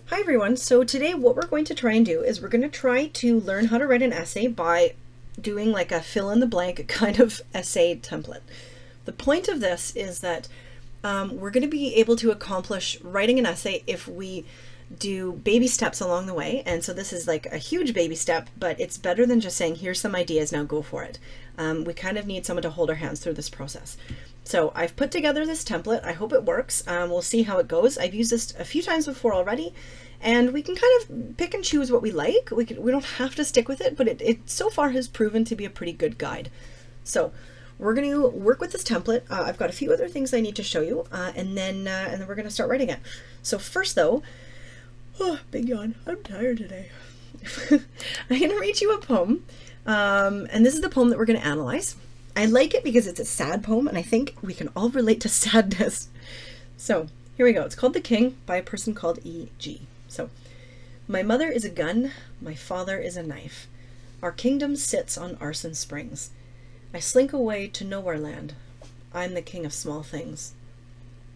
Hi everyone, so today what we're going to try and do is we're going to try to learn how to write an essay by doing like a fill in the blank kind of essay template. The point of this is that we're going to be able to accomplish writing an essay if we do baby steps along the way, and so this is like a huge baby step, but it's better than just saying here's some ideas, now go for it. We kind of need someone to hold our hands through this process. So I've put together this template. I hope it works. We'll see how it goes. I've used this a few times before already, and we can kind of pick and choose what we like. We don't have to stick with it, but it so far has proven to be a pretty good guide. So we're going to work with this template. I've got a few other things I need to show you, and then we're going to start writing it. So first though, oh, big yawn, I'm tired today. I'm going to read you a poem, and this is the poem that we're going to analyze. I like it because it's a sad poem, and I think we can all relate to sadness. So here we go. It's called The King by a person called E.G. So, my mother is a gun, my father is a knife. Our kingdom sits on arson springs. I slink away to nowhere land. I'm the king of small things.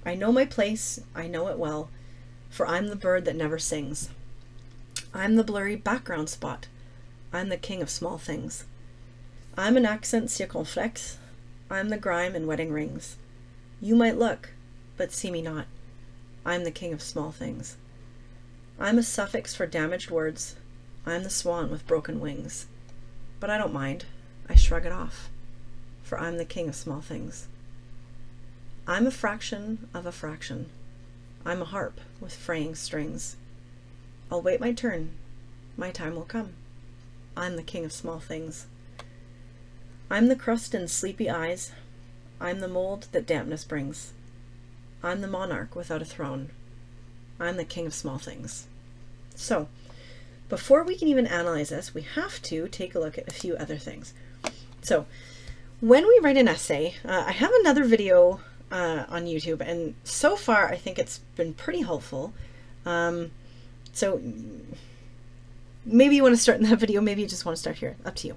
I know my place, I know it well, for I'm the bird that never sings. I'm the blurry background spot. I'm the king of small things. I'm an accent circumflex. I'm the grime in wedding rings. You might look, but see me not. I'm the king of small things. I'm a suffix for damaged words. I'm the swan with broken wings. But I don't mind. I shrug it off, for I'm the king of small things. I'm a fraction of a fraction. I'm a harp with fraying strings. I'll wait my turn. My time will come. I'm the king of small things. I'm the crust in sleepy eyes. I'm the mold that dampness brings. I'm the monarch without a throne. I'm the king of small things. So, before we can even analyze this, we have to take a look at a few other things. So, when we write an essay, I have another video on YouTube, and so far I think it's been pretty helpful. So, maybe you want to start in that video, maybe you just want to start here, up to you.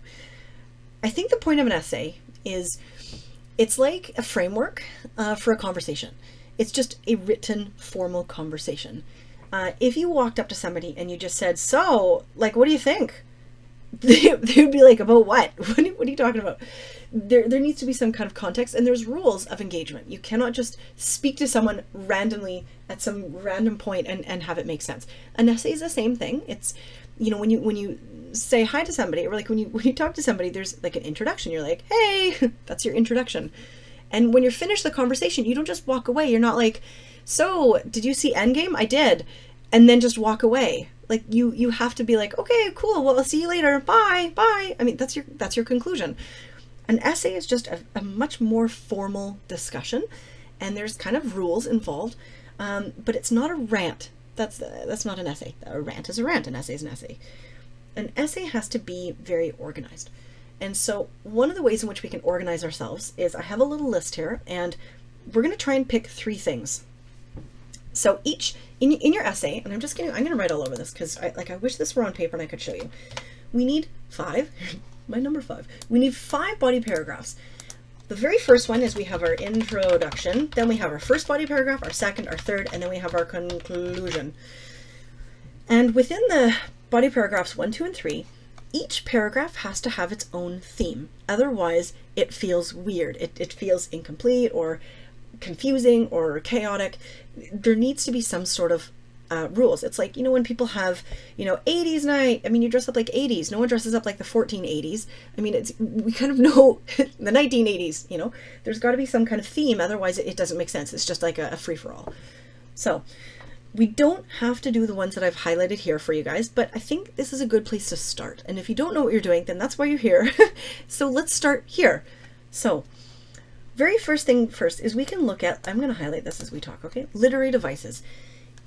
I think the point of an essay is it's like a framework for a conversation. It's just a written, formal conversation. If you walked up to somebody and you just said, so, like, what do you think? They would be like, about what? What are you talking about? There needs to be some kind of context, and there's rules of engagement. You cannot just speak to someone randomly at some random point and have it make sense. An essay is the same thing. It's, you know, when you say hi to somebody, or like when you talk to somebody, there's like an introduction. You're like, hey, that's your introduction. And when you're finished the conversation, you don't just walk away. You're not like, so did you see Endgame? I did. And then just walk away. Like you have to be like, okay, cool. Well, I'll see you later. Bye, bye. I mean, that's your conclusion. An essay is just a much more formal discussion, and there's kind of rules involved, but it's not a rant. That's not an essay. A rant is a rant. An essay is an essay. An essay has to be very organized. And so one of the ways in which we can organize ourselves is I have a little list here, and we're going to try and pick 3 things. So each in your essay, and I'm going to write all over this because I wish this were on paper and I could show you. We need 5, my number 5. We need 5 body paragraphs. The very first one is we have our introduction, then we have our first body paragraph, our second, our third, and then we have our conclusion. And within the body paragraphs 1, 2, and 3, each paragraph has to have its own theme. Otherwise, it feels weird. It feels incomplete or confusing or chaotic. There needs to be some sort of rules. It's like, you know, when people have, you know, 80s night, I mean, you dress up like 80s. No one dresses up like the 1480s. I mean, we kind of know the 1980s, you know, there's got to be some kind of theme. Otherwise, it doesn't make sense. It's just like a free-for-all. So we don't have to do the ones that I've highlighted here for you guys, but I think this is a good place to start. And if you don't know what you're doing, then that's why you're here. So let's start here. So very first thing first is we can look at, I'm going to highlight this as we talk, okay? Literary devices.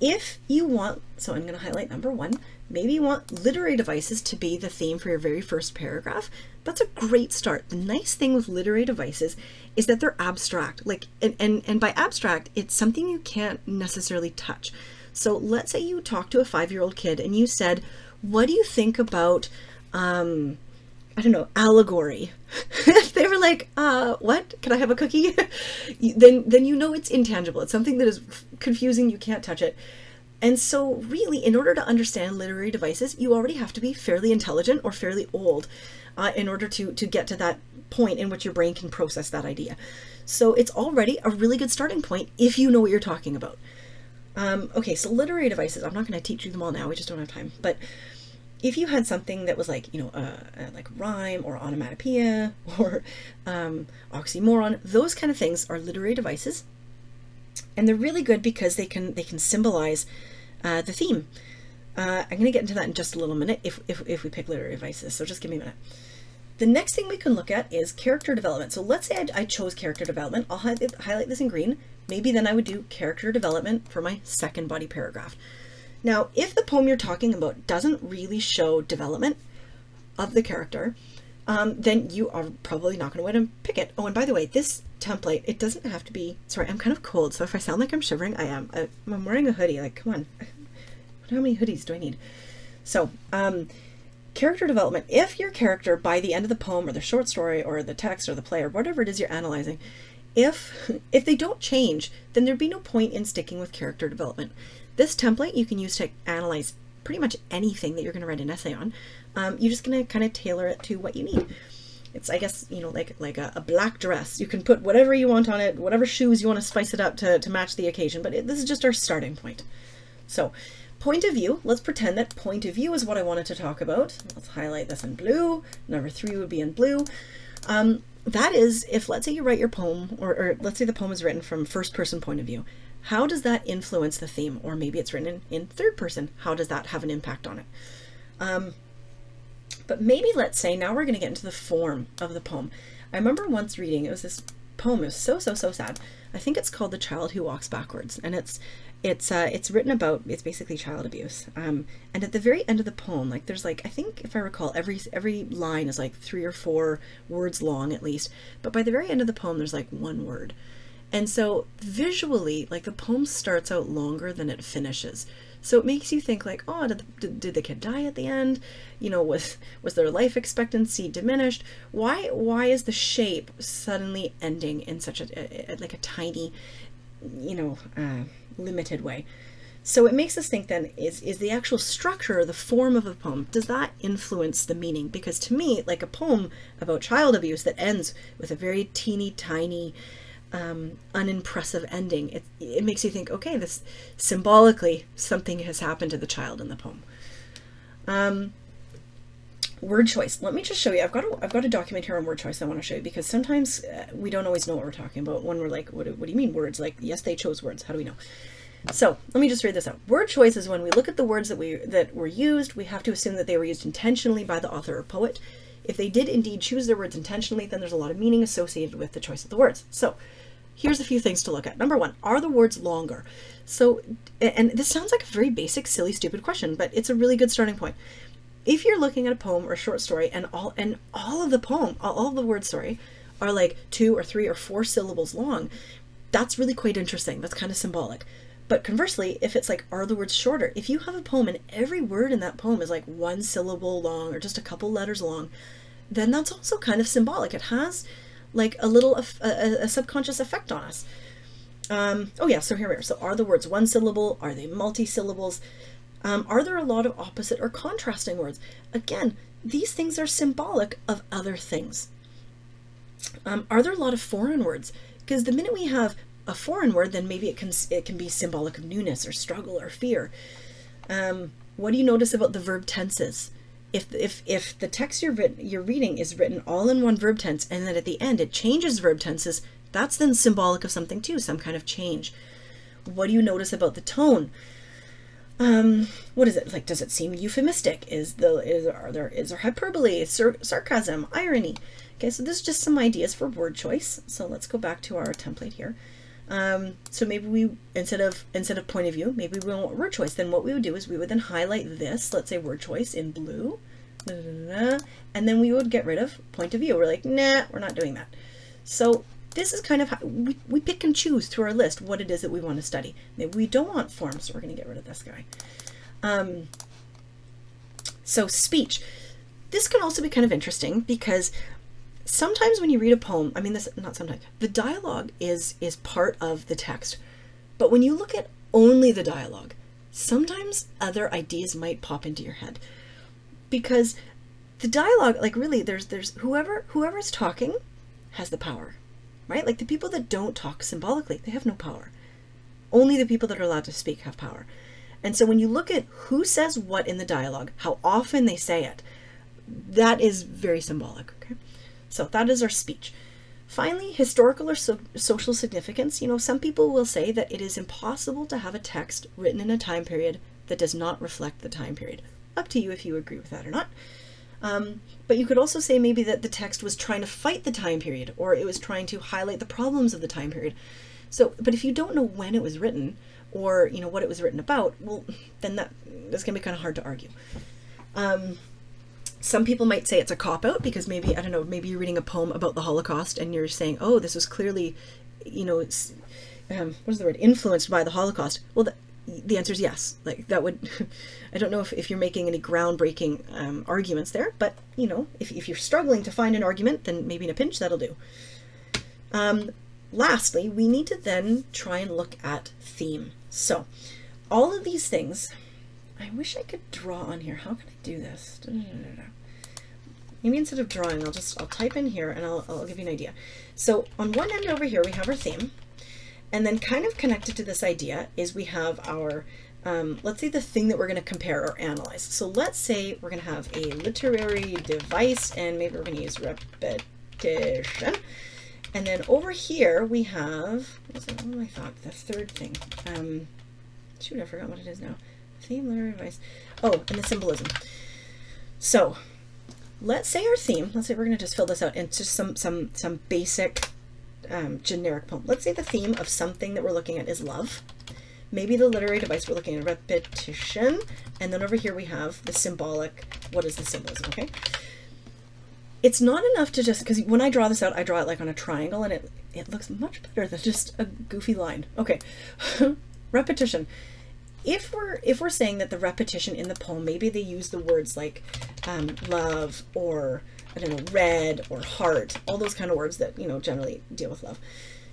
If you want, so I'm going to highlight number 1, maybe you want literary devices to be the theme for your very first paragraph. That's a great start. The nice thing with literary devices is that they're abstract. Like, and by abstract, it's something you can't necessarily touch. So let's say you talk to a 5-year-old kid and you said, what do you think about, I don't know, allegory? If they were like, what? Can I have a cookie? then you know it's intangible. It's something that is confusing. You can't touch it. And so really, in order to understand literary devices, you already have to be fairly intelligent or fairly old in order to get to that point in which your brain can process that idea. So it's already a really good starting point if you know what you're talking about. Okay, so literary devices, I'm not going to teach you them all now, we just don't have time. But if you had something that was like, you know, like rhyme or onomatopoeia or oxymoron, those kind of things are literary devices. And they're really good because they can symbolize the theme. I'm going to get into that in just a little minute if we pick literary devices, so just give me a minute. The next thing we can look at is character development. So let's say I chose character development. I'll highlight this in green. Maybe then I would do character development for my second body paragraph. Now, if the poem you're talking about doesn't really show development of the character, then you are probably not going to want to pick it. Oh, and by the way, this template, it doesn't have to be, sorry, I'm kind of cold, so if I sound like I'm shivering, I am. I'm wearing a hoodie, like, come on. How many hoodies do I need? So, character development. If your character, by the end of the poem or the short story or the text or the play or whatever it is you're analyzing, if they don't change, then there'd be no point in sticking with character development. This template you can use to analyze pretty much anything that you're going to write an essay on. You're just going to kind of tailor it to what you need. It's, I guess, you know, like a black dress. You can put whatever you want on it, whatever shoes you want to spice it up to match the occasion, but this is just our starting point. So, point of view, let's pretend that point of view is what I wanted to talk about. Let's highlight this in blue. Number 3 would be in blue. That is, if let's say you write your poem, or let's say the poem is written from first person point of view, how does that influence the theme? Or maybe it's written in third person. How does that have an impact on it? But maybe let's say now we're going to get into the form of the poem. I remember once reading, it was this poem, it was so sad. I think it's called The Child Who Walks Backwards, and it's written about, it's basically child abuse. And at the very end of the poem, like there's like, I think if I recall, every line is like 3 or 4 words long at least, but by the very end of the poem there's like 1 word. And so visually, like the poem starts out longer than it finishes. So it makes you think like, oh, did the kid die at the end? You know, was their life expectancy diminished? Why is the shape suddenly ending in such a like a tiny, you know, limited way? So it makes us think then, is the actual structure or the form of a poem, does that influence the meaning? Because to me, like a poem about child abuse that ends with a very teeny tiny unimpressive ending, it makes you think, okay, this symbolically something has happened to the child in the poem. Word choice. Let me just show you. I've got a document here on word choice I want to show you, because sometimes we don't always know what we're talking about when we're like, what do you mean words? Like, yes, they chose words. How do we know? So let me just read this out. Word choice is when we look at the words that were used, we have to assume that they were used intentionally by the author or poet. If they did indeed choose their words intentionally, then there's a lot of meaning associated with the choice of the words. So here's a few things to look at. Number 1, are the words longer? So, and this sounds like a very basic, silly, stupid question, but it's a really good starting point. If you're looking at a poem or a short story and all of the words, sorry, are like 2 or 3 or 4 syllables long, that's really quite interesting. That's kind of symbolic. But conversely, if it's like, are the words shorter? If you have a poem and every word in that poem is like 1 syllable long or just a couple letters long, then that's also kind of symbolic. It has like a little a subconscious effect on us. Oh yeah, so here we are. So are the words 1 syllable? Are they multi-syllables? Are there a lot of opposite or contrasting words? Again, these things are symbolic of other things. Are there a lot of foreign words? Because the minute we have a foreign word, then maybe it can be symbolic of newness or struggle or fear. What do you notice about the verb tenses? If the text you're reading is written all in one verb tense, and then at the end it changes verb tenses, that's then symbolic of something too, some kind of change. What do you notice about the tone? What is it like? Does it seem euphemistic? Is there hyperbole, sarcasm, irony? Okay, so this is just some ideas for word choice. So let's go back to our template here. So maybe we, instead of point of view, maybe we want word choice. Then what we would do is we would then highlight this, let's say word choice in blue, and then we would get rid of point of view. We're like, nah, we're not doing that. So this is kind of how we pick and choose through our list what it is that we want to study. Maybe we don't want form, so we're going to get rid of this guy. So speech. This can also be kind of interesting because sometimes when you read a poem, I mean, not sometimes, the dialogue is part of the text. But when you look at only the dialogue, sometimes other ideas might pop into your head, because the dialogue, like really, there's whoever's talking has the power, right? Like the people that don't talk symbolically, they have no power. Only the people that are allowed to speak have power. And so when you look at who says what in the dialogue, how often they say it, that is very symbolic, okay? So that is our speech. Finally, historical or social significance. You know, some people will say that it is impossible to have a text written in a time period that does not reflect the time period. Up to you if you agree with that or not. But you could also say maybe that the text was trying to fight the time period, or it was trying to highlight the problems of the time period. So, but if you don't know when it was written, or, you know, what it was written about, well, then that's going to be kind of hard to argue. Some people might say it's a cop-out because maybe, I don't know, maybe you're reading a poem about the Holocaust and you're saying, oh, this was clearly, you know, it's, what is the word, influenced by the Holocaust. Well, the answer is yes. Like that would, I don't know if you're making any groundbreaking arguments there, but, you know, if you're struggling to find an argument, then maybe in a pinch that'll do. Lastly, we need to then try and look at theme. So all of these things, I wish I could draw on here. How can I do this? Maybe instead of drawing, I'll type in here and I'll give you an idea. So on one end over here, we have our theme. And then kind of connected to this idea is we have our, let's say the thing that we're going to compare or analyze. So let's say we're going to have a literary device, and maybe we're going to use repetition. And then over here we have, what am I thought? The third thing. Shoot, I forgot what it is now. Theme, literary device. Oh, and the symbolism. So let's say our theme, let's say we're going to just fill this out into some basic generic poem. Let's say the theme of something that we're looking at is love. Maybe the literary device we're looking at repetition, and then over here we have the symbolic, what is the symbolism, okay? It's not enough to just, because when I draw this out, I draw it like on a triangle, and it looks much better than just a goofy line. Okay, repetition. If we're saying that the repetition in the poem, maybe they use the words like love, or I don't know, red or heart, all those kind of words that, you know, generally deal with love.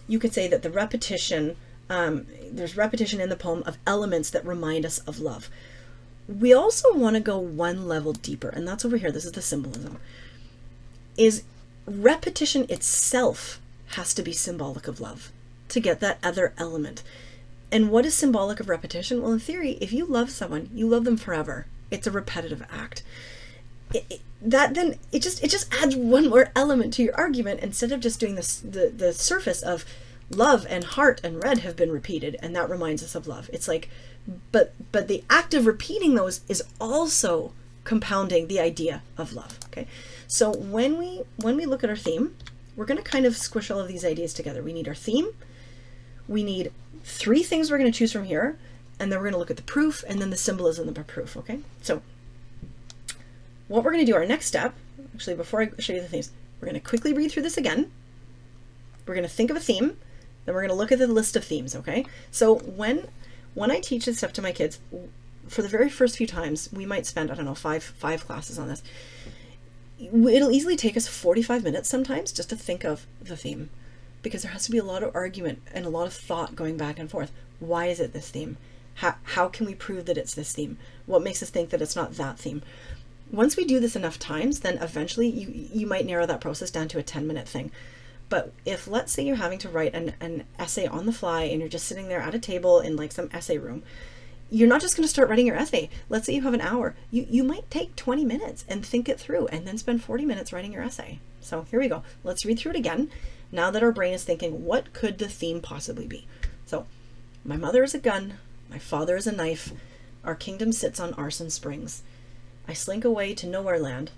You could say that the repetition, there's repetition in the poem of elements that remind us of love. We also want to go one level deeper, and that's over here. This is the symbolism. Is repetition itself has to be symbolic of love to get that other element. And what is symbolic of repetition? Well, in theory, if you love someone, you love them forever. It's a repetitive act. It just adds one more element to your argument, instead of just doing the surface of love and heart and red have been repeated, and that reminds us of love. It's like, but the act of repeating those is also compounding the idea of love. Okay, so when we look at our theme, we're going to kind of squish all of these ideas together. We need our theme, we need three things we're going to choose from here, and then we're going to look at the proof and then the symbolism of the proof. Okay, so what we're going to do, our next step, actually before I show you the themes, we're going to quickly read through this again. We're going to think of a theme, then we're going to look at the list of themes, okay? So when I teach this stuff to my kids, for the very first few times, we might spend, I don't know, five classes on this. It'll easily take us 45 minutes sometimes just to think of the theme, because there has to be a lot of argument and a lot of thought going back and forth. Why is it this theme? How can we prove that it's this theme? What makes us think that it's not that theme? Once we do this enough times, then eventually you might narrow that process down to a 10-minute thing. But if, let's say, you're having to write an essay on the fly and you're just sitting there at a table in like some essay room, you're not just going to start writing your essay. Let's say you have an hour. You might take 20 minutes and think it through, and then spend 40 minutes writing your essay. So here we go. Let's read through it again. Now that our brain is thinking, what could the theme possibly be? So, my mother is a gun. My father is a knife. Our kingdom sits on arson springs. I slink away to nowhere land.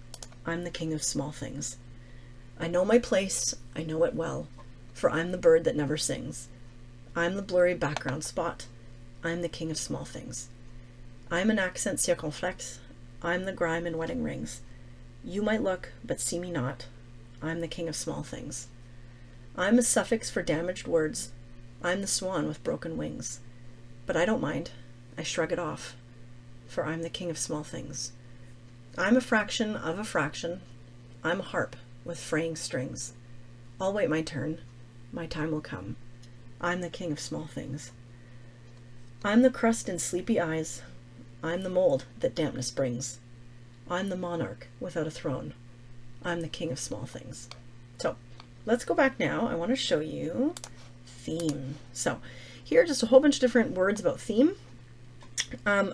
I'm the king of small things. I know my place, I know it well, for I'm the bird that never sings. I'm the blurry background spot. I'm the king of small things. I'm an accent circonflex. I'm the grime in wedding rings. You might look, but see me not. I'm the king of small things. I'm a suffix for damaged words. I'm the swan with broken wings. But I don't mind. I shrug it off, for I'm the king of small things. I'm a fraction of a fraction. I'm a harp with fraying strings. I'll wait my turn. My time will come. I'm the king of small things. I'm the crust in sleepy eyes. I'm the mold that dampness brings. I'm the monarch without a throne. I'm the king of small things. So let's go back now. I want to show you theme. So here are just a whole bunch of different words about theme. I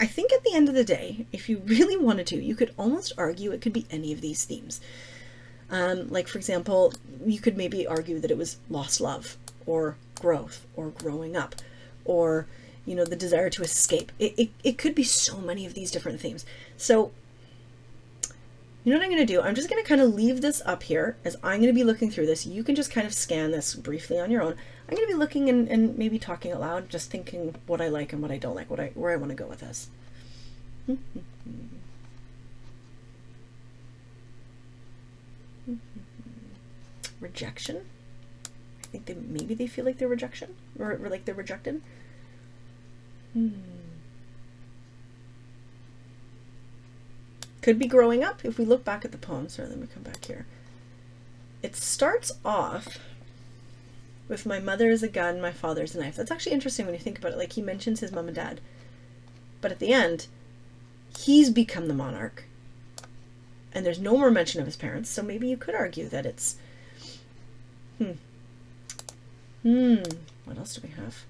think at the end of the day, if you really wanted to, you could almost argue it could be any of these themes. Like, for example, you could maybe argue that it was lost love, or growth, or growing up, or, you know, the desire to escape. It could be so many of these different themes. So, you know what I'm going to do? I'm just going to kind of leave this up here as I'm going to be looking through this. You can just kind of scan this briefly on your own. I'm going to be looking and maybe talking out loud, just thinking what I like and what I don't like, where I want to go with this. Rejection. I think maybe they feel like they're rejection, or like they're rejected. Could be growing up. If we look back at the poem, sorry, let me come back here. It starts off with my mother is a gun, my father's a knife. That's actually interesting when you think about it. Like, he mentions his mom and dad, but at the end, he's become the monarch, and there's no more mention of his parents. So maybe you could argue that it's what else do we have?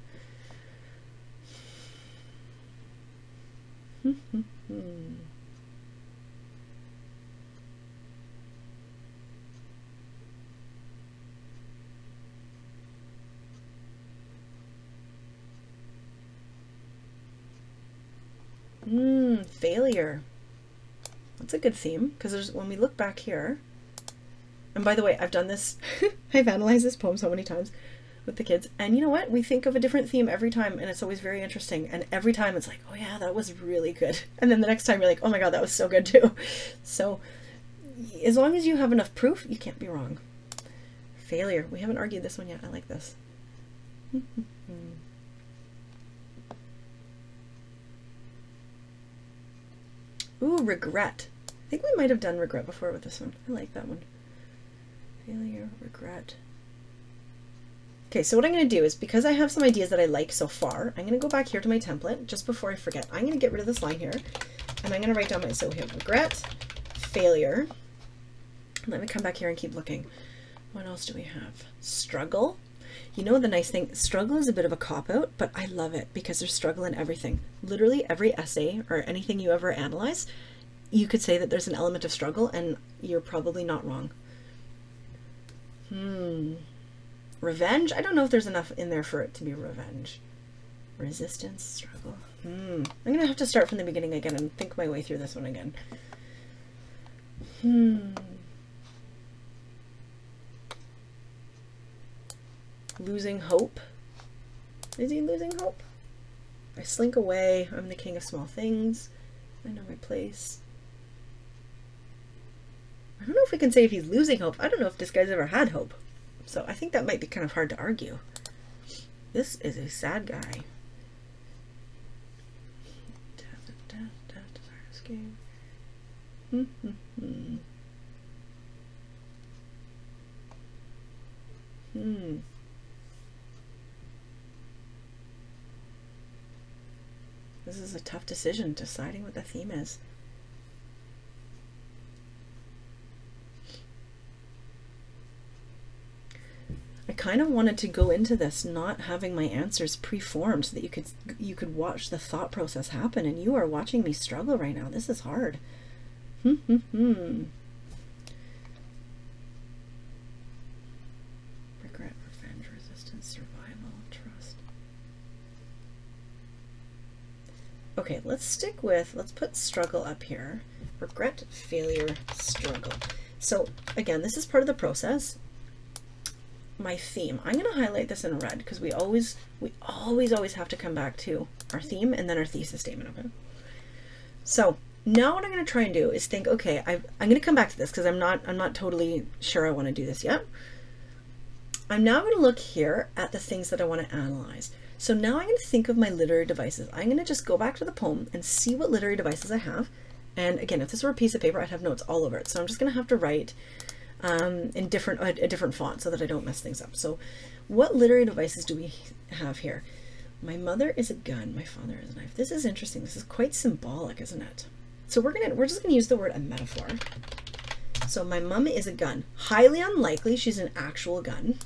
Failure. That's a good theme, because when we look back here, and by the way, I've done this, I've analyzed this poem so many times with the kids, and you know what? We think of a different theme every time, and it's always very interesting, and every time it's like, oh yeah, that was really good. And then the next time you're like, oh my god, that was so good too. So as long as you have enough proof, you can't be wrong. Failure. We haven't argued this one yet. I like this. Ooh, regret. I think we might have done regret before with this one. I like that one. Failure, regret. Okay, so what I'm going to do is, because I have some ideas that I like so far, I'm going to go back here to my template just before I forget. I'm going to get rid of this line here, and I'm going to write down so we have regret, failure. Let me come back here and keep looking. What else do we have? Struggle. You know, the nice thing, struggle is a bit of a cop-out, but I love it because there's struggle in everything. Literally every essay or anything you ever analyze, you could say that there's an element of struggle, and you're probably not wrong. Revenge? I don't know if there's enough in there for it to be revenge. Resistance, struggle. I'm going to have to start from the beginning again and think my way through this one again. Losing hope. Is he losing hope? I slink away. I'm the king of small things. I know my place. I don't know if we can say if he's losing hope. I don't know if this guy's ever had hope. So I think that might be kind of hard to argue. This is a sad guy. Death, desire, escape. This is a tough decision, deciding what the theme is. I kind of wanted to go into this not having my answers pre-formed so that you could watch the thought process happen, and you are watching me struggle right now. This is hard. Regret, revenge, resistance, survival, trust. Okay, let's put struggle up here. Regret, failure, struggle. So again, this is part of the process. My theme. I'm going to highlight this in red because we always have to come back to our theme and then our thesis statement. Okay. So now what I'm going to try and do is think, okay, I'm going to come back to this because I'm not totally sure I want to do this yet. I'm now going to look here at the things that I want to analyze. So now I'm going to think of my literary devices. I'm going to just go back to the poem and see what literary devices I have. And again, if this were a piece of paper, I'd have notes all over it. So I'm just going to have to write in a different font so that I don't mess things up. So what literary devices do we have here? My mother is a gun, my father is a knife. This is interesting. This is quite symbolic, isn't it? So we're just gonna use the word a metaphor. So my mom is a gun. Highly unlikely she's an actual gun.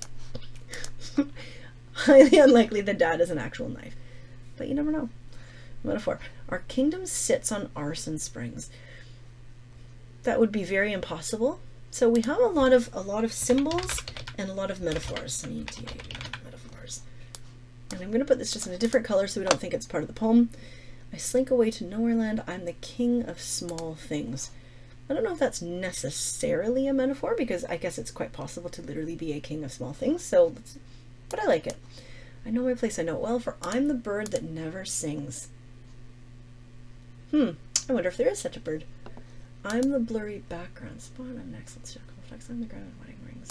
Highly unlikely the dad is an actual knife. But you never know. Metaphor. Our kingdom sits on arson springs. That would be very impossible. So we have a lot of symbols and a lot of metaphors. Metaphors. And I'm going to put this just in a different color so we don't think it's part of the poem. I slink away to nowhere land. I'm the king of small things. I don't know if that's necessarily a metaphor, because I guess it's quite possible to literally be a king of small things. So, but I like it. I know my place, I know it well, for I'm the bird that never sings. I wonder if there is such a bird. I'm the blurry background spot. I'm an excellent shadow flex. I'm the ground of wedding rings.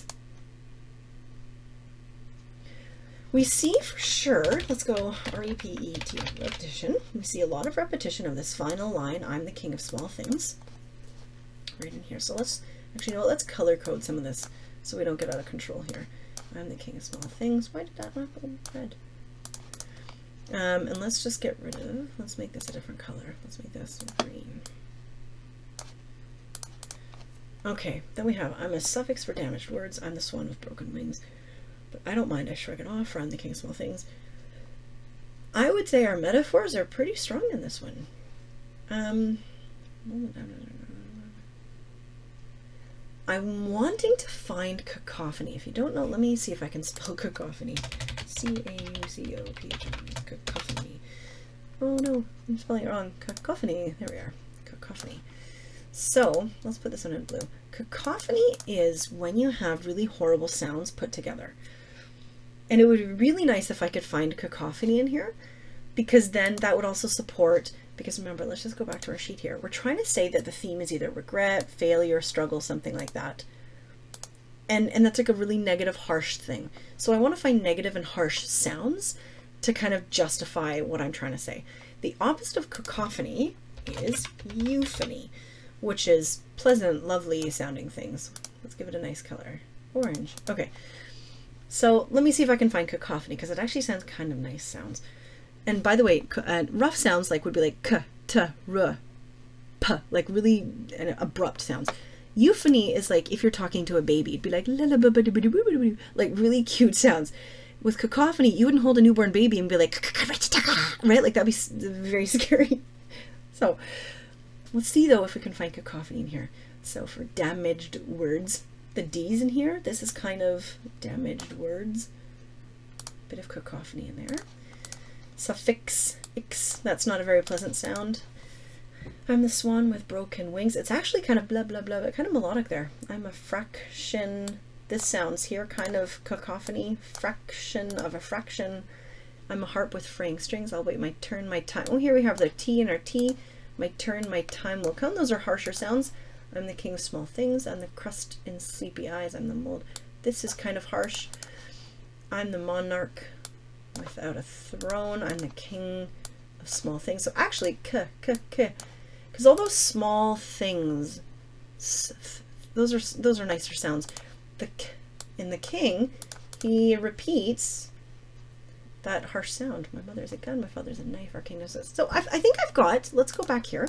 We see for sure, let's go R-E-P-E-T, repetition. We see a lot of repetition of this final line, I'm the king of small things. Right in here. So let's actually, you know what, let's color code some of this so we don't get out of control here. I'm the king of small things. Why did that not go red? And let's just get rid of, let's make this a different color. Let's make this green. Okay, then we have, I'm a suffix for damaged words. I'm the swan with broken wings. But I don't mind, I shrug it off, or I'm the king of small things. I would say our metaphors are pretty strong in this one. I'm wanting to find cacophony. If you don't know, let me see if I can spell cacophony. C-A-U-C-O-P-H-O-N-Y, cacophony. Oh no, I'm spelling it wrong. Cacophony. There we are. Cacophony. So let's put this one in blue. Cacophony is when you have really horrible sounds put together. And it would be really nice if I could find cacophony in here, because then that would also support, because remember, let's just go back to our sheet here. We're trying to say that the theme is either regret, failure, struggle, something like that. And that's like a really negative, harsh thing. So I want to find negative and harsh sounds to kind of justify what I'm trying to say. The opposite of cacophony is euphony, which is pleasant, lovely sounding things. Let's give it a nice color. Orange. Okay. So let me see if I can find cacophony, because it actually sounds kind of nice sounds. And by the way, rough sounds like would be like k, t, r, p, like really abrupt sounds. Euphony is like if you're talking to a baby, it'd be like really cute sounds. With cacophony, you wouldn't hold a newborn baby and be like, right? Like that'd be very scary. So let's see though if we can find cacophony in here. So for damaged words, the D's in here, this is kind of damaged words. Bit of cacophony in there. Suffix x, that's not a very pleasant sound. I'm the swan with broken wings. It's actually kind of blah blah blah, but kind of melodic there. I'm a fraction. This sounds here kind of cacophony. Fraction of a fraction. I'm a harp with fraying strings. I'll wait my turn, my time. Oh, here we have the T and our T. My turn, my time will come. Those are harsher sounds. I'm the king of small things. I'm the crust in sleepy eyes. I'm the mold. This is kind of harsh. I'm the monarch without a throne. I'm the king of small things. So actually, because all those small things, those are nicer sounds. The k in the king, he repeats that harsh sound. My mother's a gun, my father's a knife, our kingdom says. So I think I've got, let's go back here.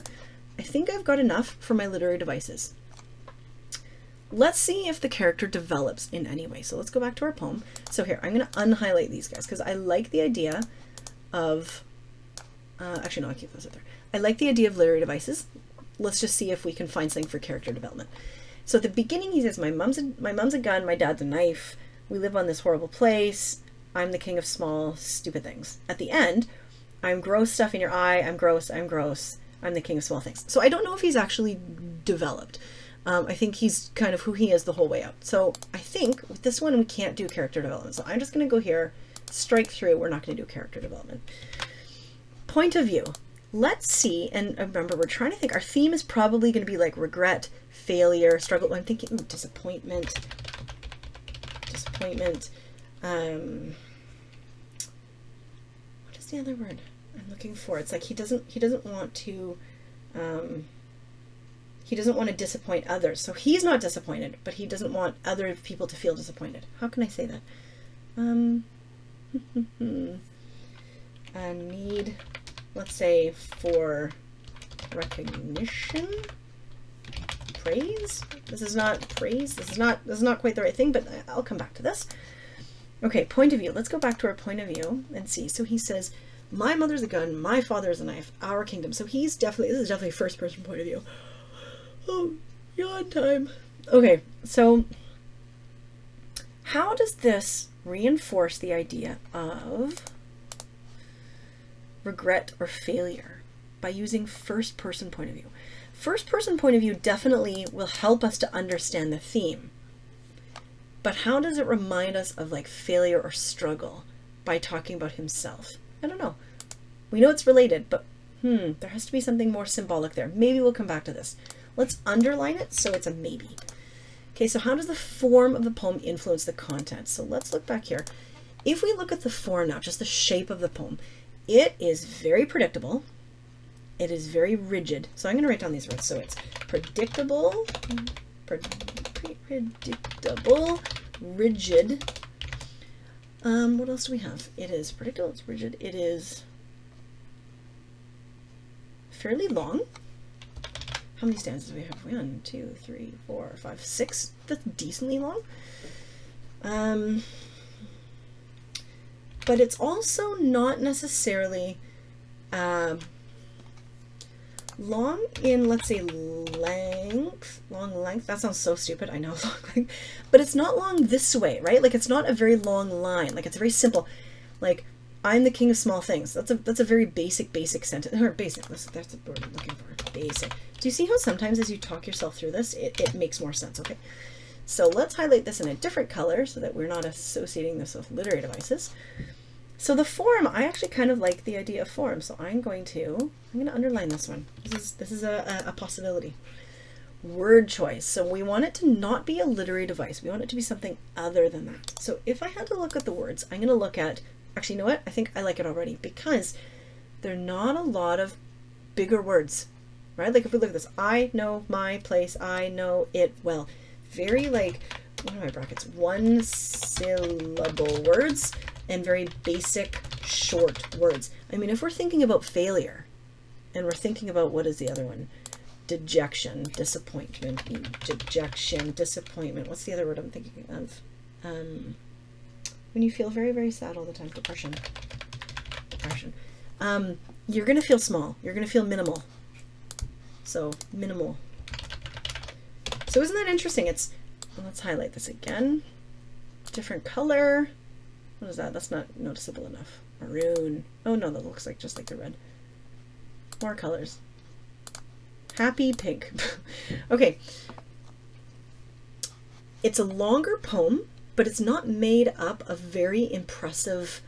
I think I've got enough for my literary devices. Let's see if the character develops in any way. So let's go back to our poem. So here, I'm going to unhighlight these guys because I like the idea of, actually no, I'll keep those up there. I like the idea of literary devices. Let's just see if we can find something for character development. So at the beginning he says, my mom's a gun, my dad's a knife, we live on this horrible place, I'm the king of small, stupid things. At the end, I'm gross stuff in your eye, I'm gross, I'm the king of small things. So I don't know if he's actually developed. I think he's kind of who he is the whole way out. So I think with this one, we can't do character development. So I'm just going to go here, strike through. We're not going to do character development. Point of view. Let's see. And remember, we're trying to think. Our theme is probably going to be like regret, failure, struggle. I'm thinking disappointment. Disappointment. What is the other word I'm looking for? It's like he doesn't want to he doesn't want to disappoint others. So he's not disappointed, but he doesn't want other people to feel disappointed. How can I say that? a need, let's say, for recognition, praise. This is not praise. This is not quite the right thing, but I'll come back to this. Okay, point of view. Let's go back to our point of view and see. So he says, my mother's a gun, my father is a knife, our kingdom. So this is definitely first person point of view. Oh, yawn time. Okay, so how does this reinforce the idea of regret or failure? By using first person point of view. First person point of view definitely will help us to understand the theme. But how does it remind us of like failure or struggle by talking about himself? I don't know. We know it's related, but there has to be something more symbolic there. Maybe we'll come back to this. Let's underline it so it's a maybe. Okay, so how does the form of the poem influence the content? So let's look back here. If we look at the form now, just the shape of the poem, it is very predictable. It is very rigid. So I'm going to write down these words. So it's predictable, predictable, rigid. What else do we have? It is predictable, it's rigid. It is fairly long. How many stanzas do we have? 1, 2, 3, 4, 5, 6. That's decently long. But it's also not necessarily long in, let's say, length. Long length. That sounds so stupid. I know, long length. But it's not long this way, right? Like, it's not a very long line. Like, it's very simple. Like, I'm the king of small things. That's a very basic sentence. Or basic. That's the word I'm looking for. Basic. Do you see how sometimes as you talk yourself through this, it makes more sense? Okay. So let's highlight this in a different color so that we're not associating this with literary devices. So the form, I actually kind of like the idea of form. So I'm going to underline this one. This is a possibility. Word choice. So we want it to not be a literary device. We want it to be something other than that. So if I had to look at the words, I'm going to look at, actually, you know what? I think I like it already because there are not a lot of bigger words, right? Like if we look at this, I know my place, I know it well. Very like, what are my brackets? One syllable words and very basic short words. I mean, if we're thinking about failure and we're thinking about, what is the other one? Dejection, disappointment, dejection, disappointment. What's the other word I'm thinking of? When you feel very, very sad all the time, depression. You're going to feel small. You're going to feel minimal. So minimal. So isn't that interesting? Let's highlight this again. Different color. What is that? That's not noticeable enough. Maroon. Oh no, that looks like just like the red. More colors. Happy pink. Okay. It's a longer poem, but it's not made up of very impressive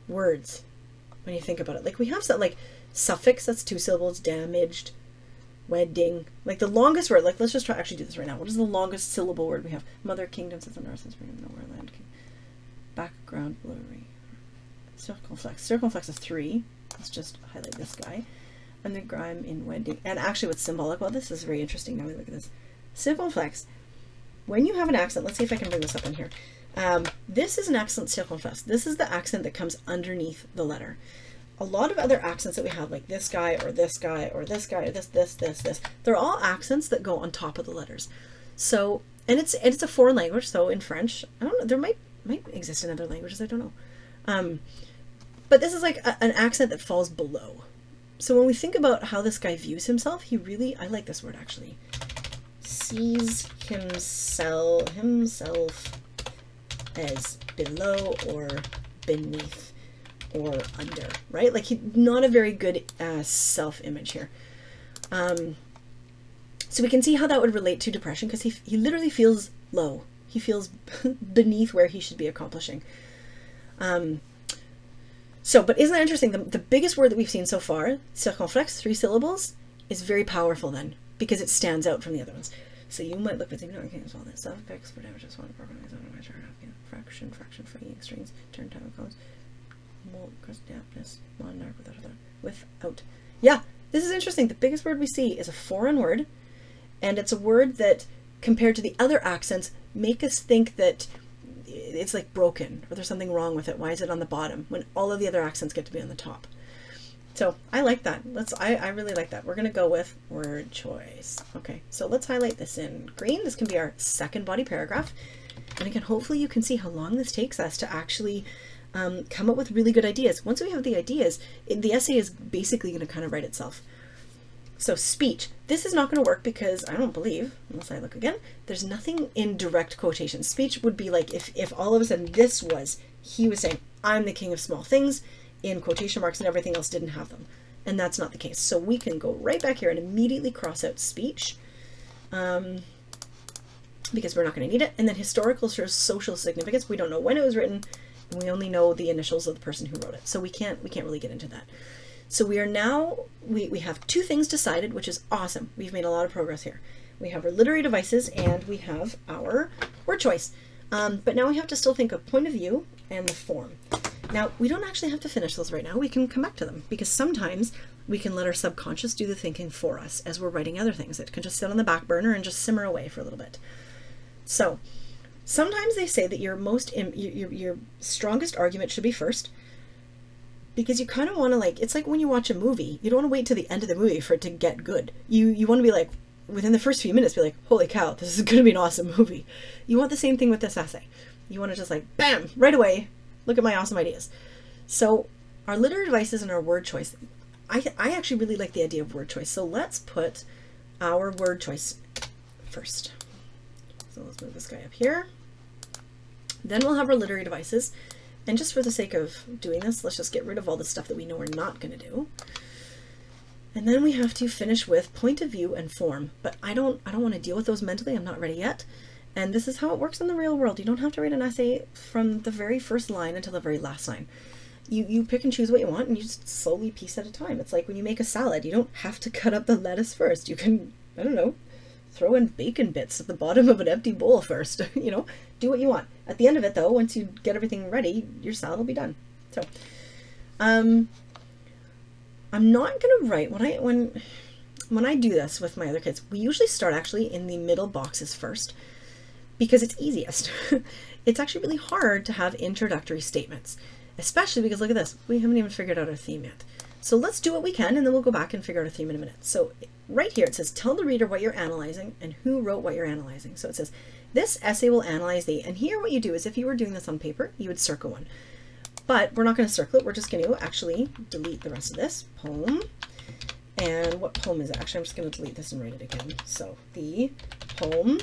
words when you think about it. Like we have some like suffix, that's 2 syllables, damaged, wedding. Like the longest word, like let's just try actually do this right now. What is the longest syllable word we have? Mother, kingdom, system, north, spring, nowhere, land, background, blurry. Circumflex. Circumflex is 3. Let's just highlight this guy. And the grime in wedding. And actually what's symbolic, well, this is very interesting. Now we look at this. Circumflex. When you have an accent, let's see if I can bring this up in here. This is an accent circumflex. This is the accent that comes underneath the letter. A lot of other accents that we have, like this guy or this guy or this guy or this, they're all accents that go on top of the letters. So, and it's a foreign language. So in French, I don't know, there might exist in other languages, I don't know. But this is like an accent that falls below. So when we think about how this guy views himself, he really, I like this word actually, sees himself as below or beneath or under, right? Like he's not a very good self-image here. So we can see how that would relate to depression because he literally feels low. He feels beneath where he should be accomplishing. But isn't that interesting? The biggest word that we've seen so far, circumflex, 3 syllables, is very powerful then because it stands out from the other ones. So you might look at the okay, so all this suffix, for damages, one fraction, free strings, turn time codes, dampness, monarch, without. Yeah, this is interesting. The biggest word we see is a foreign word, and it's a word that, compared to the other accents, make us think that it's like broken, or there's something wrong with it. Why is it on the bottom when all of the other accents get to be on the top? So I like that. I really like that. We're going to go with word choice. Okay, so let's highlight this in green. This can be our second body paragraph. And again, hopefully you can see how long this takes us to actually come up with really good ideas. Once we have the ideas, the essay is basically going to kind of write itself. So speech. This is not going to work because I don't believe, unless I look again, there's nothing in direct quotation. Speech would be like if all of a sudden he was saying, I'm the king of small things, in quotation marks, and everything else didn't have them. And that's not the case. So we can go right back here and immediately cross out speech because we're not going to need it. And then historical or social significance. We don't know when it was written, and we only know the initials of the person who wrote it. So we can't really get into that. So we are now, we have two things decided, which is awesome. We've made a lot of progress here. We have our literary devices and we have our word choice. But now we have to still think of point of view and the form. Now, we don't actually have to finish those right now. We can come back to them because sometimes we can let our subconscious do the thinking for us as we're writing other things. It can just sit on the back burner and just simmer away for a little bit. So sometimes they say that your strongest argument should be first, because you kind of want to, like, it's like when you watch a movie, you don't want to wait till the end of the movie for it to get good. You want to be like, within the first few minutes, be like, holy cow, this is going to be an awesome movie. You want the same thing with this essay. You want to just like, bam, right away, look at my awesome ideas. So our literary devices and our word choice, I actually really like the idea of word choice. So let's put our word choice first. So let's move this guy up here. Then we'll have our literary devices. And just for the sake of doing this, let's just get rid of all the stuff that we know we're not going to do. And then we have to finish with point of view and form. But I don't want to deal with those mentally. I'm not ready yet. And this is how it works in the real world. You don't have to write an essay from the very first line until the very last line. You pick and choose what you want, and you just slowly piece at a time. It's like when you make a salad. You don't have to cut up the lettuce first. You can, I don't know, throw in bacon bits at the bottom of an empty bowl first. You know, do what you want. At the end of it, though, once you get everything ready, your salad will be done. So, I'm not gonna write when I do this with my other kids. We usually start actually in the middle boxes first because it's easiest. It's actually really hard to have introductory statements, especially because look at this. We haven't even figured out our theme yet. So let's do what we can, and then we'll go back and figure out a theme in a minute. So right here, it says, tell the reader what you're analyzing and who wrote what you're analyzing. So it says, this essay will analyze the, and here what you do is if you were doing this on paper, you would circle one. But we're not going to circle it. We're just going to actually delete the rest of this poem. And what poem is it? Actually, I'm just going to delete this and write it again. So the poem,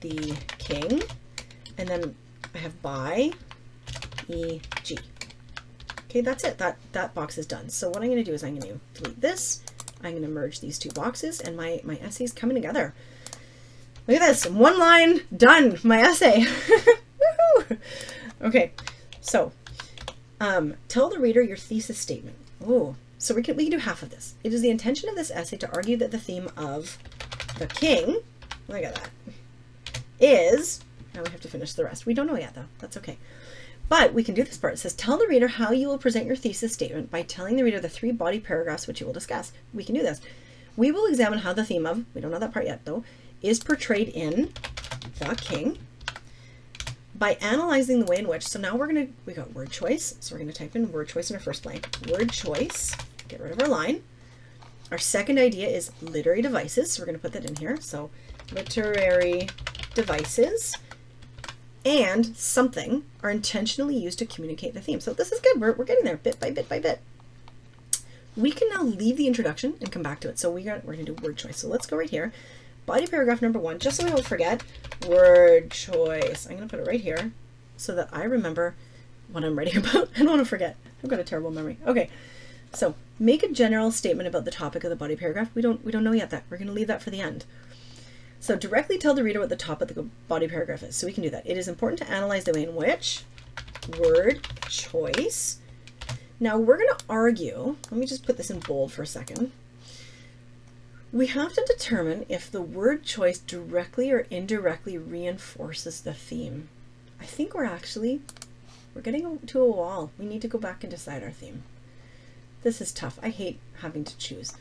the king, and then I have by, E.G. Okay, that's it. That box is done. So what I'm going to do is I'm going to delete this. I'm going to merge these two boxes, and my essay's coming together. Look at this. One line, done. My essay. Woohoo! Okay, so tell the reader your thesis statement. Oh, so we can do half of this. It is the intention of this essay to argue that the theme of the king, look at that, is, now we have to finish the rest. We don't know yet though. That's okay. But we can do this part. It says, tell the reader how you will present your thesis statement by telling the reader the 3 body paragraphs which you will discuss. We can do this. We will examine how the theme of, we don't know that part yet though, is portrayed in the king by analyzing the way in which, so now we got word choice. So we're going to type in word choice in our first blank. Word choice, get rid of our line. Our second idea is literary devices. So we're going to put that in here. So literary devices and something are intentionally used to communicate the theme. So this is good. We're getting there bit by bit by bit. We can now leave the introduction and come back to it. So we're going to do word choice. So let's go right here. Body paragraph number 1, just so we don't forget, word choice. I'm going to put it right here so that I remember what I'm writing about. I don't want to forget. I've got a terrible memory. Okay, so make a general statement about the topic of the body paragraph. We don't know yet that. We're going to leave that for the end. So directly tell the reader what the topic of the body paragraph is. So we can do that. It is important to analyze the way in which word choice. Now we're going to argue. Let me just put this in bold for a second. We have to determine if the word choice directly or indirectly reinforces the theme. I think we're getting to a wall. We need to go back and decide our theme. This is tough. I hate having to choose.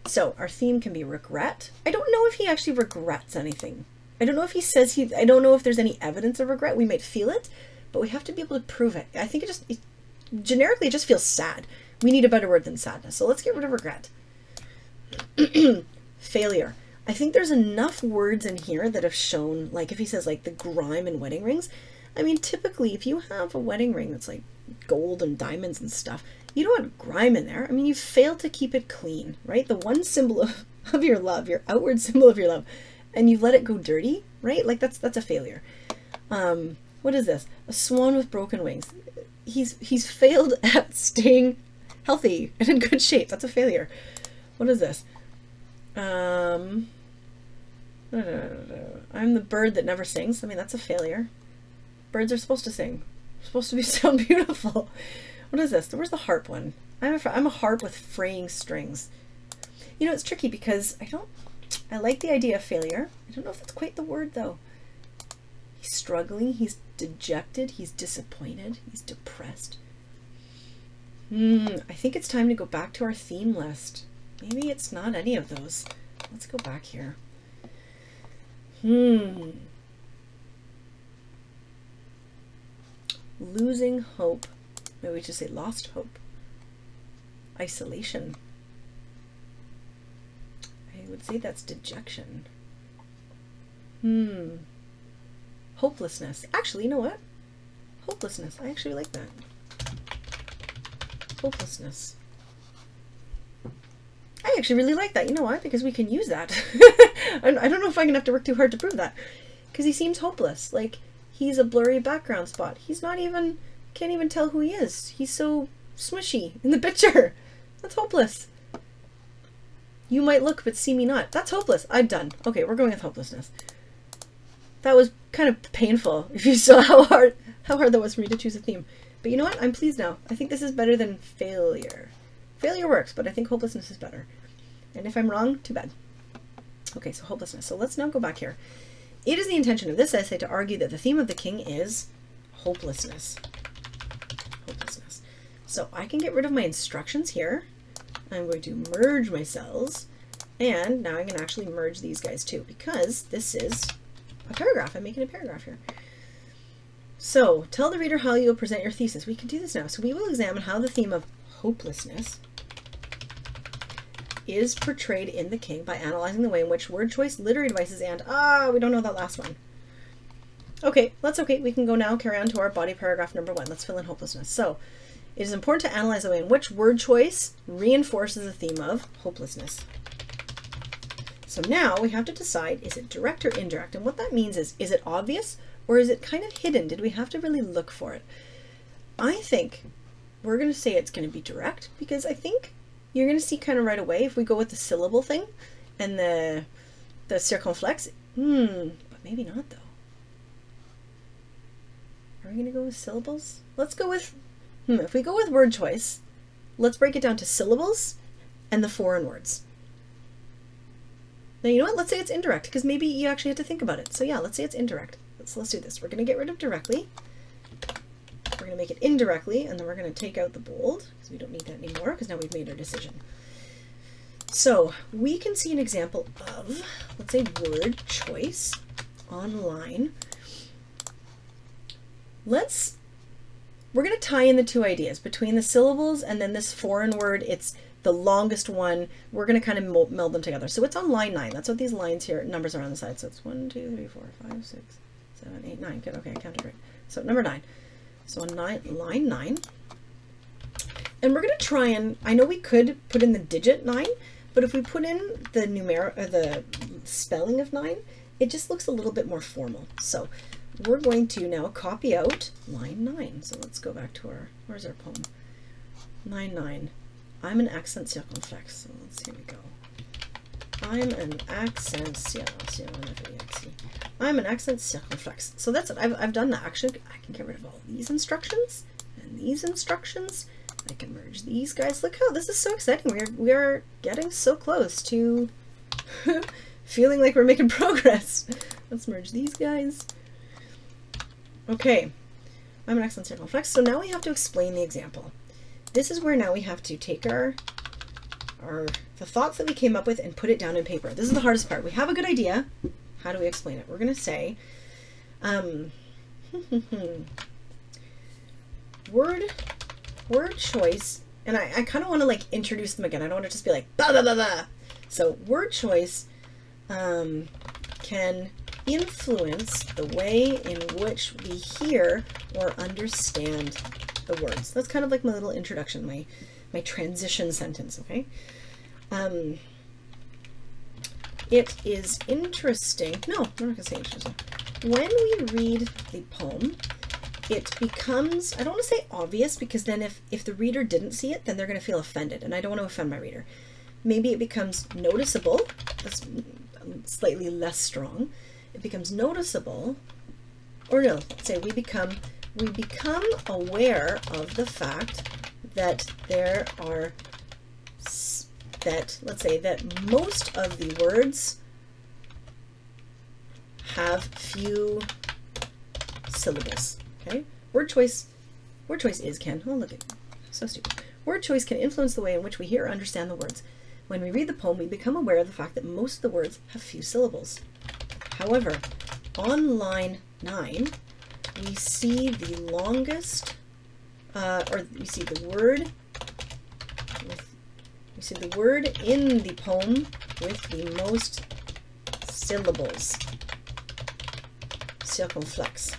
So our theme can be regret. I don't know if he actually regrets anything. I don't know if he says I don't know if there's any evidence of regret. We might feel it, but we have to be able to prove it. I think generically, it just feels sad. We need a better word than sadness. So let's get rid of regret. Failure. I think there's enough words in here that have shown, like if he says like the grime in wedding rings, I mean, typically if you have a wedding ring that's like gold and diamonds and stuff, you don't want grime in there. I mean, you've failed to keep it clean, right? The one symbol of your love, your outward symbol of your love, and you've let it go dirty, right? Like that's a failure. What is this? A swan with broken wings. He's failed at staying healthy and in good shape. That's a failure. What is this? I'm the bird that never sings. I mean, that's a failure. Birds are supposed to sing. They're supposed to sound beautiful. What is this? Where's the harp one? I'm a harp with fraying strings. You know, it's tricky because I like the idea of failure. I don't know if that's quite the word though. He's struggling, he's dejected, he's disappointed, he's depressed. I think it's time to go back to our theme list. Maybe it's not any of those. Let's go back here. Losing hope. Maybe we should say lost hope. Isolation. I would say that's dejection. Hopelessness. Actually, you know what? Hopelessness. I actually like that. Hopelessness. I actually really like that. You know why? Because we can use that. I don't know if I'm going to have to work too hard to prove that. Because he seems hopeless. Like, he's a blurry background spot. He's not even, can't even tell who he is. He's so smushy in the picture. That's hopeless. You might look but see me not. That's hopeless. I'm done. Okay, we're going with hopelessness. That was kind of painful if you saw how hard that was for me to choose a theme. But you know what? I'm pleased now. I think this is better than failure. Failure works, but I think hopelessness is better. And if I'm wrong, too bad. Okay, so hopelessness. So let's now go back here. It is the intention of this essay to argue that the theme of the king is hopelessness. Hopelessness. So I can get rid of my instructions here. I'm going to merge my cells. And now I'm going to actually merge these guys too, because this is a paragraph. I'm making a paragraph here. So tell the reader how you'll present your thesis. We can do this now. So we will examine how the theme of hopelessness is portrayed in The King by analyzing the way in which word choice, literary devices, and we don't know that last one. Okay, that's okay. We can go now, carry on to our body paragraph number 1. Let's fill in hopelessness. So it is important to analyze the way in which word choice reinforces the theme of hopelessness. So now we have to decide, is it direct or indirect? And what that means is it obvious or is it kind of hidden? Did we have to really look for it? I think we're going to say it's going to be direct, because I think you're going to see kind of right away if we go with the syllable thing and the circumflex. But maybe not though. Are we going to go with syllables? Let's go with, if we go with word choice, let's break it down to syllables and the foreign words. Now, you know what? Let's say it's indirect, because maybe you actually have to think about it. So yeah, let's say it's indirect. Let's do this. We're going to get rid of directly. We're going to make it indirectly, and then we're going to take out the bold, because we don't need that anymore, because now we've made our decision. So we can see an example of, let's say, word choice online. We're going to tie in the two ideas between the syllables and then this foreign word. It's the longest one. We're going to kind of meld them together. So it's on line 9. That's what these lines here, numbers are on the side. So it's 1, 2, 3, 4, 5, 6, 7, 8, 9. Good. Okay, I counted right. So number 9. So on line 9. And we're going to try and, I know we could put in the digit 9, but if we put in the spelling of 9, it just looks a little bit more formal. So we're going to now copy out line 9. So let's go back to where's our poem? Line 9. I'm an accent circumflex. So here we go. I'm an accent I'm an accent circumflex. So that's it. I've done that. Actually, I can get rid of all these instructions and these instructions. I can merge these guys. Look how this is so exciting. We are getting so close to feeling like we're making progress. Let's merge these guys. Okay, I'm an accent circumflex. So now we have to explain the example. This is where now we have to take the thoughts that we came up with and put it down in paper. This is the hardest part. We have a good idea. How do we explain it? We're going to say, word choice, and I kind of want to like introduce them again. I don't want to just be like, blah, blah, blah, blah. So word choice can influence the way in which we hear or understand the words. That's kind of like my little introduction, my transition sentence, okay? It is interesting. No, I'm not going to say interesting. When we read the poem, it becomes, I don't want to say obvious, because then if the reader didn't see it, then they're going to feel offended, and I don't want to offend my reader. Maybe it becomes noticeable. That's slightly less strong. It becomes noticeable, or no, let's say we become aware of the fact that there are, let's say that most of the words have few syllables. Okay, word choice is can. Oh, look at so stupid. Word choice can influence the way in which we hear or understand the words. When we read the poem, we become aware of the fact that most of the words have few syllables. However, on line 9, we see the longest, or we see the word in the poem with the most syllables. Circumflex.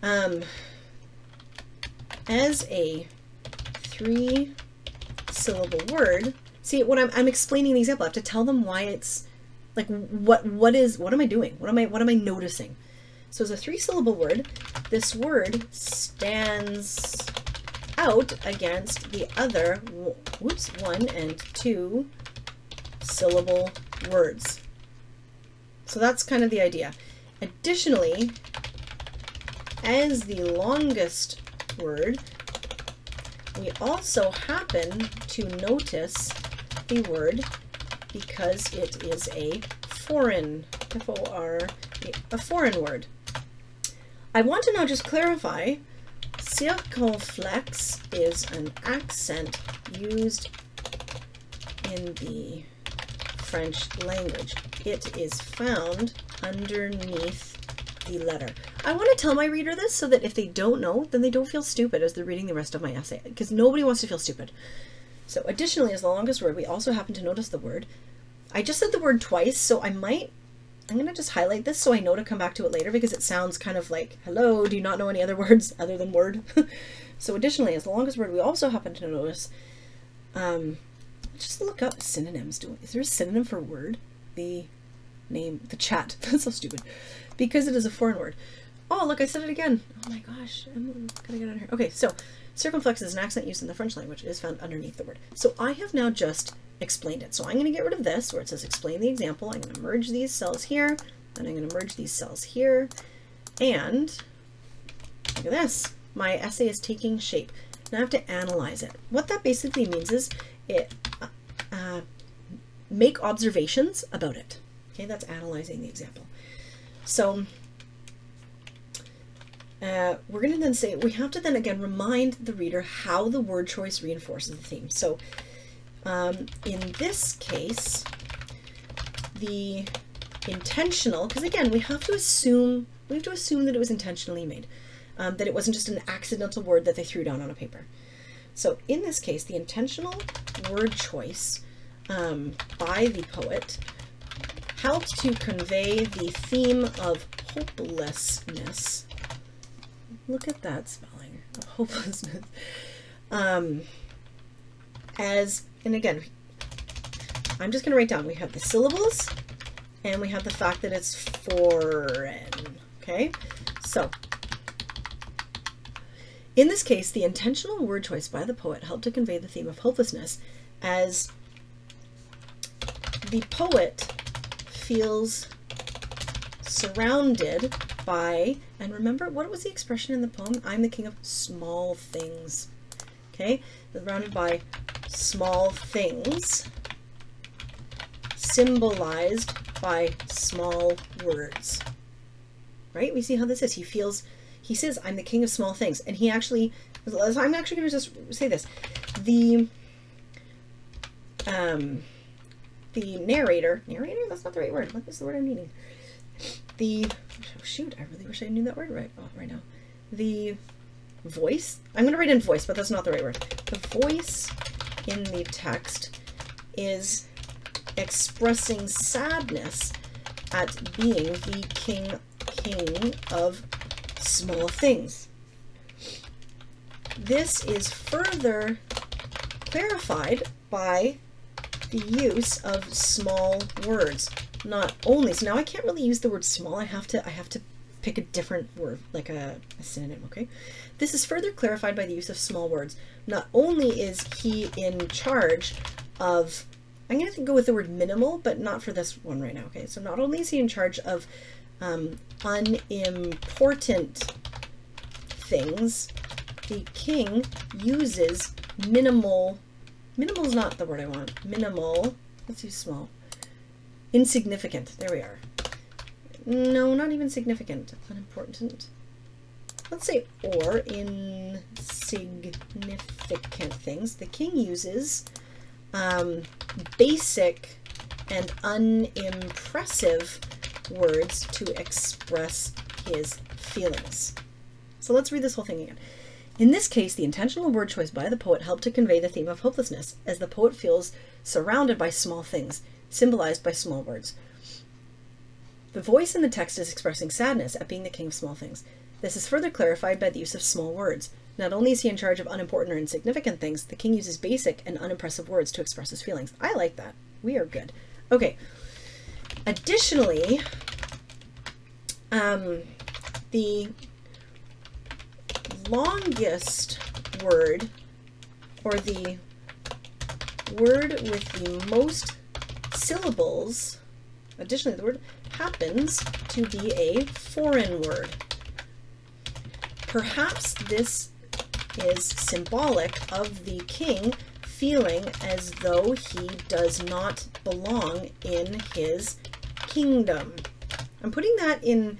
As a 3-syllable word, see what I'm explaining the example. I have to tell them why it's like what am I doing? What am I noticing? So as a 3-syllable word, this word stands out against the other 1 and 2-syllable words. So that's kind of the idea. Additionally, as the longest word, we also happen to notice the word because it is a foreign, a foreign word. I want to now just clarify, circumflex is an accent used in the French language. It is found underneath the letter. I want to tell my reader this so that if they don't know, then they don't feel stupid as they're reading the rest of my essay, because nobody wants to feel stupid. So additionally, as the longest word, we also happen to notice the word. I just said the word twice, so I'm going to just highlight this so I know to come back to it later, because it sounds kind of like, hello, do you not know any other words other than word? So additionally, as the longest word, we also happen to notice, just look up synonyms. Is there a synonym for word? The chat. That's so stupid. Because it is a foreign word. Oh, look, I said it again. Oh my gosh, I'm gonna get out of here. Okay, so circumflex is an accent used in the French language. It is found underneath the word. So I have now just explained it. So I'm going to get rid of this where it says explain the example. I'm going to merge these cells here, and I'm going to merge these cells here. And look at this. My essay is taking shape. Now I have to analyze it. What that basically means is make observations about it. Okay, that's analyzing the example. So we're going to then say, we have to then again remind the reader how the word choice reinforces the theme. So in this case, the intentional, because again, we have to assume that it was intentionally made, that it wasn't just an accidental word that they threw down on a paper. So in this case, the intentional word choice by the poet helped to convey the theme of hopelessness. Look at that spelling of hopelessness. And again, I'm just going to write down, we have the syllables and we have the fact that it's foreign. Okay, so in this case, the intentional word choice by the poet helped to convey the theme of hopelessness, as the poet feels surrounded by, and remember, what was the expression in the poem? I'm the king of small things. Okay, surrounded by small things, symbolized by small words. Right? We see how this is. He says, I'm the king of small things. And he actually, I'm actually going to just say this. the narrator, that's not the right word, what is the word I'm needing? Oh shoot, I really wish I knew that word right now. The voice, I'm going to write in voice, but that's not the right word. The voice in the text is expressing sadness at being the king of small things. This is further clarified by the use of small words. Not only, so now I can't really use the word small, I have to pick a different word, like a synonym, okay? This is further clarified by the use of small words. Not only is he in charge of, I'm going to go with the word minimal, but not for this one right now, okay? So not only is he in charge of unimportant things, the king uses minimal is not the word I want. Minimal, let's use small. Insignificant, there we are. No, not even significant, unimportant. Let's say or insignificant things. The king uses basic and unimpressive words to express his feelings. So let's read this whole thing again. In this case, the intentional word choice by the poet helped to convey the theme of hopelessness, as the poet feels surrounded by small things, symbolized by small words. The voice in the text is expressing sadness at being the king of small things. This is further clarified by the use of small words. Not only is he in charge of unimportant or insignificant things, the king uses basic and unimpressive words to express his feelings. I like that. We are good. Okay. Additionally, the longest word, or the word with the most syllables, additionally the word happens to be a foreign word. Perhaps this is symbolic of the king feeling as though he does not belong in his kingdom. I'm putting that in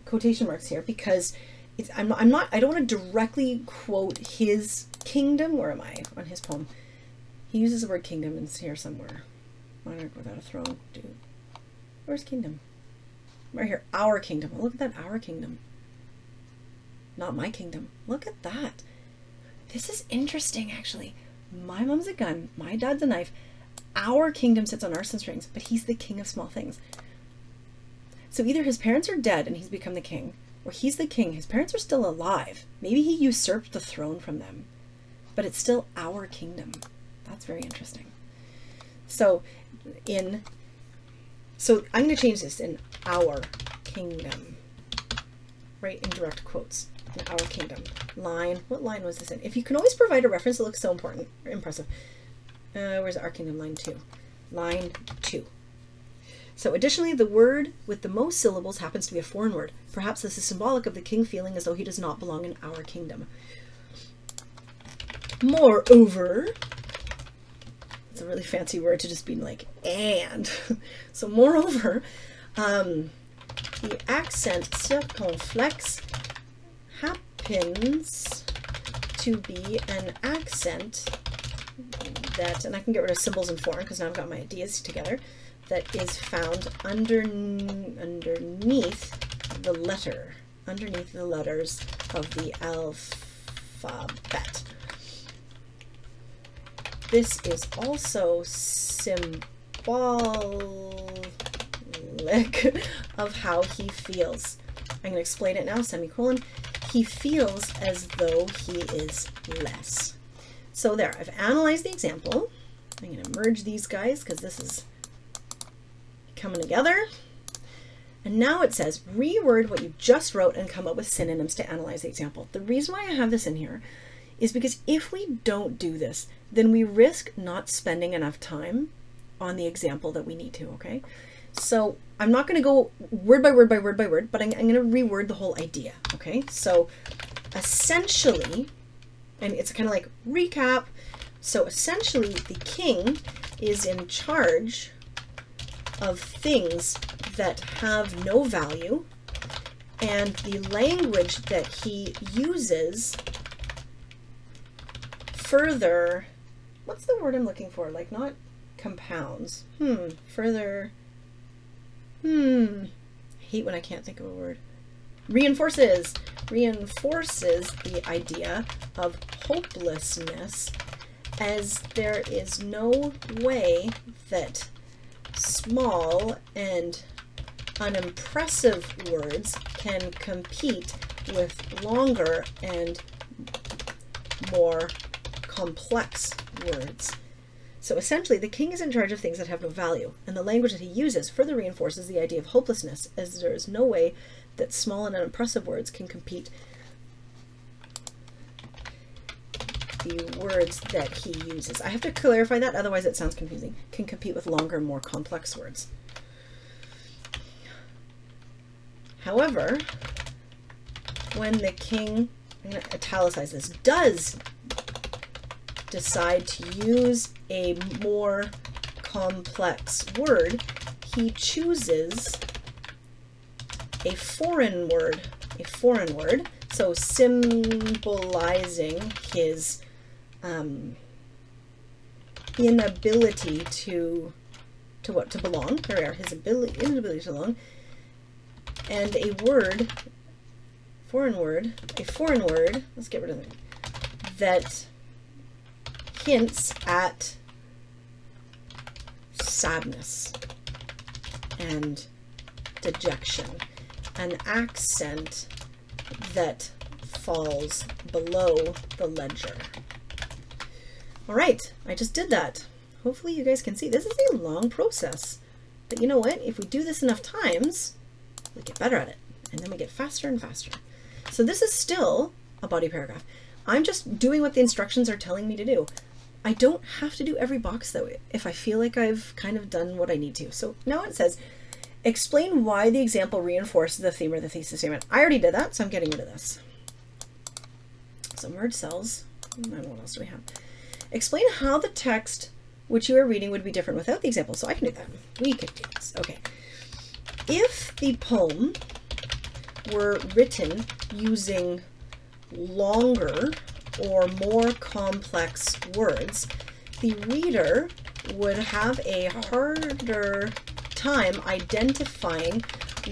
quotation marks here because it's, I don't want to directly quote his kingdom. Where am I on his poem? He uses the word kingdom, and it's here somewhere. Monarch without a throne, dude. Where's kingdom? Right here, our kingdom. Oh, look at that, our kingdom. Not my kingdom. Look at that. This is interesting, actually. My mom's a gun, my dad's a knife. Our kingdom sits on arse and strings, but he's the king of small things. So either his parents are dead and he's become the king, or he's the king, his parents are still alive. Maybe he usurped the throne from them, but it's still our kingdom. That's very interesting. So I'm going to change this in our kingdom, right, in direct quotes, in our kingdom. Line, what line was this in? If you can always provide a reference, it looks so important, or impressive. Where's our kingdom? Line 2. Line 2. So additionally, the word with the most syllables happens to be a foreign word. Perhaps this is symbolic of the king feeling as though he does not belong in our kingdom. Moreover, it's a really fancy word to just be like, and. So moreover, the accent circumflex happens to be an accent that, and I can get rid of symbols and foreign because now I've got my ideas together, that is found underneath the letters of the alphabet. This is also symbolic of how he feels. I'm going to explain it now, semicolon. He feels as though he is less. So there, I've analyzed the example. I'm going to merge these guys because this is coming together. And now it says, reword what you just wrote and come up with synonyms to analyze the example. The reason why I have this in here is because if we don't do this, then we risk not spending enough time on the example that we need to, okay? So I'm not going to go word by word by word by word, but I'm going to reword the whole idea, okay? So essentially, and it's kind of like recap. So essentially, the king is in charge of things that have no value, and the language that he uses further what's the word I'm looking for? Like not compounds. Further. I hate when I can't think of a word. Reinforces the idea of hopelessness, as there is no way that small and unimpressive words can compete with longer and more complex words. So essentially, the king is in charge of things that have no value, and the language that he uses further reinforces the idea of hopelessness, as there is no way that small and unimpressive words can compete the words that he uses. I have to clarify that, otherwise it sounds confusing. Can compete with longer, more complex words. However, when the king, I'm going to italicize this, does decide to use a more complex word, he chooses a foreign word, so symbolizing his inability to belong. There we are, his inability to belong. And a foreign word, let's get rid of it, that hints at sadness and dejection, an accent that falls below the ledger. All right, I just did that. Hopefully you guys can see this is a long process, but you know what? If we do this enough times, we get better at it, and then we get faster and faster. So this is still a body paragraph. I'm just doing what the instructions are telling me to do. I don't have to do every box though if I feel like I've kind of done what I need to. So now it says, explain why the example reinforces the theme or the thesis statement. I already did that, so I'm getting rid of this. So merge cells, and what else do we have? Explain how the text which you are reading would be different without the example. So I can do that. We can do this. Okay. If the poem were written using longer or more complex words, the reader would have a harder time identifying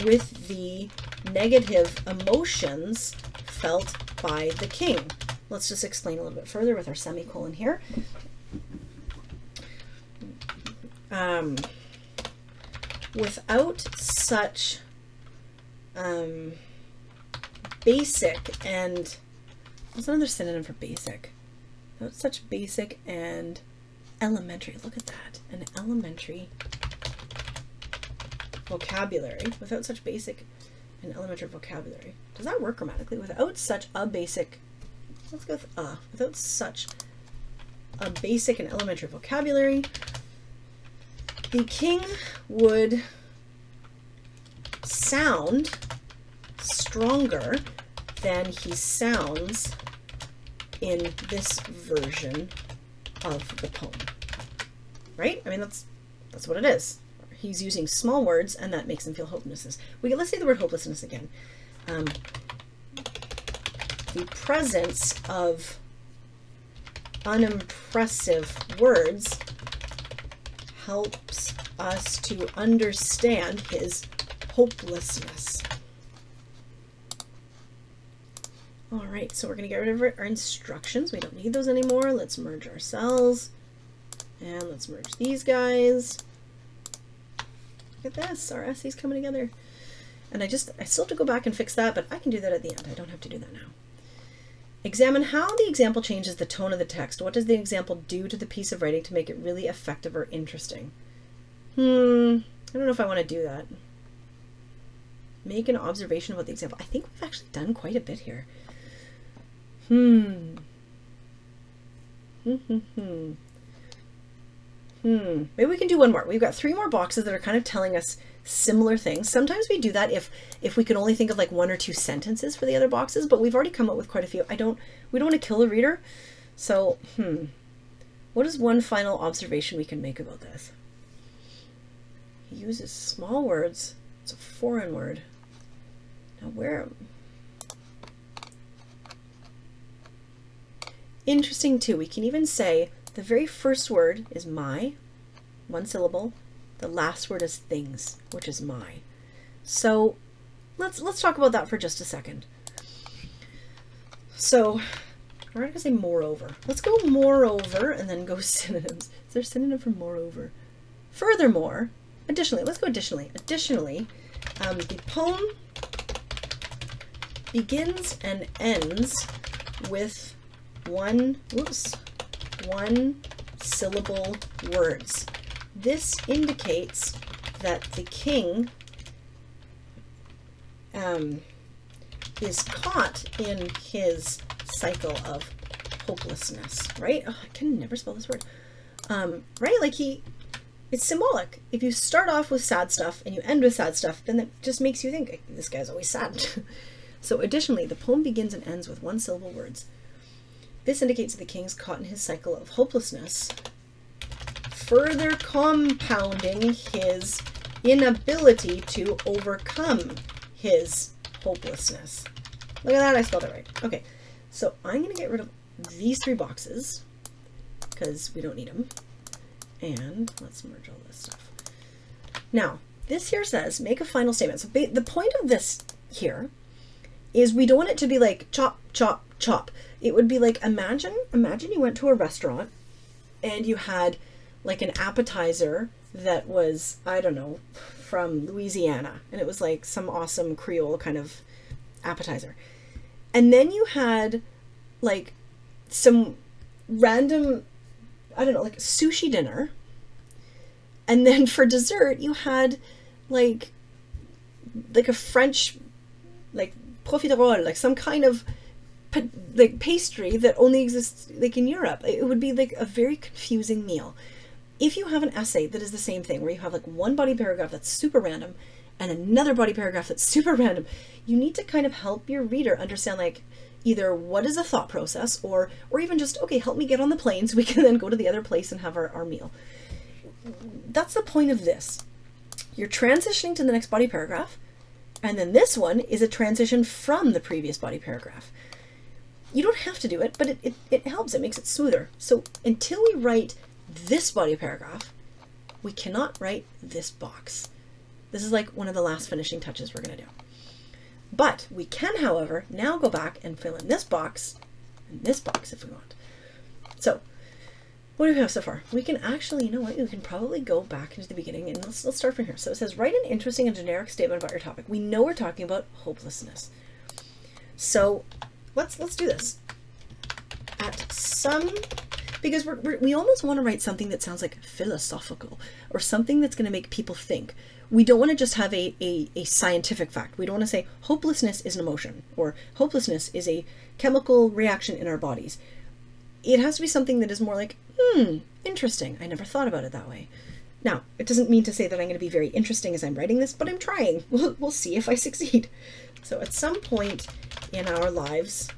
with the negative emotions felt by the king. Let's just explain a little bit further with our semicolon here. Without such basic and, what's another synonym for basic? Without such basic and elementary, look at that, an elementary vocabulary, without such basic and elementary vocabulary. Does that work grammatically? Without such a basic, let's go with without such a basic and elementary vocabulary, the king would sound stronger than he sounds in this version of the poem, right? I mean, that's what it is. He's using small words, and that makes him feel hopelessness. Let's say the word hopelessness again. The presence of unimpressive words helps us to understand his hopelessness. All right, so we're going to get rid of our instructions. We don't need those anymore. Let's merge our cells, and let's merge these guys. Look at this, our essay's coming together. And I still have to go back and fix that, but I can do that at the end. I don't have to do that now. Examine how the example changes the tone of the text. What does the example do to the piece of writing to make it really effective or interesting? I don't know if I want to do that. Make an observation about the example. I think we've actually done quite a bit here. Maybe we can do one more. We've got 3 more boxes that are kind of telling us similar things. Sometimes we do that if we can only think of like 1 or 2 sentences for the other boxes, but we've already come up with quite a few. We don't want to kill the reader. So, what is one final observation we can make about this? He uses small words. It's a foreign word. Now where? Interesting too. We can even say The very first word is my, one syllable. The last word is things, which is my. So let's talk about that for just a second. So we're going to say moreover. Let's go moreover and then go synonyms. Is there a synonym for moreover? Furthermore, additionally, let's go additionally. Additionally, the poem begins and ends with one syllable words. This indicates that the king is caught in his cycle of hopelessness, right? Oh, I can never spell this word. Right? Like it's symbolic. If you start off with sad stuff and you end with sad stuff, then that just makes you think, this guy's always sad. So additionally, the poem begins and ends with one syllable words. This indicates that the king is caught in his cycle of hopelessness, further compounding his inability to overcome his hopelessness. Look at that, I spelled it right. Okay, so I'm going to get rid of these three boxes because we don't need them. And let's merge all this stuff. Now, this here says, make a final statement. So the point of this here is we don't want it to be like chop, chop, chop. It would be like, imagine you went to a restaurant and you had like an appetizer that was, I don't know, from Louisiana, and it was like some awesome Creole kind of appetizer. And then you had like some random, I don't know, like sushi dinner. And then for dessert, you had like a French, like profiterole, like some kind of like pastry that only exists like in Europe. It would be like a very confusing meal. If you have an essay that is the same thing, where you have like one body paragraph that's super random and another body paragraph that's super random, you need to kind of help your reader understand like either what is a thought process or even just, okay, help me get on the plane so we can then go to the other place and have our meal. That's the point of this. You're transitioning to the next body paragraph, and then this one is a transition from the previous body paragraph. You don't have to do it, but it helps. It makes it smoother. So until we write this body paragraph, we cannot write this box. This is like one of the last finishing touches we're going to do. But we can, however, now go back and fill in this box and this box if we want. So what do we have so far? We can actually, you know what, we can probably go back into the beginning and let's start from here. So it says, write an interesting and generic statement about your topic. We know we're talking about hopelessness. So let's do this. At some, because we almost want to write something that sounds like philosophical or something that's going to make people think. We don't want to just have a scientific fact. We don't want to say hopelessness is an emotion or hopelessness is a chemical reaction in our bodies. It has to be something that is more like, interesting. I never thought about it that way. Now, it doesn't mean to say that I'm going to be very interesting as I'm writing this, but I'm trying. We'll see if I succeed. So at some point in our lives,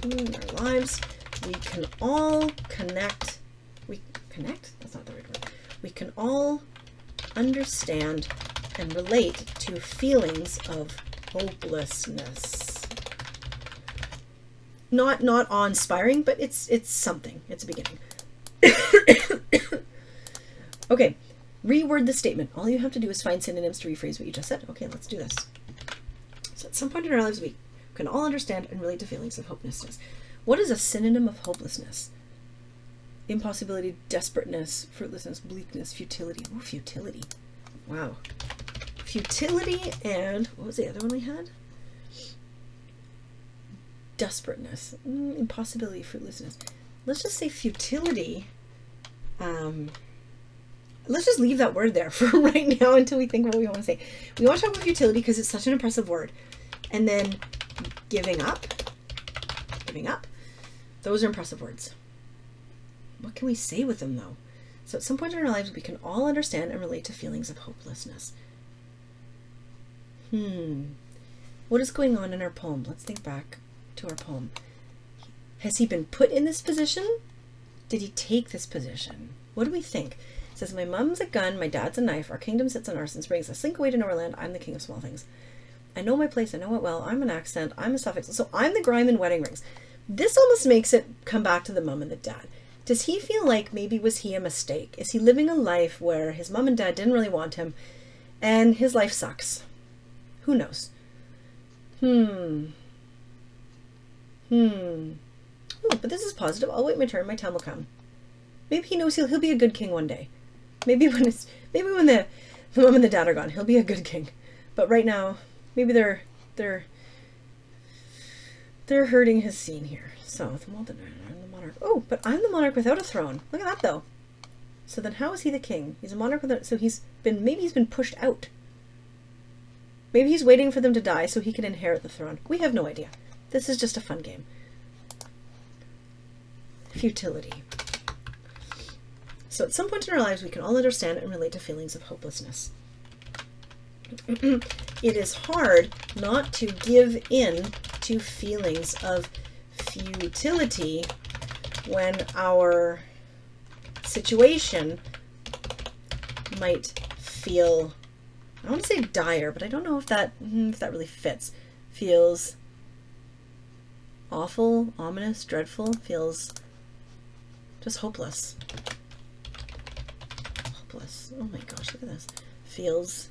we can all connect. That's not the right word. We can all understand and relate to feelings of hopelessness. Not awe-inspiring, but it's something. It's a beginning. Okay, reword the statement. All you have to do is find synonyms to rephrase what you just said. Okay, let's do this. So at some point in our lives, we can all understand and relate to feelings of hopelessness. What is a synonym of hopelessness? Impossibility, desperateness, fruitlessness, bleakness, futility. Oh, futility. Wow. Futility and what was the other one we had? Desperateness, impossibility, fruitlessness. Let's just say futility. Let's just leave that word there for right now until we think what we want to say. We want to talk about futility because it's such an impressive word. And then giving up. Those are impressive words. What can we say with them though? So at some point in our lives, we can all understand and relate to feelings of hopelessness. What is going on in our poem? Let's think back to our poem. Has he been put in this position? Did he take this position? What do we think? It says, my mom's a gun, my dad's a knife, our kingdom sits on arson springs, I slink away to nowhere land, I'm the king of small things. I know my place, I know it well, I'm an accent, I'm a suffix, so I'm the grime in wedding rings. This almost makes it come back to the mom and the dad. Does he feel like maybe was he a mistake? Is he living a life where his mom and dad didn't really want him and his life sucks? Who knows? Ooh, but this is positive. I'll wait my turn. My time will come. Maybe he knows he'll be a good king one day. Maybe when the mom and the dad are gone, he'll be a good king. But right now, maybe they're hurting his scene here. So I'm the monarch. Oh, but I'm the monarch without a throne. Look at that though. So then how is he the king? He's a monarch without, so maybe he's been pushed out. Maybe he's waiting for them to die so he can inherit the throne. We have no idea. This is just a fun game. Futility. So at some point in our lives, we can all understand and relate to feelings of hopelessness. It is hard not to give in to feelings of futility when our situation might feel, I want to say dire, but I don't know if that really fits. Feels awful, ominous, dreadful, feels just hopeless. Hopeless. Oh my gosh, look at this. Feels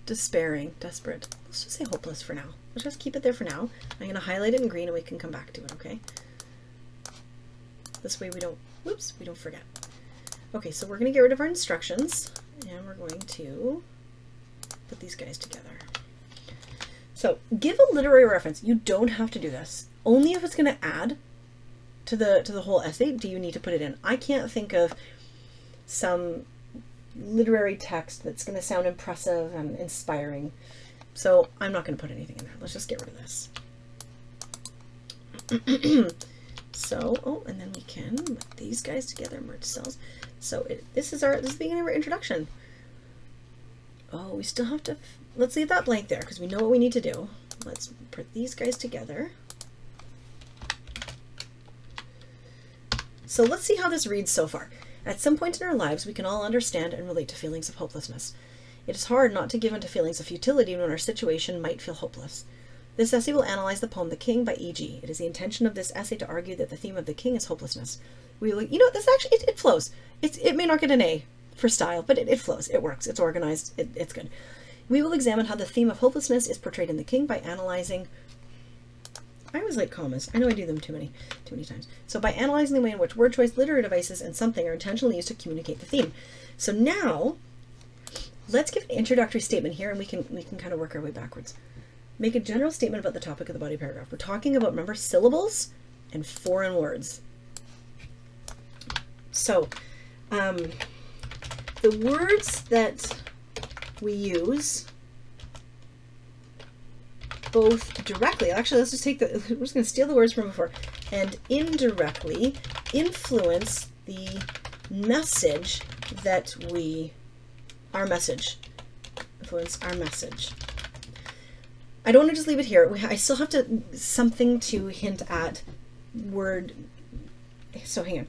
despairing, desperate. Let's just say hopeless for now. Let's just keep it there for now. I'm going to highlight it in green and we can come back to it, okay? This way we don't, whoops, we don't forget. Okay, so we're going to get rid of our instructions and we're going to put these guys together. So give a literary reference. You don't have to do this. Only if it's going to add to the whole essay do you need to put it in. I can't think of some literary text that's going to sound impressive and inspiring. So I'm not going to put anything in there. Let's just get rid of this. So, oh, and then we can put these guys together, merge cells. So this is the beginning of our introduction. Oh, we still have to, let's leave that blank there because we know what we need to do. Let's put these guys together. So let's see how this reads so far. At some point in our lives, we can all understand and relate to feelings of hopelessness. It is hard not to give in to feelings of futility when our situation might feel hopeless. This essay will analyze the poem The King by E.G. It is the intention of this essay to argue that the theme of the king is hopelessness. We will, you know, this actually, it flows. It may not get an A for style, but it flows. It works. It's organized. It's good. We will examine how the theme of hopelessness is portrayed in The King by analyzing, I always like commas. I know I do them too many times. So by analyzing the way in which word choice, literary devices, and something are intentionally used to communicate the theme. So now, let's give an introductory statement here, and we can kind of work our way backwards. Make a general statement about the topic of the body paragraph. We're talking about, remember, syllables and foreign words. So, the words that we use both directly, actually let's just take we're just going to steal the words from before, and indirectly influence the message that influence our message. I don't want to just leave it here. I still have something to hint at word, so hang on.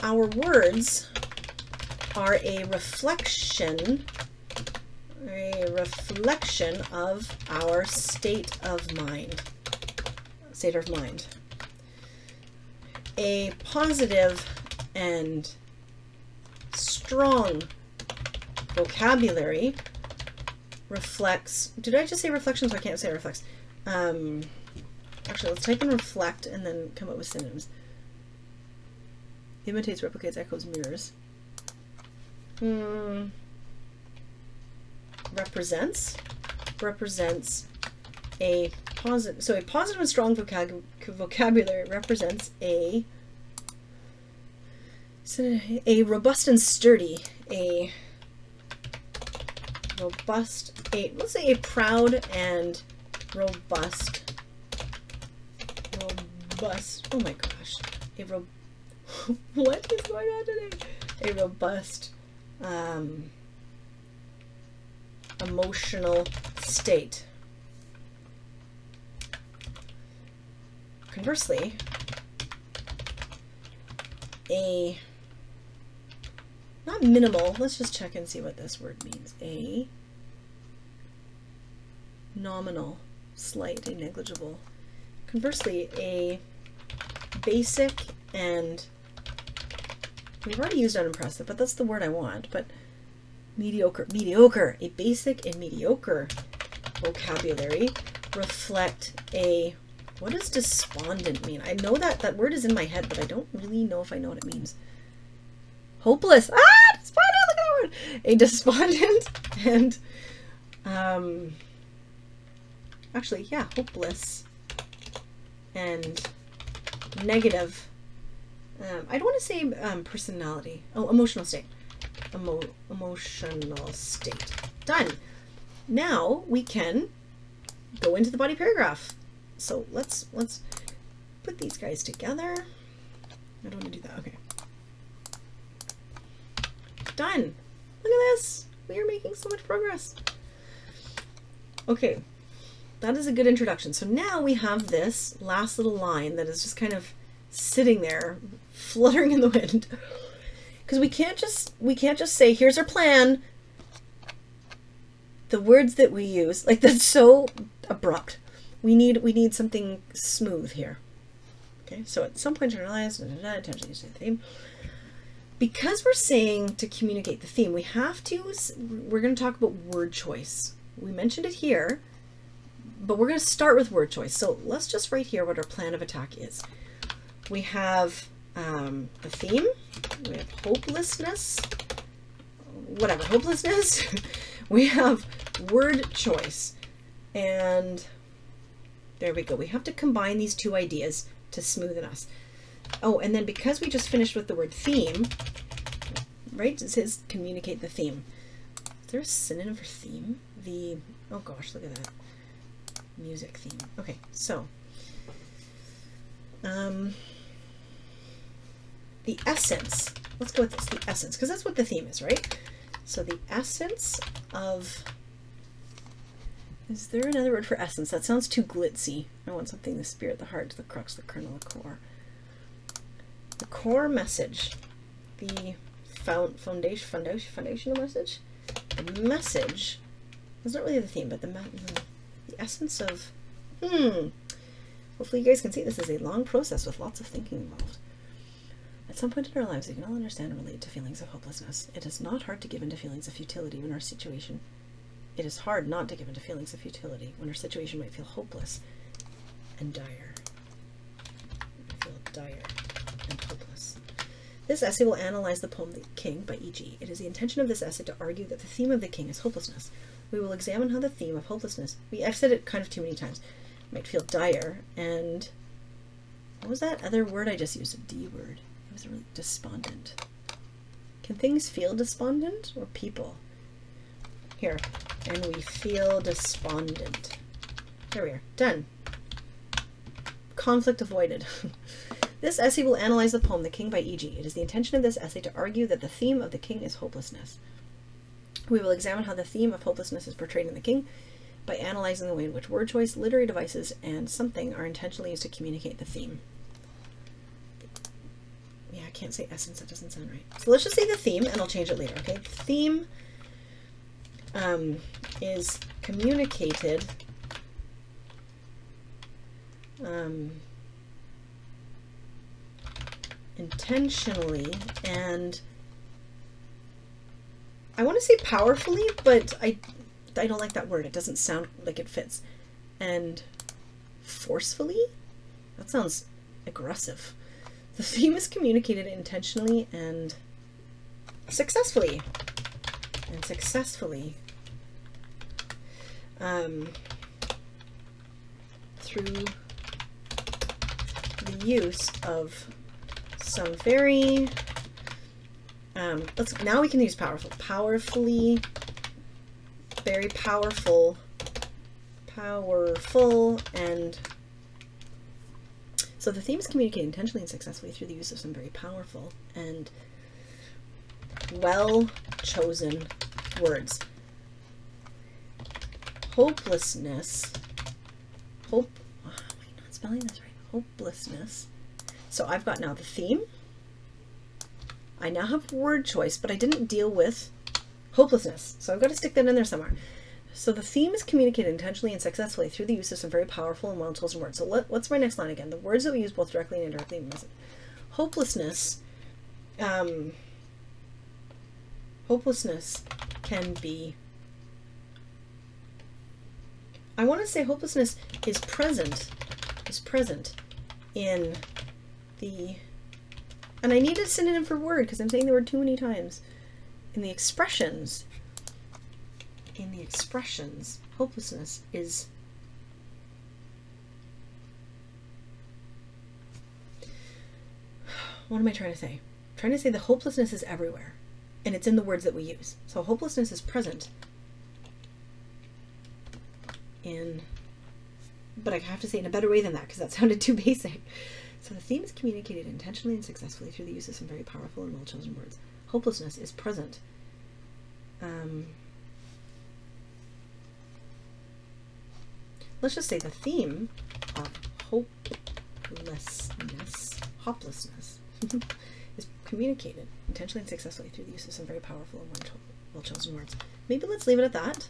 Our words are a reflection of our state of mind. A positive and strong vocabulary reflects, did I just say reflection? So I can't say reflects. Actually, let's type in reflect and then come up with synonyms. Imitates, replicates, echoes, mirrors. Represents a positive, so a positive and strong vocabulary represents a robust and sturdy, let's say a proud and robust, oh my gosh, what is going on today? A robust, emotional state. Conversely, not minimal, let's just check and see what this word means. A nominal, slight, a negligible, conversely, a basic and, we've already used unimpressive, but that's the word I want, but mediocre, a basic and mediocre vocabulary reflect a, what does despondent mean? I know that word is in my head, but I don't really know if I know what it means. Hopeless. Ah, despondent, look at that word. A despondent and, actually, yeah, hopeless and negative. I don't want to say personality. Oh, emotional state. Emotional state. Done. Now we can go into the body paragraph. So let's put these guys together. I don't want to do that. Okay. Done. Look at this. We are making so much progress. Okay. That is a good introduction. So now we have this last little line that is just kind of sitting there, fluttering in the wind. Because we can't just say, here's our plan. The words that we use, like, that's so abrupt. We need something smooth here. Okay, so at some point generalize, intentionally use the theme. Because we're saying to communicate the theme, we're going to talk about word choice. We mentioned it here, but we're going to start with word choice. So let's just write here what our plan of attack is. We have a theme, we have hopelessness, whatever, hopelessness. We have word choice, and there we go. We have to combine these two ideas to smoothen us. Oh, and then because we just finished with the word theme, right, it says communicate the theme. Is there a synonym for theme? Oh gosh, look at that. Music theme. Okay, so the essence, let's go with this, the essence, because that's what the theme is, right? So the essence of, is there another word for essence? That sounds too glitzy. I want something, the spirit, the heart, the crux, the kernel, the core. The core message, the foundational message, the message, it's not really the theme, but the essence of, hopefully you guys can see this is a long process with lots of thinking involved. At some point in our lives, we can all understand and relate to feelings of hopelessness. It is not hard to give into feelings of futility when our situation, it is hard not to give into feelings of futility when our situation might feel hopeless and dire. Feel dire and hopeless. This essay will analyze the poem The King by E.G. It is the intention of this essay to argue that the theme of The King is hopelessness. We will examine how the theme of hopelessness, I've said it kind of too many times, might feel dire, and what was that other word I just used? A D word. It was really despondent. Can things feel despondent, or people? Here, and we feel despondent. There we are. Done. Conflict avoided. This essay will analyze the poem The King by E.G. It is the intention of this essay to argue that the theme of The King is hopelessness. We will examine how the theme of hopelessness is portrayed in The King by analyzing the way in which word choice, literary devices, and something are intentionally used to communicate the theme. Yeah, I can't say essence, that doesn't sound right. So let's just say the theme, and I'll change it later, okay? The theme is communicated intentionally, and I want to say powerfully, but I don't like that word. It doesn't sound like it fits. And forcefully? That sounds aggressive. The theme is communicated intentionally and successfully. And successfully through the use of some very now we can use powerfully, very powerful, and so the theme is communicated intentionally and successfully through the use of some very powerful and well chosen words. Hopelessness, am I not spelling this right? Hopelessness. So I've got now the theme. I now have word choice, but I didn't deal with hopelessness. So I've got to stick that in there somewhere. So the theme is communicated intentionally and successfully through the use of some very powerful and well-chosen words. So what's my next line again? The words that we use both directly and indirectly. Hopelessness. Hopelessness can be... I want to say hopelessness is present in the... And I need a synonym for word because I'm saying the word too many times. In the expressions, hopelessness is what am I trying to say? I'm trying to say the hopelessness is everywhere and it's in the words that we use. So hopelessness is present in, but I have to say it in a better way than that because that sounded too basic. So the theme is communicated intentionally and successfully through the use of some very powerful and well-chosen words. Hopelessness is present. Let's just say the theme of hopelessness is communicated intentionally and successfully through the use of some very powerful and well-chosen words. Maybe let's leave it at that,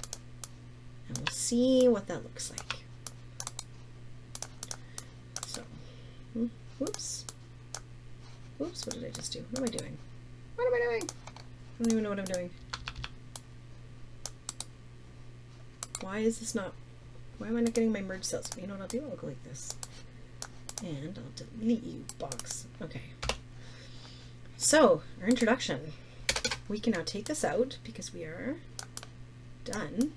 and we'll see what that looks like. So, whoops, what did I just do? What am I doing? What am I doing? I don't even know what I'm doing. Why is this not... Why am I not getting my merge cells? You know what I'll do? I'll go like this. And I'll delete you, box. Okay. So, our introduction. We can now take this out because we are done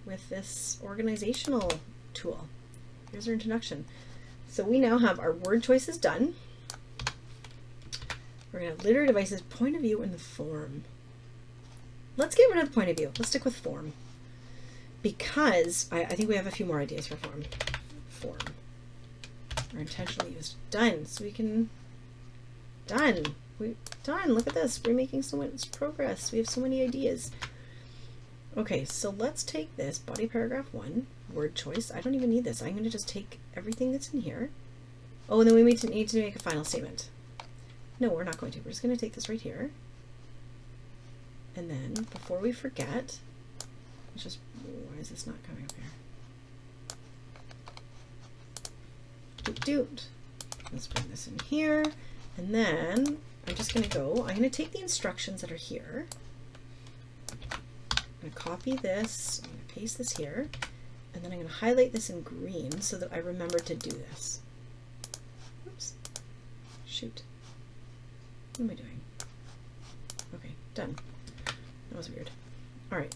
with this organizational tool. Here's our introduction. So we now have our word choices done. We're going to have literary devices, point of view, and the form. Let's get rid of the point of view. Let's stick with form. Because I think we have a few more ideas for form. Form. Or intentionally used. Done. So we can... Done. Done. Look at this. We're making so much progress. We have so many ideas. Okay, so let's take this. Body paragraph 1. Word choice. I don't even need this. I'm going to just take everything that's in here. Oh, and then we need to make a final statement. No, we're not going to. We're just going to take this right here. And then, before we forget... Just, why is this not coming up here? Doot. Let's bring this in here. And then I'm just going to I'm going to take the instructions that are here. I'm going to copy this. I'm going to paste this here. And then I'm going to highlight this in green so that I remember to do this. Oops. Shoot. What am I doing? Okay, done. That was weird. All right.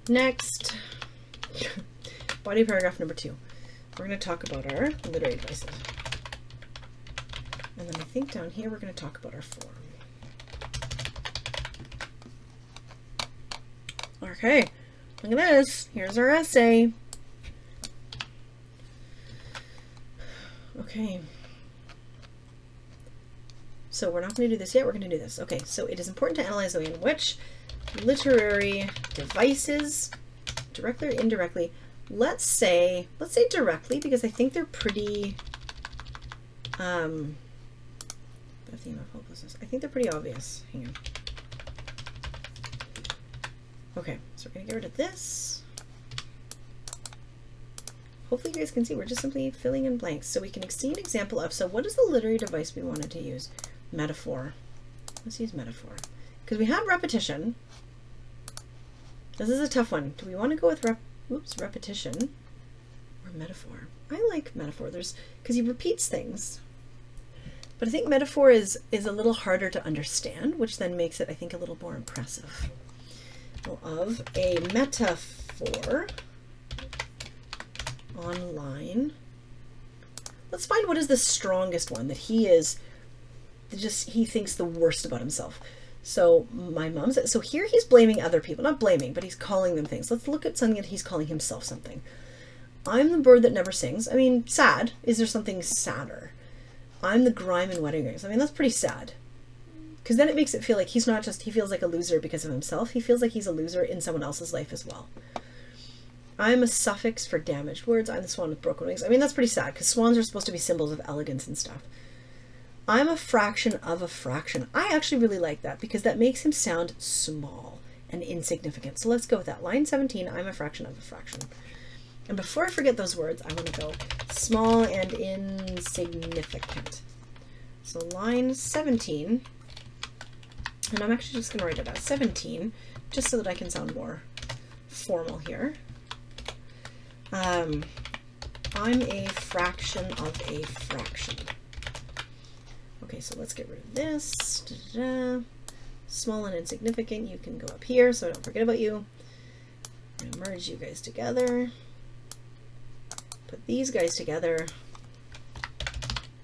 Next, body paragraph number 2. We're going to talk about our literary devices. And then I think down here we're going to talk about our form. Okay, look at this. Here's our essay. Okay. So we're not going to do this yet. We're going to do this. Okay, so it is important to analyze the way in which literary devices, directly or indirectly, let's say directly, because I think they're pretty, the theme of hopelessness, I think they're pretty obvious. Hang on. Okay, so we're going to get rid of this. Hopefully you guys can see we're just simply filling in blanks. So we can see an example of, so what is the literary device we wanted to use? Metaphor. Let's use metaphor. Because we had repetition. This is a tough one. Do we want to go with repetition or metaphor? I like metaphor. Because he repeats things. But I think metaphor is a little harder to understand, which then makes it, I think, a little more impressive. Well, of a metaphor online. Let's find what is the strongest one that he thinks the worst about himself. So my mom said, so here he's blaming other people, not blaming, but he's calling them things. Let's look at something that he's calling himself something. I'm the bird that never sings. I mean, sad. Is there something sadder? I'm the grime in wedding rings. I mean, that's pretty sad. Because then it makes it feel like he's not just, he feels like a loser because of himself. He feels like he's a loser in someone else's life as well. I'm a suffix for damaged words. I'm the swan with broken wings. I mean, that's pretty sad because swans are supposed to be symbols of elegance and stuff. I'm a fraction of a fraction. I actually really like that because that makes him sound small. and insignificant. So let's go with that. Line 17, I'm a fraction of a fraction. And before I forget those words, I want to go small and insignificant. So line 17, and I'm actually just going to write it as 17, just so that I can sound more formal here. I'm a fraction of a fraction. Okay, so let's get rid of this. Da-da-da. Small and insignificant, you can go up here so I don't forget about you. I'm gonna merge you guys together. Put these guys together.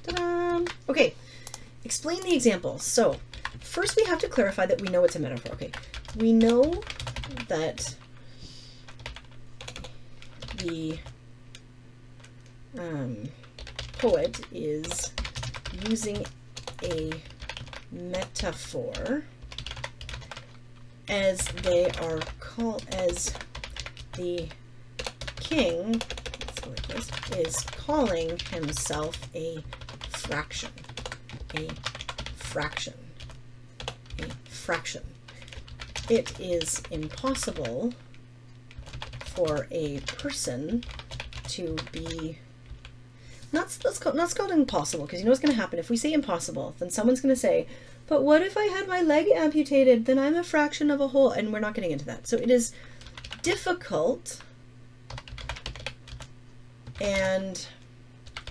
Ta-da! Okay, explain the example. So first we have to clarify that we know it's a metaphor. Okay, we know that the poet is using a metaphor as they are called, as the king, let's go like this, is calling himself a fraction. A fraction. A fraction. It is impossible for a person to be, not called impossible, because you know what's going to happen. If we say impossible, then someone's going to say, but what if I had my leg amputated? Then I'm a fraction of a whole, and we're not getting into that. So it is difficult and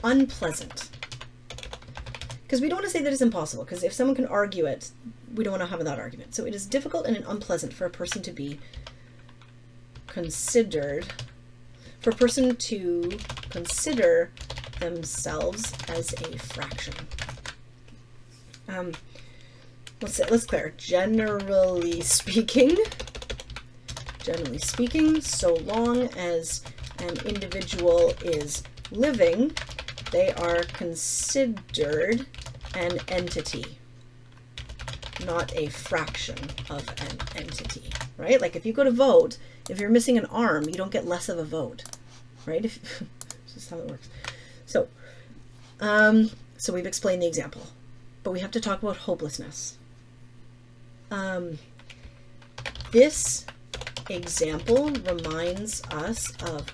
unpleasant. Because we don't want to say that it's impossible, because if someone can argue it, we don't want to have that argument. So it is difficult and unpleasant for a person to be considered, for a person to consider themselves as a fraction. Let's clear. Generally speaking, so long as an individual is living, they are considered an entity, not a fraction of an entity, right? Like if you go to vote, if you're missing an arm, you don't get less of a vote, right? This is how it works. So, so we've explained the example, but we have to talk about hopelessness. This example reminds us of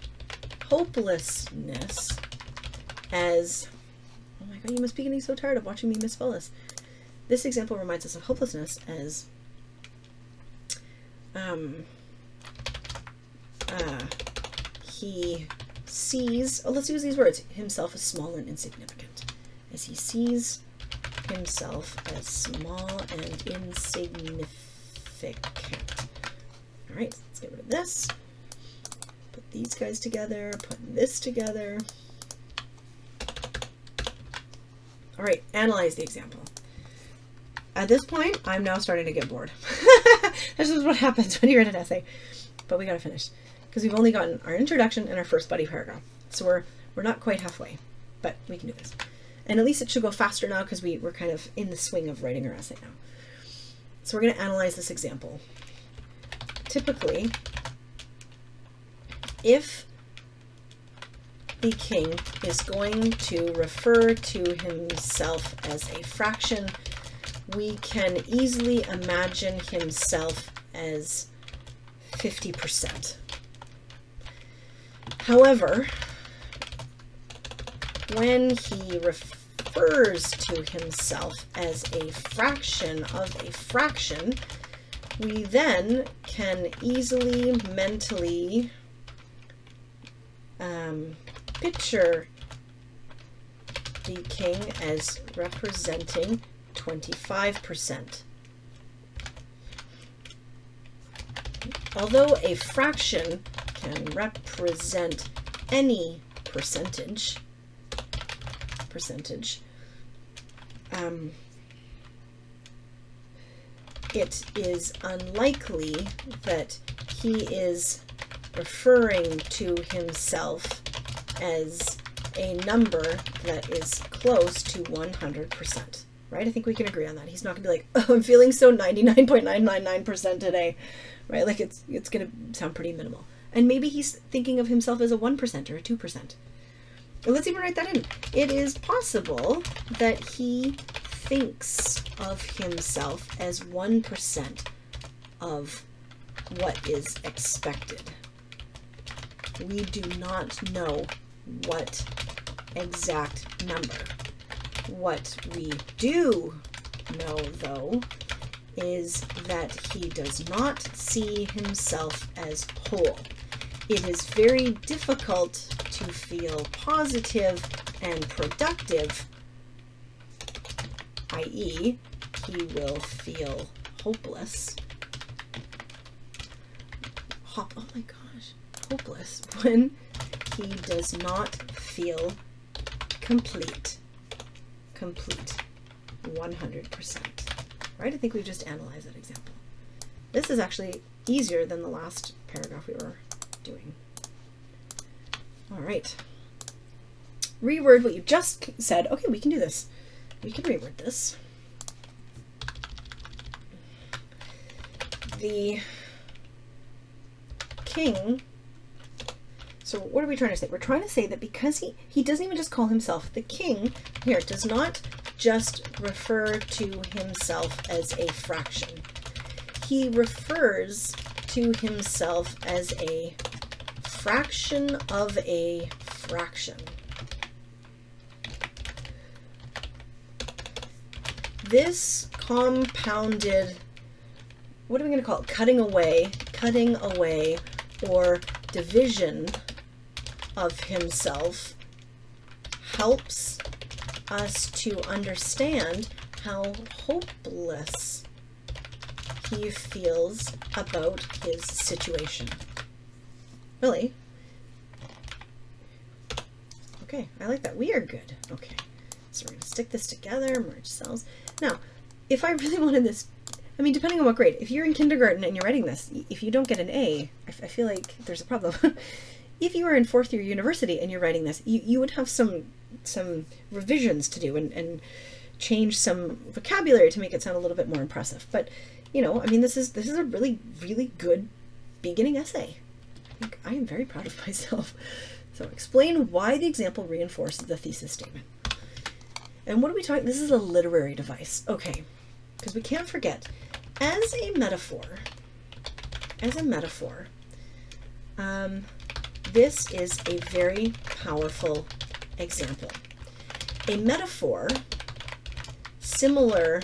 hopelessness as, oh my God, you must be getting so tired of watching me misspell this. This example reminds us of hopelessness as he sees, oh, let's use these words, himself as small and insignificant. As he sees himself as small and insignificant. All right, let's get rid of this. Put these guys together, put this together. All right, analyze the example. At this point, I'm now starting to get bored. This is what happens when you write an essay. But we gotta finish, because we've only gotten our introduction and our first body paragraph. So we're not quite halfway, but we can do this. And at least it should go faster now, because we're kind of in the swing of writing our essay now. So we're going to analyze this example. Typically, if the king is going to refer to himself as a fraction, we can easily imagine himself as 50%. However, when he refers to himself as a fraction of a fraction, we then can easily mentally picture the king as representing 25%. Although a fraction can represent any percentage, it is unlikely that he is referring to himself as a number that is close to 100%, right? I think we can agree on that. He's not gonna be like, oh, I'm feeling so 99.999% today, right? Like it's gonna sound pretty minimal. And maybe he's thinking of himself as a 1% or a 2%. Let's even write that in. It is possible that he thinks of himself as 1% of what is expected. We do not know what exact number. What we do know, though, is that he does not see himself as whole. It is very difficult to feel positive and productive, i.e., he will feel hopeless. Oh my gosh, hopeless when he does not feel complete. Complete 100%. Right? I think we just analyzed that example. This is actually easier than the last paragraph we were doing. All right. Reword what you just said. Okay, we can do this. We can reword this. The king. So what are we trying to say? We're trying to say that because he doesn't even just call himself the king, here, does not just refer to himself as a fraction. He refers to himself as a fraction of a fraction. This compounded, what are we going to call it? Cutting away, or division of himself helps us to understand how hopeless he feels about his situation. Really? Okay, I like that. We are good. Okay, so we're going to stick this together, merge cells. Now, if I really wanted this, I mean, depending on what grade, if you're in kindergarten and you're writing this, if you don't get an A, I feel like there's a problem. If you are in 4th year university and you're writing this, you would have some revisions to do and change some vocabulary to make it sound a little bit more impressive. But, you know, I mean, this is a really, really good beginning essay. I am very proud of myself. So explain why the example reinforces the thesis statement. And what are we talking? This is a literary device. Okay, because we can't forget, as a metaphor, this is a very powerful example. A metaphor similar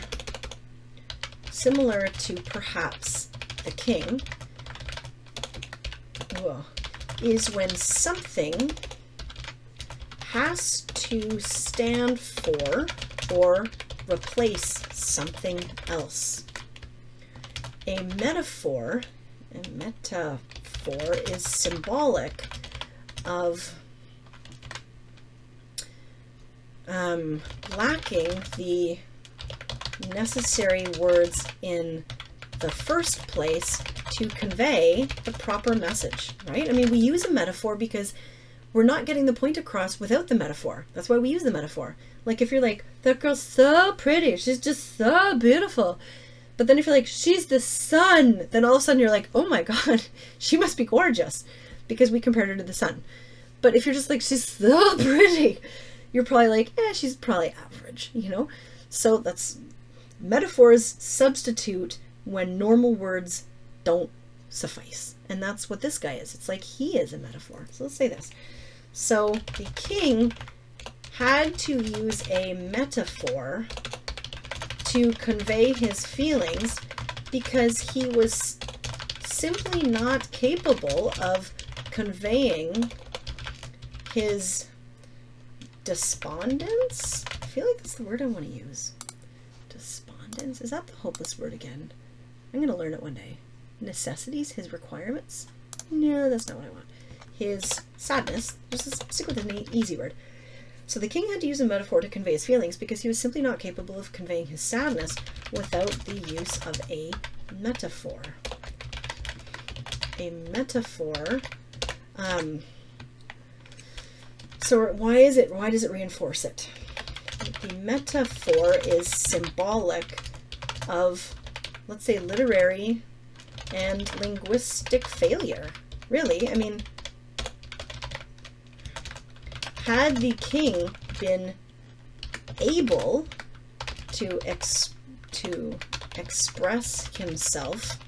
to perhaps the king is when something has to stand for or replace something else. A metaphor is symbolic of lacking the necessary words in the first place to convey the proper message, right? I mean, we use a metaphor because we're not getting the point across without the metaphor. That's why we use the metaphor. Like if you're like, that girl's so pretty, she's just so beautiful. But then if you're like, she's the sun, then all of a sudden you're like, oh my God, she must be gorgeous because we compared her to the sun. But if you're just like, she's so pretty, you're probably like, she's probably average, you know? So that's, metaphors substitute when normal words don't suffice. And that's what this guy is. It's like he is a metaphor. So let's say this. So the king had to use a metaphor to convey his feelings because he was simply not capable of conveying his despondence. I feel like that's the word I want to use. Despondence. Is that the hopeless word again? I'm going to learn it one day. Necessities, his requirements. No, that's not what I want. His sadness. Just stick with an easy word. So the king had to use a metaphor to convey his feelings because he was simply not capable of conveying his sadness without the use of a metaphor. A metaphor. So why does it reinforce it? The metaphor is symbolic of, let's say, literary and linguistic failure. Really, I mean, had the king been able to express himself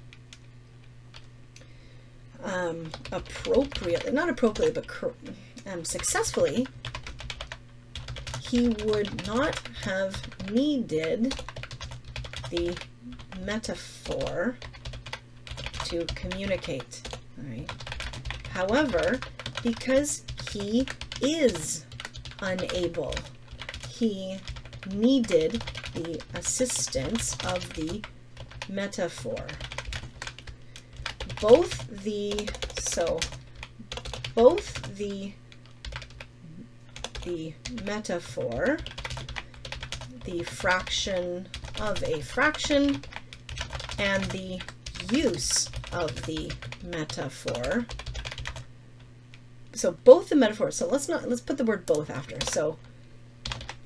appropriately, not appropriately, but successfully, he would not have needed the metaphor to communicate. All right. However, because he is unable, he needed the assistance of the metaphor. Both the metaphor, the fraction of a fraction, and the use of the metaphor. So both the metaphors, so let's put the word both after. So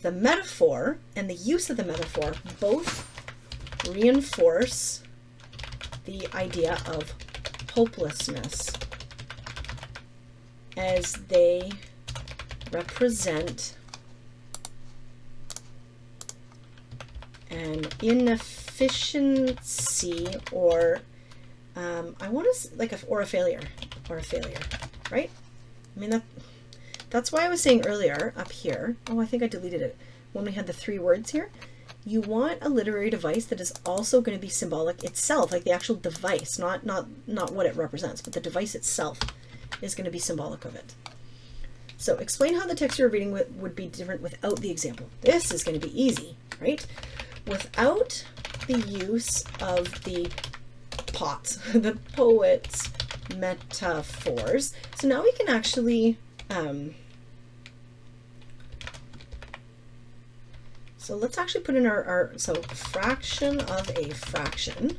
the metaphor and the use of the metaphor both reinforce the idea of hopelessness, as they represent an inefficiency or I want to like or a failure, right? I mean that's why I was saying earlier up here. Oh, I think I deleted it when we had the 3 words here. You want a literary device that is also going to be symbolic itself, like the actual device, not what it represents, but the device itself is going to be symbolic of it. So explain how the text you're reading would be different without the example. This is going to be easy, right? Without the use of the the poet's metaphors. So now we can actually so let's actually put in our so fraction of a fraction,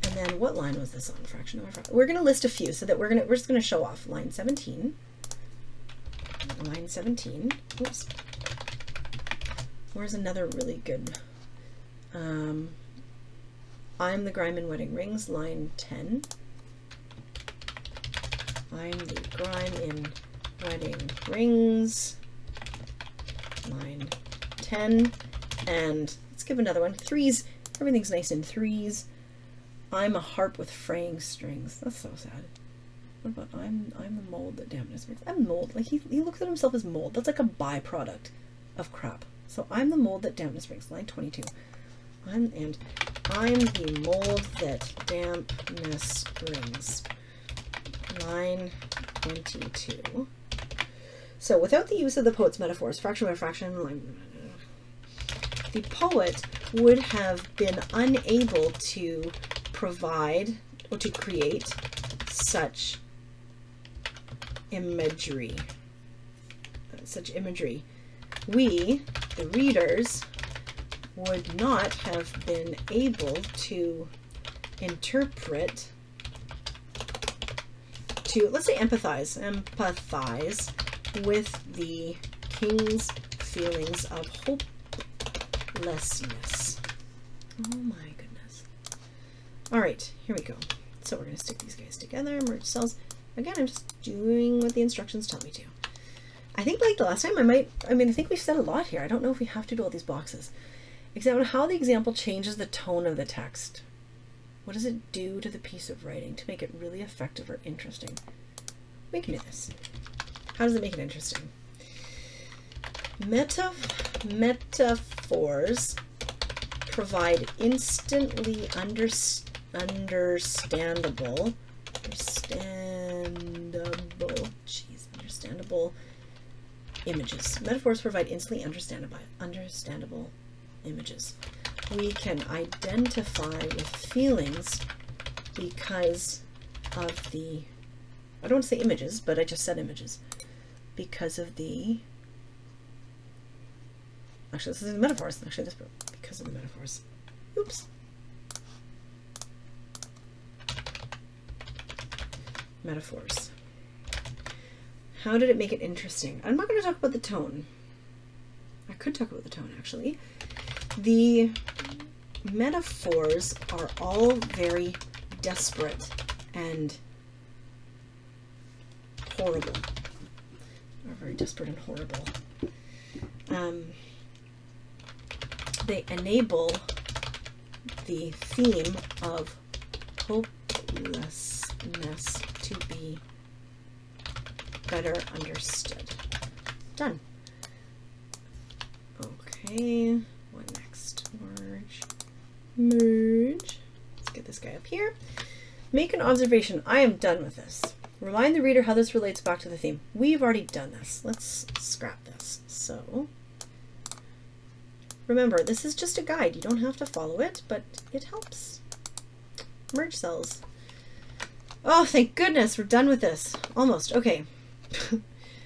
and then what line was this on? Fraction of a fraction. We're going to list a few so that we're just going to show off line 17. Line 17. Oops. Where's another really good? I'm the grime in wedding rings. Line 10. I'm the grime in wedding rings. Line 10. And let's give another one. 3s. Everything's nice in 3s. I'm a harp with fraying strings. That's so sad. What about I'm the mold that damned me? I'm mold. Like he looks at himself as mold. That's like a byproduct of crap. So I'm the mold that dampness brings. Line 22. I'm the mold that dampness brings. Line 22. So without the use of the poet's metaphors, fraction by fraction, the poet would have been unable to provide or to create such imagery. We, the readers, would not have been able to interpret, let's say empathize with the king's feelings of hopelessness. Oh my goodness. All right, here we go. So we're going to stick these guys together, merge cells. Again, I'm just doing what the instructions tell me to. I think like the last time I think we've said a lot here. I don't know if we have to do all these boxes. Examine how the example changes the tone of the text. What does it do to the piece of writing to make it really effective or interesting? We can do this. How does it make it interesting? Metaphors provide instantly understandable images. Metaphors provide instantly understandable images. We can identify with feelings because of the, I don't want to say images, but I just said images. Because of the, actually this is the metaphors, actually this, because of the metaphors. Oops. Metaphors. How did it make it interesting? I'm not going to talk about the tone. I could talk about the tone actually. The metaphors are all very desperate and horrible. Are very desperate and horrible. They enable the theme of hopelessness to to be better understood. Done. Okay, what next? Merge. Let's get this guy up here. Make an observation. I am done with this. Remind the reader how this relates back to the theme. We've already done this. Let's scrap this. So, remember, this is just a guide. You don't have to follow it, but it helps. Merge cells. Oh, thank goodness, we're done with this. Almost. Okay.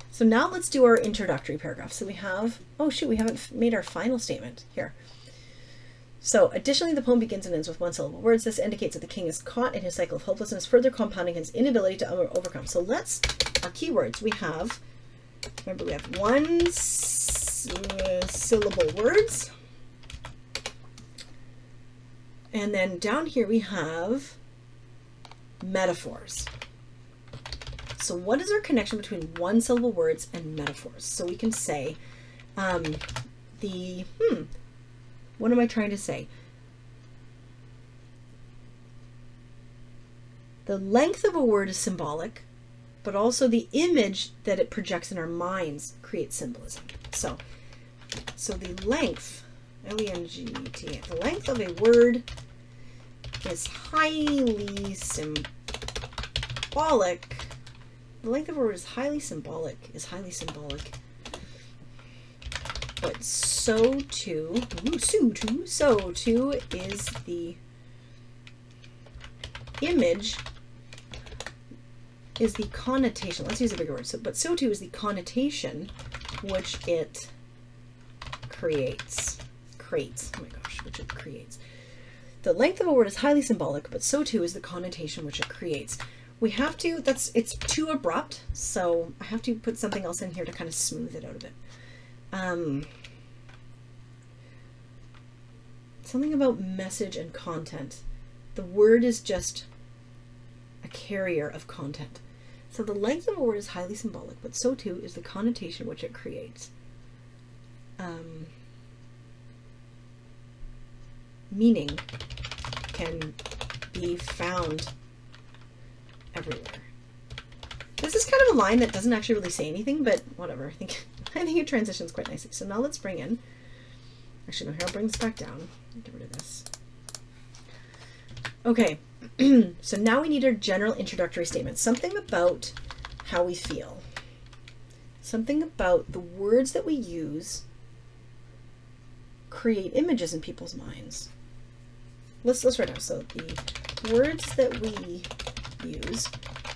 So now let's do our introductory paragraph. So we have, oh shoot, we haven't made our final statement here. So additionally, the poem begins and ends with one-syllable words. This indicates that the king is caught in his cycle of hopelessness, further compounding his inability to overcome. So let's, our keywords, we have, remember we have one-syllable words. And then down here we have metaphors. So what is our connection between one-syllable words and metaphors? So we can say what am I trying to say? The length of a word is symbolic, but also the image that it projects in our minds creates symbolism. So the length, L-E-N-G-T, the length of a word is highly symbolic. The length of a word is highly symbolic, but so too is the image, is the connotation. Let's use a bigger word. But so too is the connotation which it creates. Oh my gosh, which it creates. The length of a word is highly symbolic, but so too is the connotation which it creates. We have to, it's too abrupt, so I have to put something else in here to kind of smooth it out a bit. Something about message and content. The word is just a carrier of content. So the length of a word is highly symbolic, but so too is the connotation which it creates. Meaning can be found everywhere. This is kind of a line that doesn't actually really say anything, but whatever. I think it transitions quite nicely. So now let's bring in, actually no, here I'll bring this back down. Get rid of this. Okay, so now we need our general introductory statement. Something about how we feel. Something about the words that we use create images in people's minds. Let's write down. So the words that we use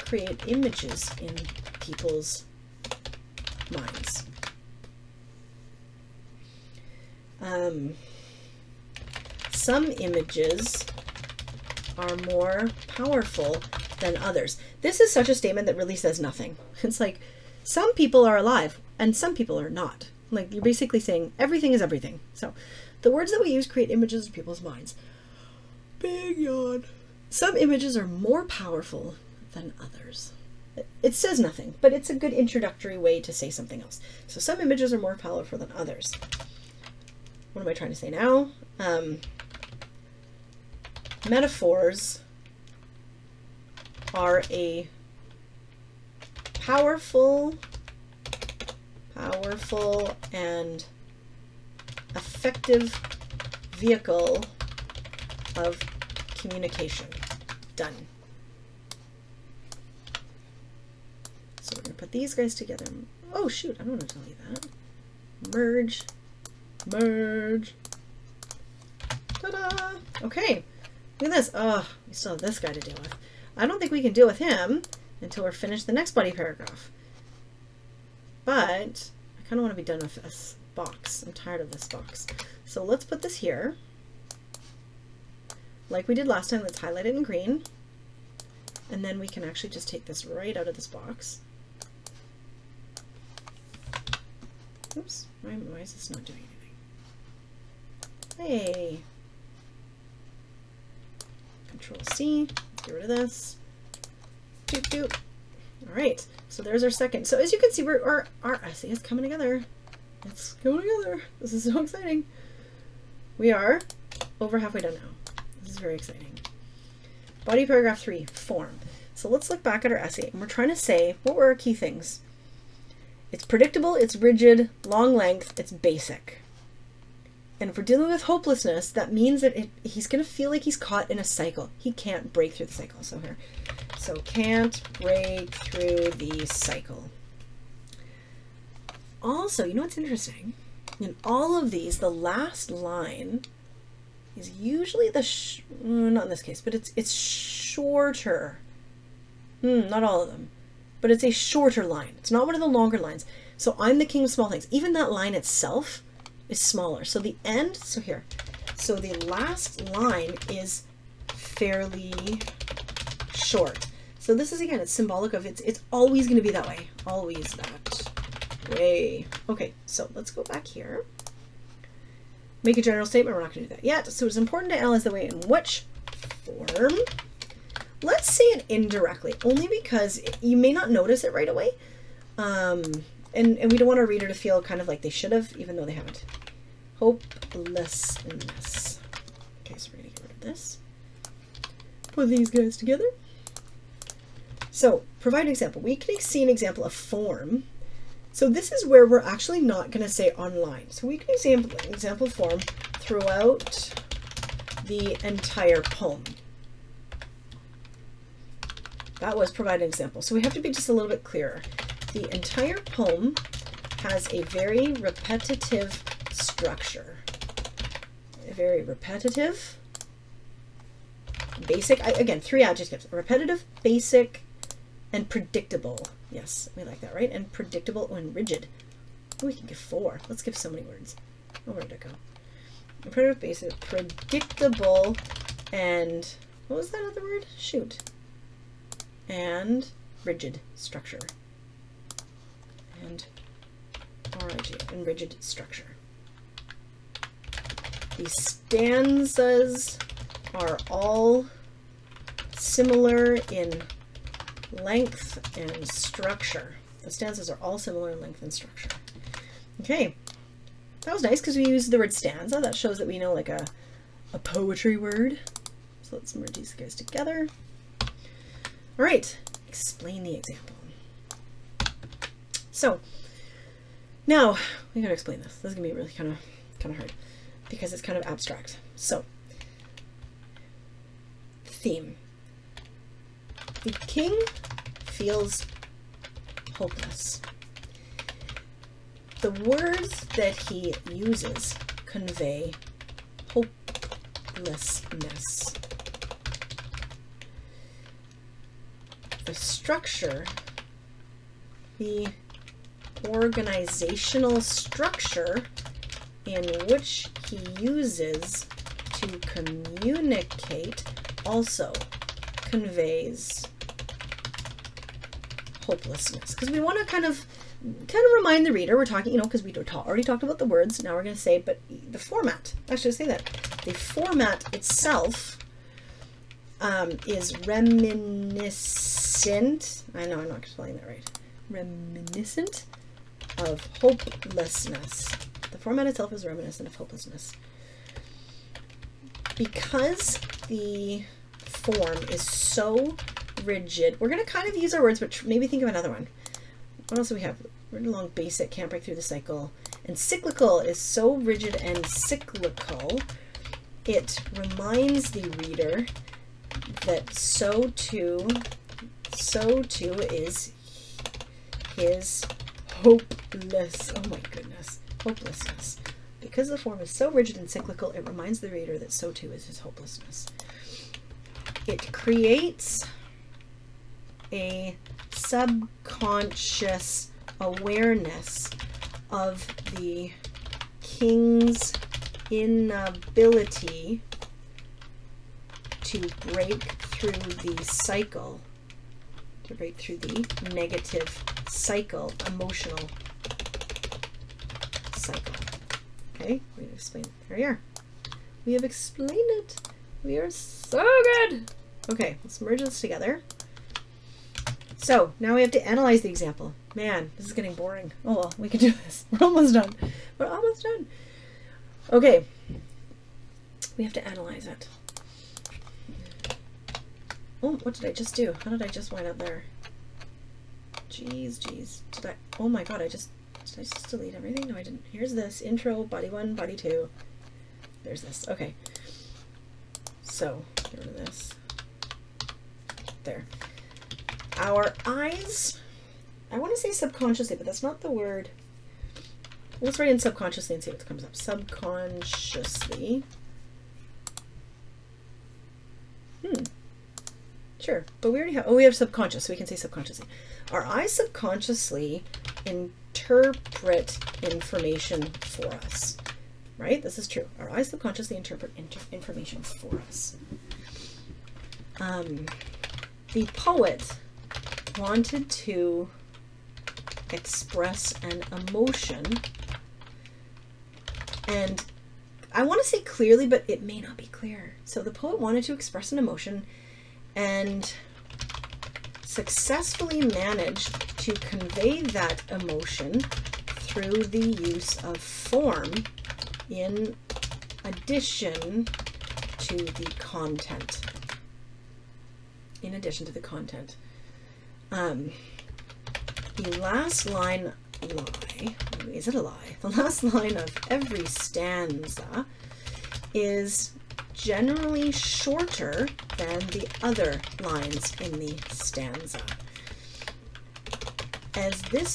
create images in people's minds. Some images are more powerful than others. This is such a statement that really says nothing. It's like, some people are alive and some people are not. Like, you're basically saying everything is everything. So the words that we use create images in people's minds. Big yawn. Some images are more powerful than others. It says nothing, but it's a good introductory way to say something else. So some images are more powerful than others. What am I trying to say now? Metaphors are a powerful and effective vehicle of communication. Done. So we're going to put these guys together. Oh shoot, I don't want to tell you that. Merge. Ta-da! Okay, look at this. Oh, we still have this guy to deal with. I don't think we can deal with him until we're finished the next body paragraph. But I kind of want to be done with this box. I'm tired of this box. So let's put this here. Like we did last time, let's highlight it in green. And then we can actually just take this right out of this box. Oops, why is this not doing anything? Hey. Control C, get rid of this. Doop doop. All right, so there's our second. So as you can see, our essay is coming together. It's coming together. This is so exciting. We are over halfway done now. This is very exciting. Body paragraph 3, form. So let's look back at our essay, and we're trying to say, what were our key things? It's predictable, it's rigid, long length, it's basic. And if we're dealing with hopelessness, that means that he's going to feel like he's caught in a cycle. He can't break through the cycle. So here, so can't break through the cycle. Also, you know what's interesting? In all of these, the last line is usually the, not in this case, but it's shorter. Not all of them, but it's a shorter line. It's not one of the longer lines. So I'm the king of small things. Even that line itself is smaller. So the end, so here, so the last line is fairly short. So this is, again, it's symbolic of it's always going to be that way. Always that way. Okay, so let's go back here. Make a general statement. We're not going to do that yet. So it's important to analyze the way in which form. Let's say it indirectly, only because you may not notice it right away. And we don't want our reader to feel kind of like they should have, even though they haven't. Hopelessness. Okay, so we're going to get rid of this. Put these guys together. So, provide an example. We can see an example of form. So this is where we're actually not going to say online. So we can example form throughout the entire poem. That was provide an example. So we have to be just a little bit clearer. The entire poem has a very repetitive structure. A very repetitive, basic, again, 3 adjectives. Repetitive, basic, and predictable. Yes, we like that, right? And predictable and rigid. Oh, we can give 4. Let's give so many words. Oh, where did it go? Repetitive, basic, predictable, and what was that other word? Shoot. And rigid structure. And RIG, and rigid structure. These stanzas are all similar in length and structure. The stanzas are all similar in length and structure. Okay, that was nice because we used the word stanza. That shows that we know like a poetry word. So let's merge these guys together. All right, explain the example. So now we gotta explain this. This is gonna be really kind of hard because it's kind of abstract. So theme. The king feels hopeless. The words that he uses convey hopelessness. The structure, the organizational structure in which he uses to communicate also conveys hopelessness. Because we want to kind of remind the reader, we're talking, because we already talked about the words, now we're going to say, but the format, I should say that. The format itself is reminiscent, I know I'm not spelling that right, reminiscent of hopelessness. The format itself is reminiscent of hopelessness. Because the form is so rigid, we're going to kind of use our words, but maybe think of another one. What else do we have? Written along basic, can't break through the cycle. And cyclical is so rigid and cyclical, it reminds the reader that so too is his hopeless, oh my goodness, hopelessness. Because the form is so rigid and cyclical, it reminds the reader that so too is his hopelessness. It creates a subconscious awareness of the king's inability to break through the cycle, to break through the negative cycle, emotional cycle. Okay, we're going to explain it. Here we are. We have explained it. We are so good. Okay, let's merge this together. So now we have to analyze the example. Man, this is getting boring. Oh well, we can do this. We're almost done. We're almost done. Okay, we have to analyze it. Oh, what did I just do? How did I just wind up there? Jeez. Did I, oh my god, did I just delete everything? No, I didn't. Here's this, intro, body 1, body 2. There's this, okay. So, get rid of this. There. Our eyes, I want to say subconsciously, but that's not the word. Let's write in subconsciously and see what comes up. Subconsciously. Sure, but we already have, we have subconscious, so we can say subconsciously. Our eyes subconsciously interpret information for us, right? This is true. Our eyes subconsciously interpret information for us. The poet wanted to express an emotion, and I want to say clearly, but it may not be clear. So the poet wanted to express an emotion and successfully managed to convey that emotion through the use of form in addition to the content. The last line is it a lie? The last line of every stanza is generally shorter than the other lines in the stanza. As this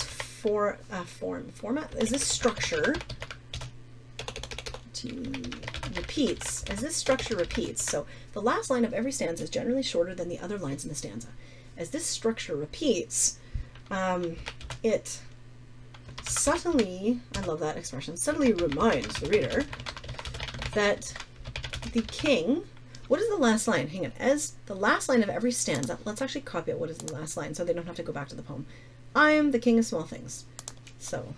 structure repeats, so the last line of every stanza is generally shorter than the other lines in the stanza. As this structure repeats, it subtly, I love that expression, subtly reminds the reader that the king, what is the last line? Hang on, as the last line of every stanza, let's actually copy it. What is the last line so they don't have to go back to the poem? I'm the king of small things. So,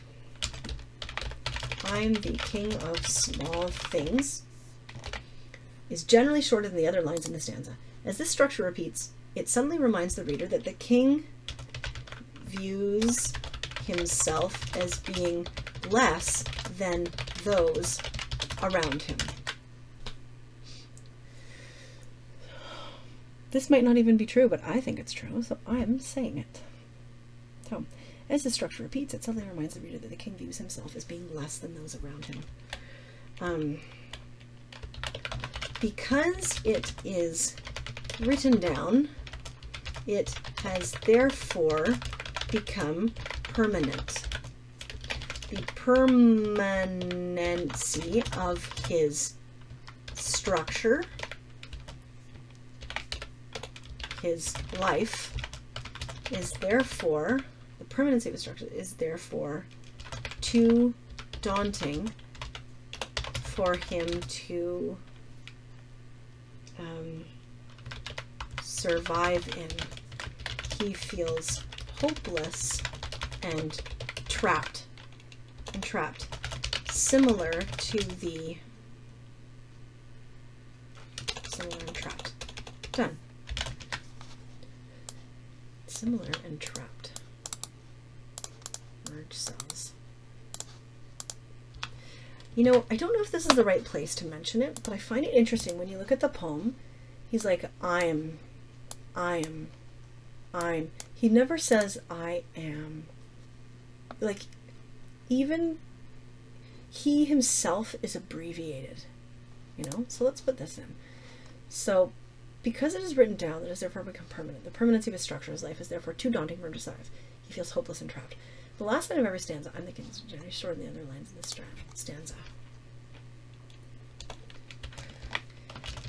I'm the king of small things is generally shorter than the other lines in the stanza. As this structure repeats, it suddenly reminds the reader that the king views himself as being less than those around him. This might not even be true, but I think it's true, so I'm saying it. So, as the structure repeats, it suddenly reminds the reader that the king views himself as being less than those around him. Because it is written down, it has therefore become permanent. The permanency of his structure, his life, is therefore, the permanency of his structure is therefore too daunting for him to survive in. He feels hopeless and trapped. Similar to the done. Similar and trapped. Merge cells. You know, I don't know if this is the right place to mention it, but I find it interesting when you look at the poem. He's like, I'm. He never says I am. Like, even he himself is abbreviated, you know? So let's put this in. So, because it is written down, it has therefore become permanent. The permanency of his structure, his life, is therefore too daunting for him to survive. He feels hopeless and trapped. The last line of every stanza, I'm thinking, is generally shorter than the other lines in this stanza.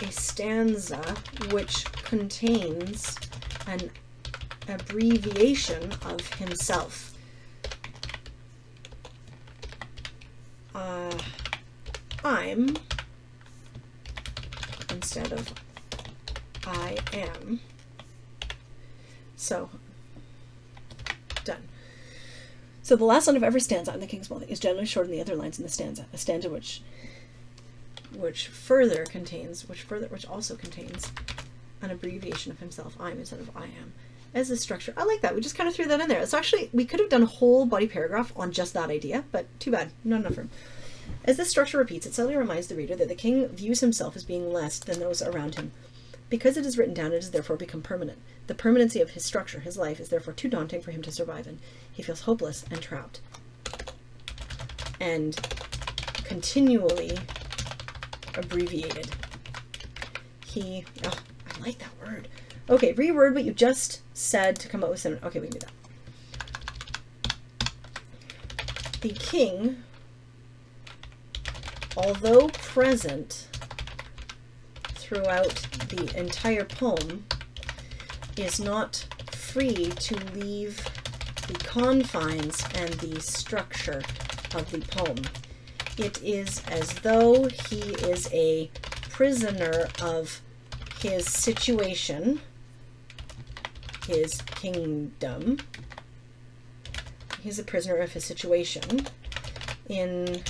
A stanza which contains an abbreviation of himself. I'm instead of I am. So, done. So the last line of every stanza in the King's Small Thing is generally shorter than the other lines in the stanza. A stanza which also contains an abbreviation of himself, I'm instead of I am, as a structure. I like that. We just kind of threw that in there. It's actually, we could have done a whole body paragraph on just that idea, but too bad, not enough room. As this structure repeats, it subtly reminds the reader that the king views himself as being less than those around him. Because it is written down, it has therefore become permanent. The permanency of his structure, his life, is therefore too daunting for him to survive in. He feels hopeless and trapped. And continually abbreviated. I like that word. Okay, reword what you just said to come up with something. Okay, we can do that. The king, although present throughout the entire poem, is not free to leave the confines and the structure of the poem. It is as though he is a prisoner of his situation, his kingdom. He's a prisoner of his situation in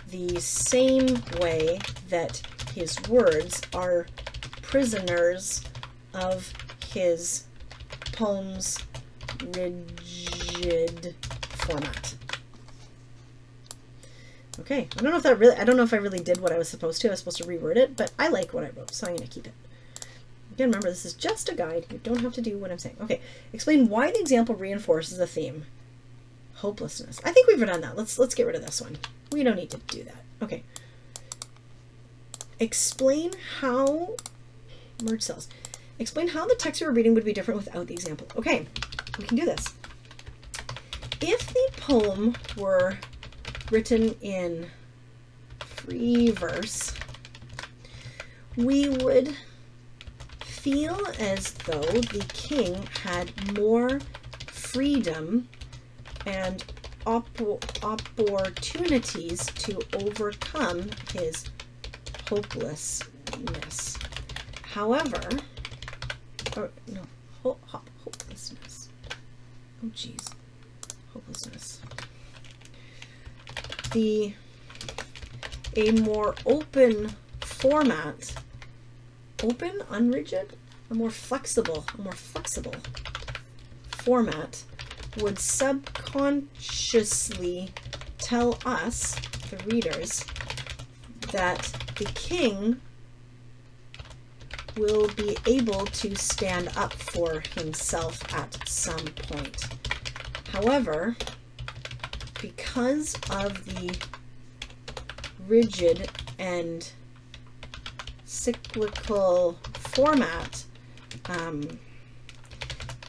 the same way that his words are prisoners of his poem's rigid format. Okay, I don't know if I really did what I was supposed to. I was supposed to reword it, but I like what I wrote, so I'm going to keep it. Again, remember, this is just a guide. You don't have to do what I'm saying. Okay, explain why the example reinforces the theme. Hopelessness. I think we've done that. Let's get rid of this one. We don't need to do that. Okay. Explain how, merge cells. Explain how the text you were reading would be different without the example. Okay, we can do this. If the poem were written in free verse, we would feel as though the king had more freedom and opportunities to overcome his hopelessness. However, hopelessness. Oh, geez. Hopelessness. A more open format, open, unrigid, a more flexible format would subconsciously tell us, the readers, that the king will be able to stand up for himself at some point. However, because of the rigid and cyclical format,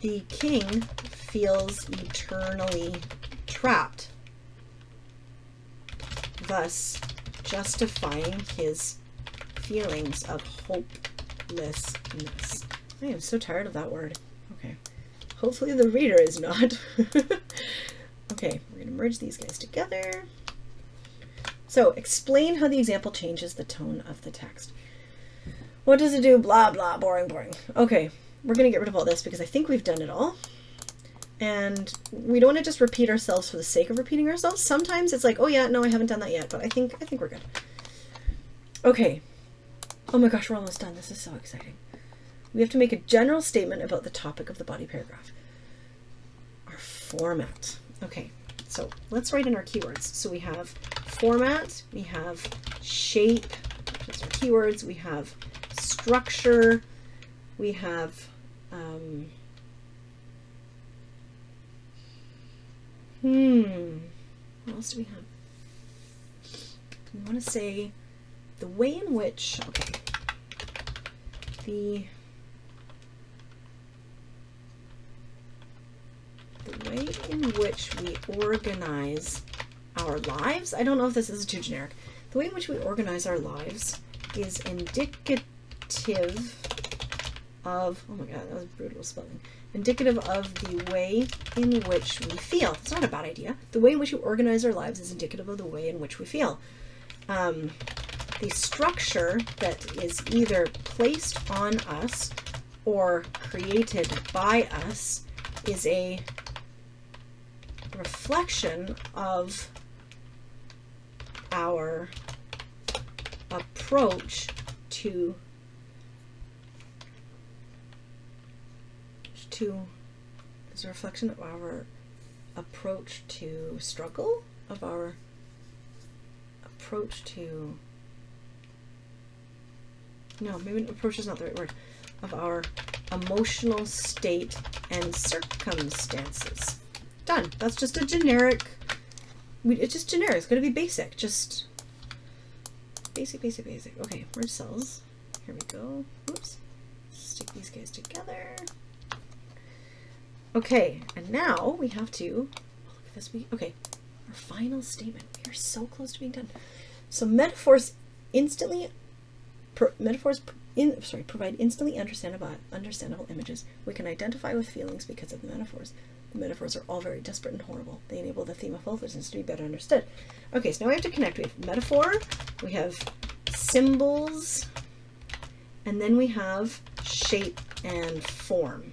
the king feels eternally trapped, thus justifying his feelings of hopelessness. I am so tired of that word. Okay. Hopefully the reader is not. Okay, we're going to merge these guys together. So, explain how the example changes the tone of the text. What does it do? Blah, blah, boring, boring. Okay, we're going to get rid of all this because I think we've done it all. And we don't want to just repeat ourselves for the sake of repeating ourselves. Sometimes it's like, oh yeah, no, I haven't done that yet, but I think we're good. Okay. Oh my gosh, we're almost done. This is so exciting. We have to make a general statement about the topic of the body paragraph. Our format. Okay, so let's write in our keywords. So we have format, we have shape, that's our keywords, we have structure, we have what else do we have? We want to say the way in which, okay, the way in which we organize our lives. I don't know if this is too generic. The way in which we organize our lives is indicative of, oh my god, that was brutal spelling. Indicative of the way in which we feel. It's not a bad idea. The way in which we organize our lives is indicative of the way in which we feel. The structure that is either placed on us or created by us is a reflection of our approach to is a reflection of our approach to struggle, of our approach to, no, maybe approach is not the right word, of our emotional state and circumstances. Done. That's just a generic, it's just generic. It's going to be basic. Just basic, basic, basic. Okay, merge cells. Here we go. Oops. Stick these guys together. Okay, and now we have to, look at this. Okay, our final statement. We are so close to being done. So metaphors provide instantly understandable images. We can identify with feelings because of the metaphors. The metaphors are all very desperate and horrible. They enable the theme of hopelessness to be better understood. Okay, so now we have to connect. We have metaphor, we have symbols, and then we have shape and form.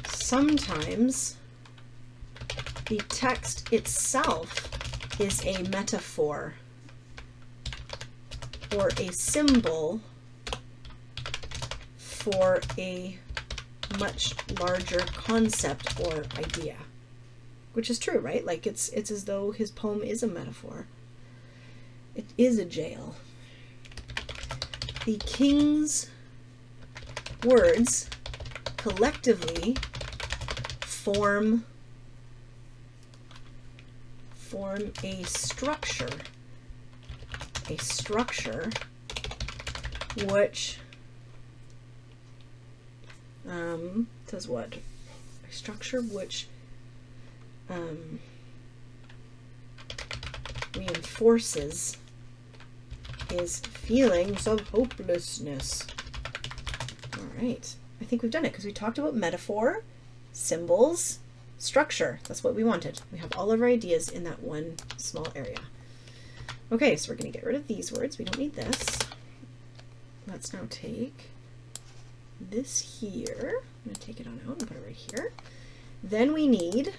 Sometimes the text itself is a metaphor or a symbol for a much larger concept or idea, which is true, right? Like it's as though his poem is a metaphor. It is a jail. The king's words collectively form a structure which does what? A structure which reinforces his feelings of hopelessness. All right, I think we've done it because we talked about metaphor, symbols, structure. That's what we wanted. We have all of our ideas in that one small area. Okay, so we're going to get rid of these words. We don't need this. Let's now take this here. I'm going to take it on out and put it right here. Then we need,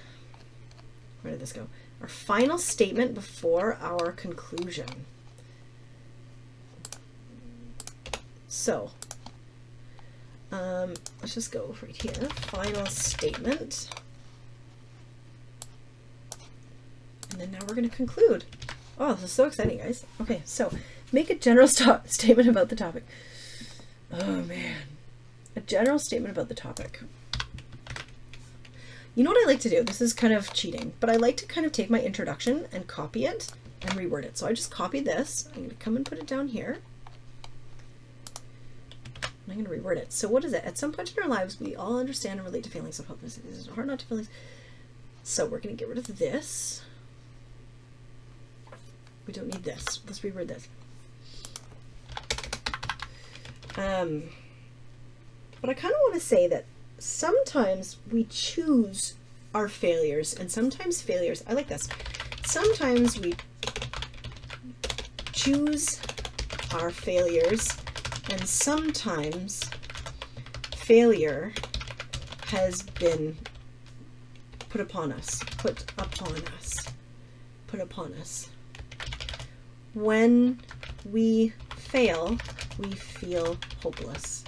where did this go? Our final statement before our conclusion. So, let's just go right here. Final statement. And then now we're going to conclude. Oh, this is so exciting, guys. Okay, so make a general statement about the topic. Oh, man. A general statement about the topic. You know what I like to do? This is kind of cheating, but I like to kind of take my introduction and copy it and reword it. So I just copied this. I'm going to come and put it down here. And I'm going to reword it. So what is it? At some point in our lives, we all understand and relate to feelings of hopelessness. It is hard not to feel. So we're going to get rid of this. We don't need this. Let's reword this. But I kind of want to say that sometimes we choose our failures, and sometimes failures, I like this. Sometimes we choose our failures, and sometimes failure has been put upon us. When we fail, we feel hopeless.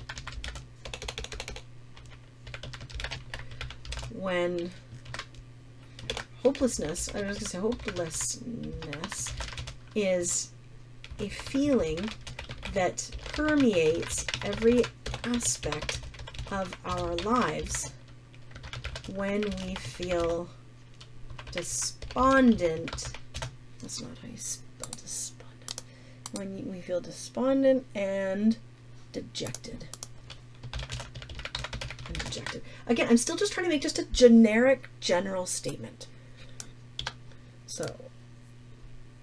When hopelessness, I was going to say hopelessness is a feeling that permeates every aspect of our lives. When we feel despondent, that's not how you spell despondent. When we feel despondent and dejected. Again, I'm still just trying to make just a generic, general statement. So,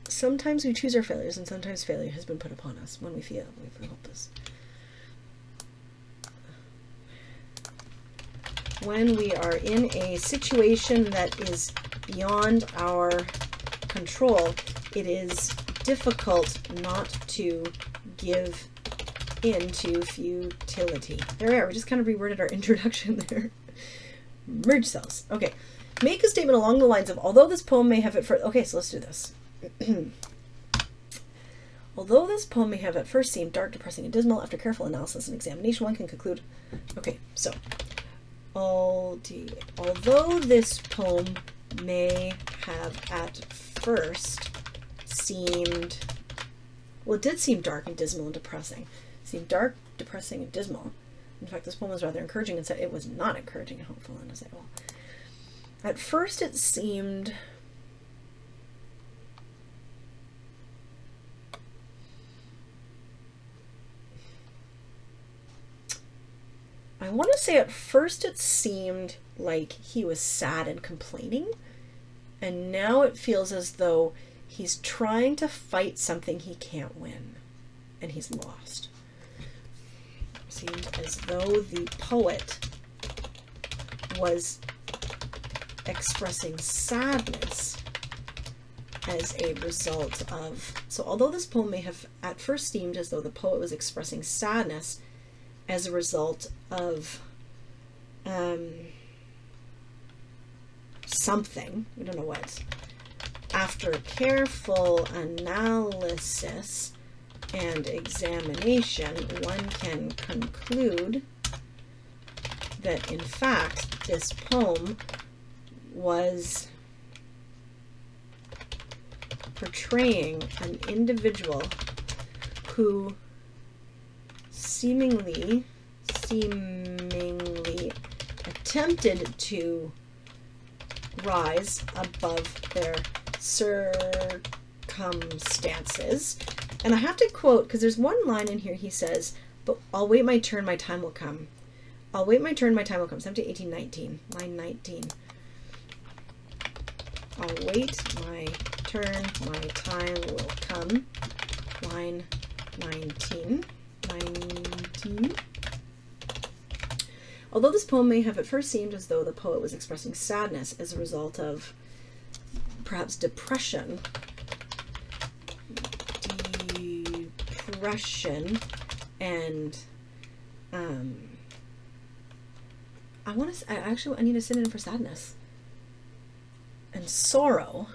sometimes we choose our failures, and sometimes failure has been put upon us when we feel hopeless. When we are in a situation that is beyond our control, it is difficult not to give into futility. There we are. We just kind of reworded our introduction there. Merge cells. Okay. Make a statement along the lines of, although this poem may have at first... Okay, so let's do this. Although this poem may have at first seemed dark, depressing, and dismal, after careful analysis and examination, one can conclude... Okay, so... Although this poem may have at first seemed Well, it did seem dark and dismal and depressing. It seemed dark, depressing, and dismal. In fact, this poem was rather encouraging and said it was not encouraging and hopeful. And I say, well, at first it seemed I want to say at first it seemed like he was sad and complaining, and now it feels as though he's trying to fight something he can't win, and he's lost. It seemed as though the poet was expressing sadness as a result of, so although this poem may have at first seemed as though the poet was expressing sadness as a result of something, we don't know what, after careful analysis and examination, one can conclude that in fact this poem was portraying an individual who seemingly attempted to rise above their circumstances. And I have to quote, because there's one line in here, he says, but I'll wait my turn, my time will come. I'll wait my turn, my time will come. 17, 18, 19, line 19. I'll wait my turn, my time will come. Line 19. Although this poem may have at first seemed as though the poet was expressing sadness as a result of perhaps depression and I need a synonym for sadness and sorrow.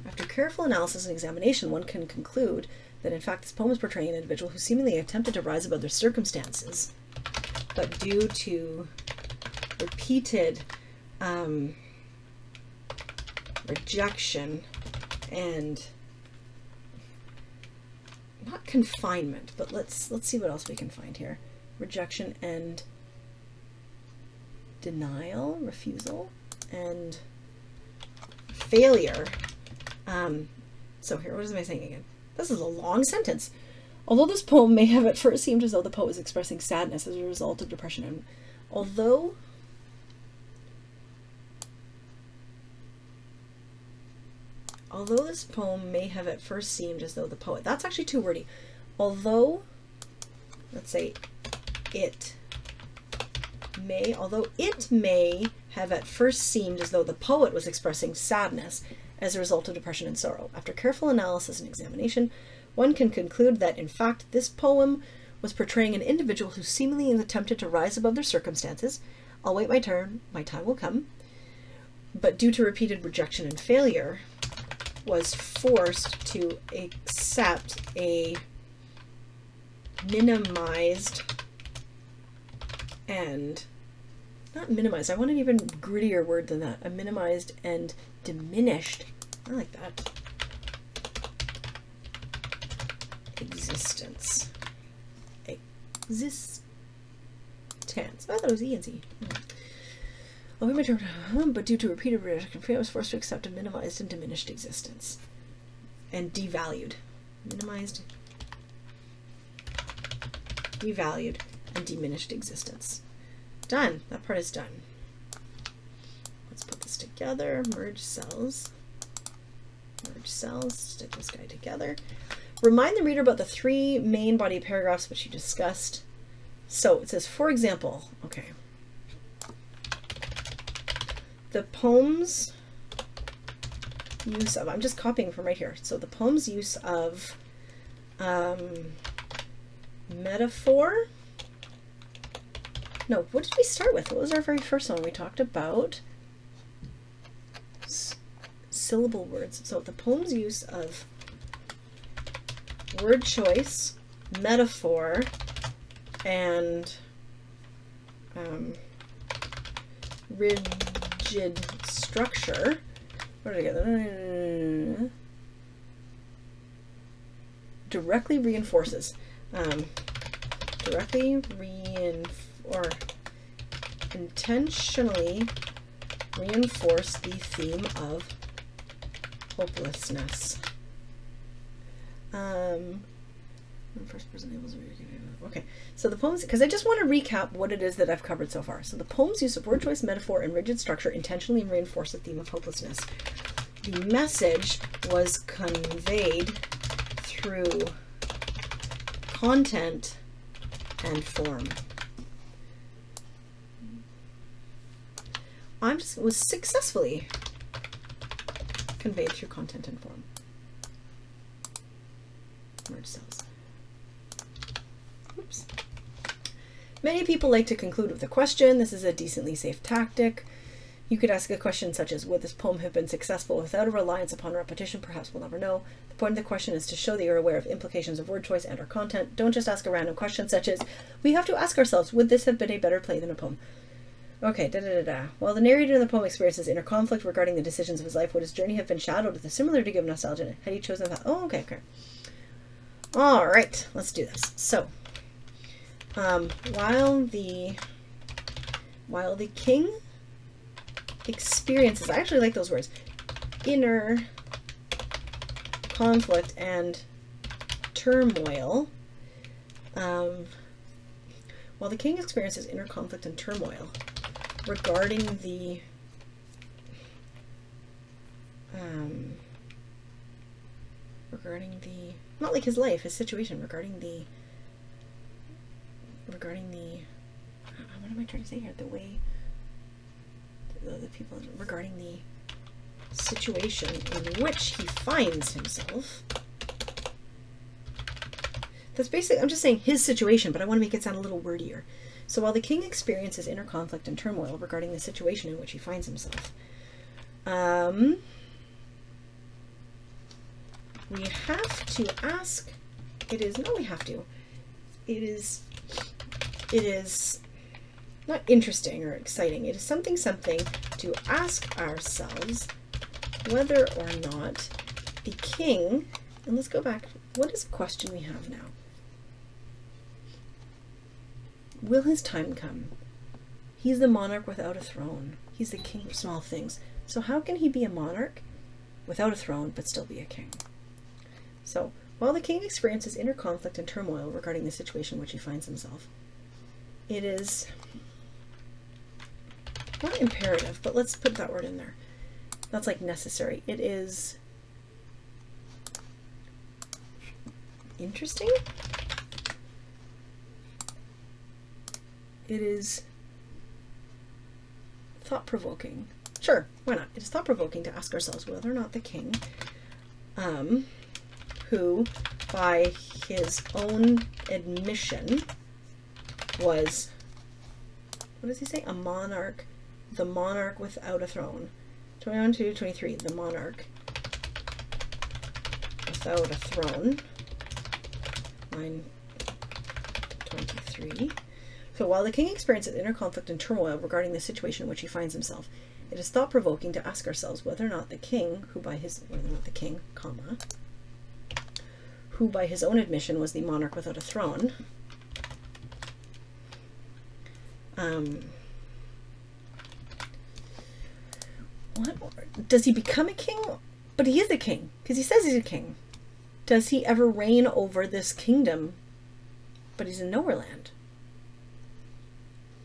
After careful analysis and examination, one can conclude that in fact this poem is portraying an individual who seemingly attempted to rise above their circumstances, but due to repeated rejection and not confinement, but let's see what else we can find here. Rejection and denial, refusal, and failure. So here, what am I saying again? This is a long sentence. Although this poem may have at first seemed as though the poet was expressing sadness as a result of depression, and although this poem may have at first seemed as though the poet, that's actually too wordy. Although, let's say it may have at first seemed as though the poet was expressing sadness as a result of depression and sorrow. After careful analysis and examination, one can conclude that in fact this poem was portraying an individual who seemingly attempted to rise above their circumstances. I'll wait my turn, my time will come, but due to repeated rejection and failure, was forced to accept a minimized and, not minimized, I want an even grittier word than that, a minimized and diminished, I like that, existence. I thought it was E and Z. But due to repeated rejection, I was forced to accept a minimized and diminished existence. And devalued. Minimized, devalued, and diminished existence. Done. That part is done. Let's put this together. Merge cells. Merge cells. Stick this guy together. Remind the reader about the 3 main body paragraphs which you discussed. So it says, for example, okay. The poem's use of, I'm just copying from right here. So the poem's use of metaphor. No, what did we start with? What was our very first one? We talked about syllable words. So the poem's use of word choice, metaphor, and rigid structure. What are together? directly reinforces, or intentionally reinforce the theme of hopelessness. First person okay, so the poems, because I just want to recap what it is that I've covered so far. So the poem's use of word choice, metaphor, and rigid structure intentionally reinforce the theme of hopelessness. The message was conveyed through content and form. Was successfully conveyed through content and form. Merge cells. Oops. Many people like to conclude with a question. This is a decently safe tactic. You could ask a question such as, would this poem have been successful without a reliance upon repetition? Perhaps we'll never know. The point of the question is to show that you're aware of implications of word choice and or content. Don't just ask a random question such as, we have to ask ourselves, would this have been a better play than a poem? Okay, While the narrator in the poem experiences inner conflict regarding the decisions of his life, would his journey have been shadowed with a similar degree of nostalgia had he chosen that? Oh, okay. All right, let's do this. So, while the king experiences, I actually like those words, inner conflict and turmoil, while the king experiences inner conflict and turmoil regarding the not like his life, his situation, regarding the what am I trying to say here? The way the people regarding the situation in which he finds himself. That's basically, I'm just saying his situation, but I want to make it sound a little wordier. So while the king experiences inner conflict and turmoil regarding the situation in which he finds himself, we have to ask, it is not interesting or exciting, it is something to ask ourselves whether or not the king, and let's go back, what is the question we have now? Will his time come? He's the monarch without a throne. He's the king of small things. So how can he be a monarch without a throne but still be a king? So while the king experiences inner conflict and turmoil regarding the situation in which he finds himself, it is not imperative, but let's put that word in there. That's like necessary. It is interesting. It is thought-provoking. Sure, why not? It is thought-provoking to ask ourselves whether or not the king, who by his own admission was, what does he say? A monarch, the monarch without a throne. 21 to 23, the monarch without a throne. Line 23. So while the king experiences inner conflict and turmoil regarding the situation in which he finds himself, it is thought-provoking to ask ourselves whether or not the king, who by his own admission was the monarch without a throne, does he become a king? But he is a king, because he says he's a king. Does he ever reign over this kingdom, but he's in Nowhere Land?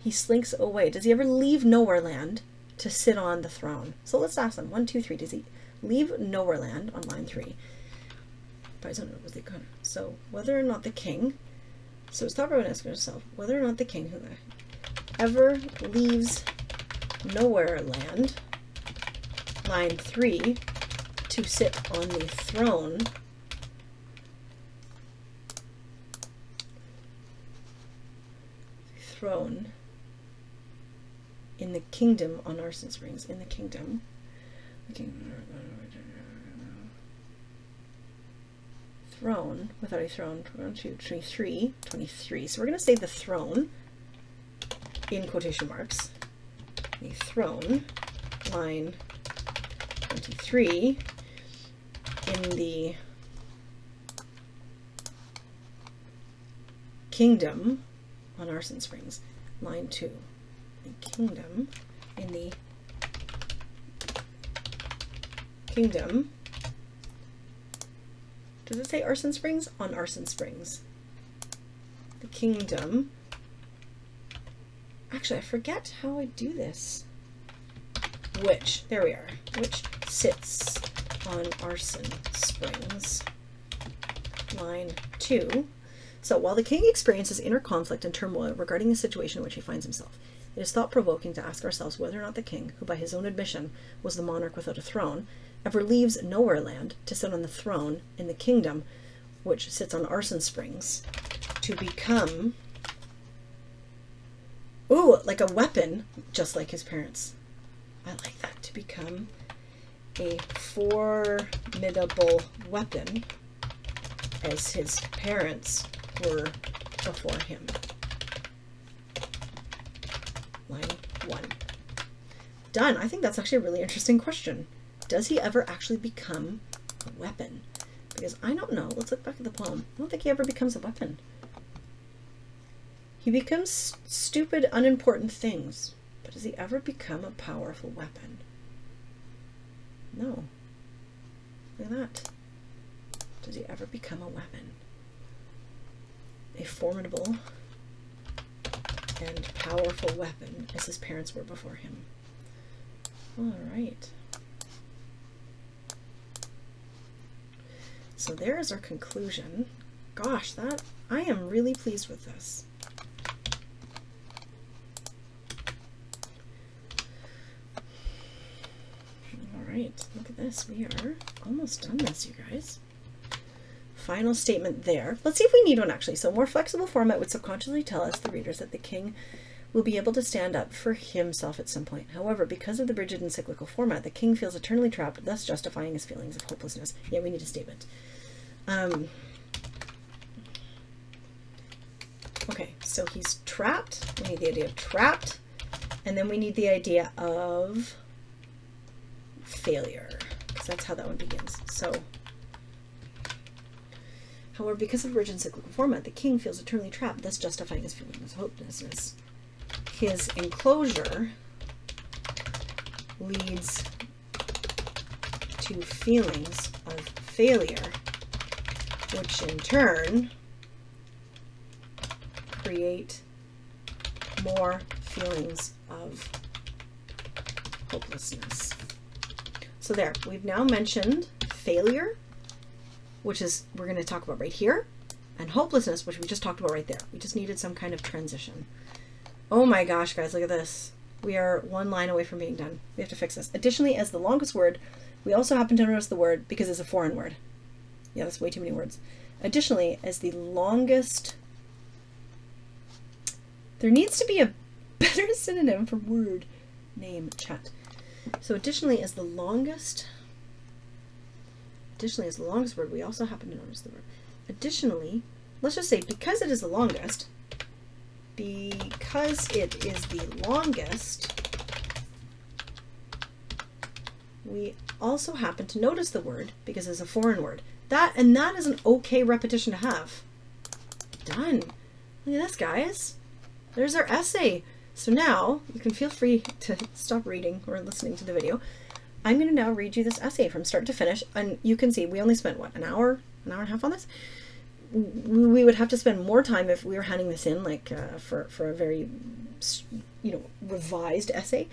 He slinks away. Does he ever leave Nowhere Land to sit on the throne? So let's ask them. 1, 2, 3. Does he leave Nowhere Land on line 3? So whether or not the king, so it's thought about asking yourself whether or not the king who ever leaves Nowhere Land, line 3, to sit on the throne in the kingdom on Arson Springs, in the kingdom. Throne, without a throne, 1, 2, 23, 23. So we're going to say the throne in quotation marks. The throne, line 23, in the kingdom on Arson Springs. Line 2. The kingdom in the kingdom. Does it say Arson Springs? On Arson Springs. The kingdom. Actually, I forget how I do this. Which, there we are, which sits on Arson Springs. Line 2. So while the king experiences inner conflict and turmoil regarding the situation in which he finds himself, it is thought-provoking to ask ourselves whether or not the king, who by his own admission was the monarch without a throne, ever leaves Nowhere Land to sit on the throne in the kingdom which sits on Arson Springs to become, ooh, like a weapon, just like his parents. I like that. To become a formidable weapon as his parents were before him. Line 1. Done. I think that's actually a really interesting question. Does he ever actually become a weapon? Because I don't know. Let's look back at the poem. I don't think he ever becomes a weapon. He becomes stupid, unimportant things. But does he ever become a powerful weapon? No. Look at that. Does he ever become a weapon? A formidable and powerful weapon as his parents were before him. All right. So there's our conclusion. Gosh, I am really pleased with this. All right, look at this. We are almost done this, you guys. Final statement there. Let's see if we need one actually. So more flexible format would subconsciously tell us, the readers, that the king will be able to stand up for himself at some point. However, because of the rigid and cyclical format, the king feels eternally trapped, thus justifying his feelings of hopelessness. Yeah, we need a statement. Okay, so he's trapped. We need the idea of trapped. And then we need the idea of failure, because that's how that one begins. So, however, because of rigid and cyclical format, the king feels eternally trapped, thus justifying his feelings of hopelessness. His enclosure leads to feelings of failure, which in turn create more feelings of hopelessness. So there, we've now mentioned failure, which is we're going to talk about right here, and hopelessness, which we just talked about right there. We just needed some kind of transition. Oh my gosh, guys, look at this. We are one line away from being done. We have to fix this. Additionally, as the longest word, we also happen to notice the word because it's a foreign word. Yeah, that's way too many words. Additionally, as the longest, there needs to be a better synonym for word name chat. So additionally, as the longest word, we also happen to notice the word. Additionally, let's just say because it is the longest, we also happen to notice the word because it's a foreign word. That is an okay repetition to have. Done. Look at this, guys. There's our essay. So now you can feel free to stop reading or listening to the video. I'm going to now read you this essay from start to finish, and you can see we only spent what, an hour and a half on this. We would have to spend more time if we were handing this in like for a very revised essay.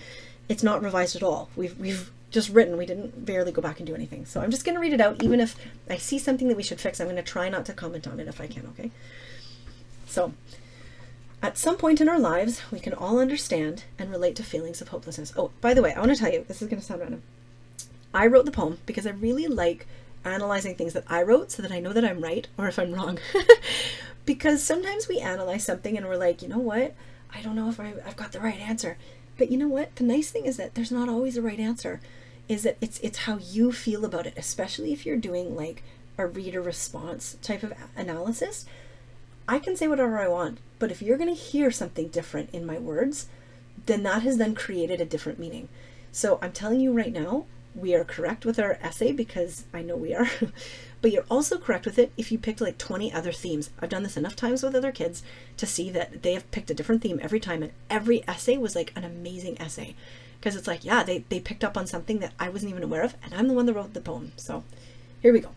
It's not revised at all. We've just written. We didn't barely go back and do anything. So I'm just going to read it out. Even if I see something that we should fix, I'm going to try not to comment on it if I can. Okay. So at some point in our lives, we can all understand and relate to feelings of hopelessness. Oh, by the way, I want to tell you, this is going to sound random. I wrote the poem because I really like analyzing things that I wrote so that I know that I'm right or if I'm wrong. Because sometimes we analyze something and we're like, you know what? I don't know if I've got the right answer. But you know what? The nice thing is that there's not always a right answer. Is that it's how you feel about it, especially if you're doing like a reader response type of analysis. I can say whatever I want, but if you're going to hear something different in my words, then that has then created a different meaning. So I'm telling you right now, we are correct with our essay, because I know we are, but you're also correct with it if you picked like 20 other themes. I've done this enough times with other kids to see that they have picked a different theme every time, and every essay was like an amazing essay, because it's like, yeah, they picked up on something that I wasn't even aware of, and I'm the one that wrote the poem. So here we go.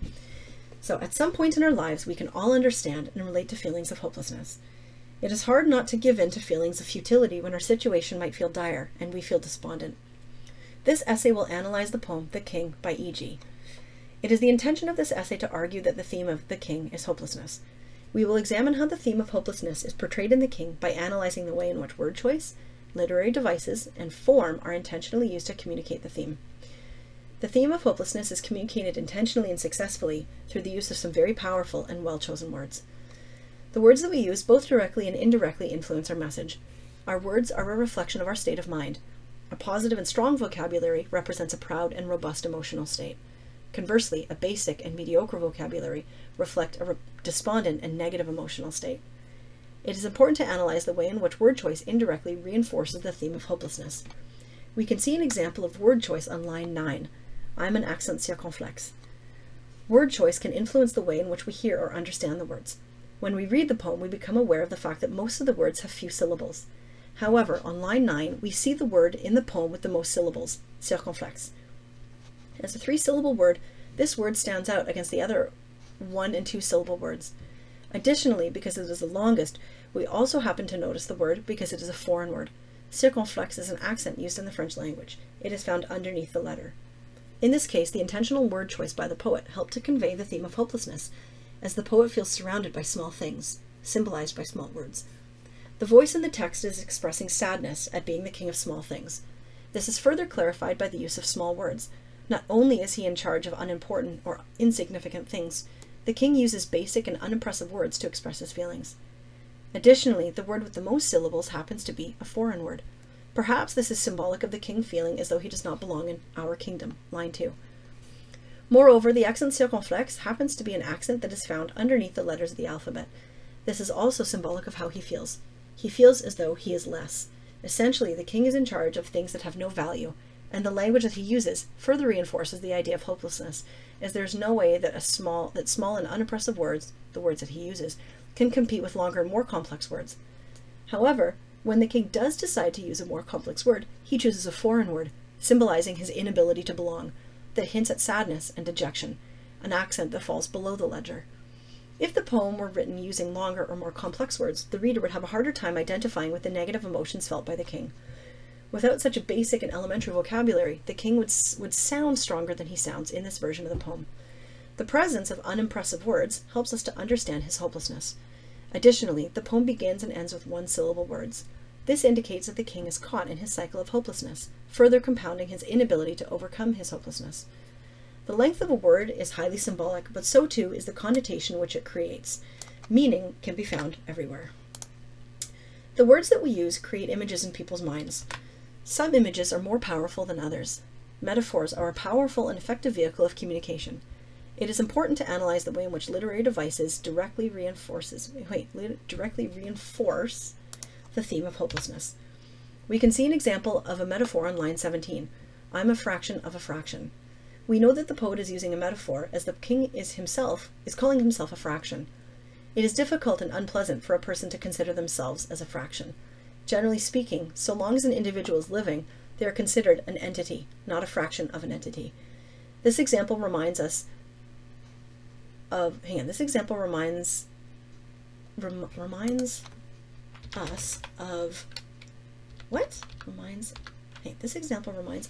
So at some point in our lives, we can all understand and relate to feelings of hopelessness. It is hard not to give in to feelings of futility when our situation might feel dire and we feel despondent. This essay will analyze the poem The King by E.G. It is the intention of this essay to argue that the theme of The King is hopelessness. We will examine how the theme of hopelessness is portrayed in The King by analyzing the way in which word choice, literary devices, and form are intentionally used to communicate the theme. The theme of hopelessness is communicated intentionally and successfully through the use of some very powerful and well-chosen words. The words that we use both directly and indirectly influence our message. Our words are a reflection of our state of mind. A positive and strong vocabulary represents a proud and robust emotional state. Conversely, a basic and mediocre vocabulary reflect a despondent and negative emotional state. It is important to analyze the way in which word choice indirectly reinforces the theme of hopelessness. We can see an example of word choice on line 9. I'm an accent circonflexe. Word choice can influence the way in which we hear or understand the words. When we read the poem, we become aware of the fact that most of the words have few syllables. However, on line 9, we see the word in the poem with the most syllables, circonflexe. As a 3-syllable word, this word stands out against the other 1- and 2-syllable words. Additionally, because it is the longest, we also happen to notice the word because it is a foreign word. Circonflexe is an accent used in the French language. It is found underneath the letter. In this case, the intentional word choice by the poet helped to convey the theme of hopelessness, as the poet feels surrounded by small things, symbolized by small words. The voice in the text is expressing sadness at being the king of small things. This is further clarified by the use of small words. Not only is he in charge of unimportant or insignificant things, the king uses basic and unimpressive words to express his feelings. Additionally, the word with the most syllables happens to be a foreign word. Perhaps this is symbolic of the king feeling as though he does not belong in our kingdom, line 2. Moreover, the accent circonflexe happens to be an accent that is found underneath the letters of the alphabet. This is also symbolic of how he feels. He feels as though he is less. Essentially, the king is in charge of things that have no value, and the language that he uses further reinforces the idea of hopelessness, as there is no way that small and unimpressive words, the words that he uses, can compete with longer and more complex words. However, when the king does decide to use a more complex word, he chooses a foreign word, symbolizing his inability to belong, that hints at sadness and dejection, an accent that falls below the ledger. If the poem were written using longer or more complex words, the reader would have a harder time identifying with the negative emotions felt by the king. Without such a basic and elementary vocabulary, the king would sound stronger than he sounds in this version of the poem. The presence of unimpressive words helps us to understand his hopelessness. Additionally, the poem begins and ends with 1-syllable words. This indicates that the king is caught in his cycle of hopelessness, further compounding his inability to overcome his hopelessness. The length of a word is highly symbolic, but so too is the connotation which it creates. Meaning can be found everywhere. The words that we use create images in people's minds. Some images are more powerful than others. Metaphors are a powerful and effective vehicle of communication. It is important to analyze the way in which literary devices directly reinforce the theme of hopelessness. We can see an example of a metaphor on line 17. I'm a fraction of a fraction. We know that the poet is using a metaphor as the king is calling himself a fraction. It is difficult and unpleasant for a person to consider themselves as a fraction. Generally speaking, so long as an individual is living, they are considered an entity, not a fraction of an entity. This example reminds us of, this example reminds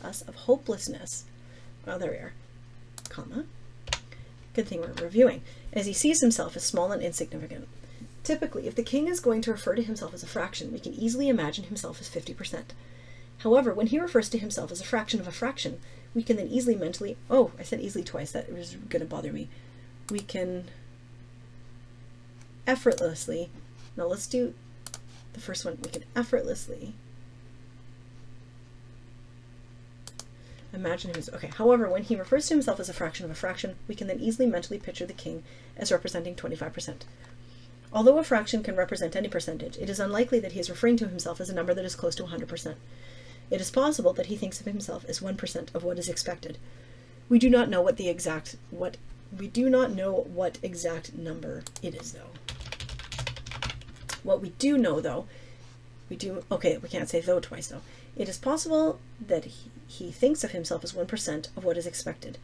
us of hopelessness. Oh, there we are. Comma. Good thing we're reviewing. As he sees himself as small and insignificant. Typically, if the king is going to refer to himself as a fraction, we can easily imagine himself as 50%. However, when he refers to himself as a fraction of a fraction, we can then easily mentally, oh, I said easily twice, that was going to bother me. We can effortlessly, now let's do the first one, we can effortlessly imagine him as, okay, however, when he refers to himself as a fraction of a fraction, we can then easily mentally picture the king as representing 25%. Although a fraction can represent any percentage, it is unlikely that he is referring to himself as a number that is close to 100%. It is possible that he thinks of himself as 1% of what is expected. We do not know what exact number it is, though. What we do know, though, we can't say though twice, though. It is possible that he thinks of himself as 1% of what is expected.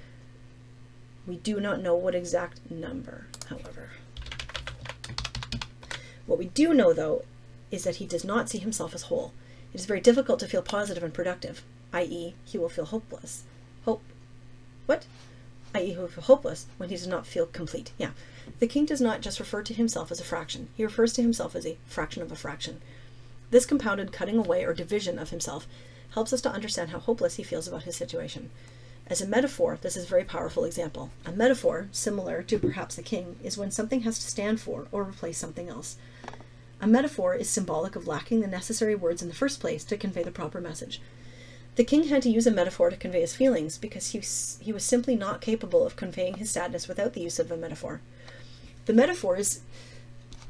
We do not know what exact number, however. What we do know, though, is that he does not see himself as whole. It is very difficult to feel positive and productive, i.e. he will feel hopeless. I.e. he will feel hopeless when he does not feel complete. Yeah. The king does not just refer to himself as a fraction. He refers to himself as a fraction of a fraction. This compounded cutting away or division of himself helps us to understand how hopeless he feels about his situation. As a metaphor, this is a very powerful example. A metaphor, similar to perhaps the king, is when something has to stand for or replace something else. A metaphor is symbolic of lacking the necessary words in the first place to convey the proper message. The king had to use a metaphor to convey his feelings because he was simply not capable of conveying his sadness without the use of a metaphor. The metaphor is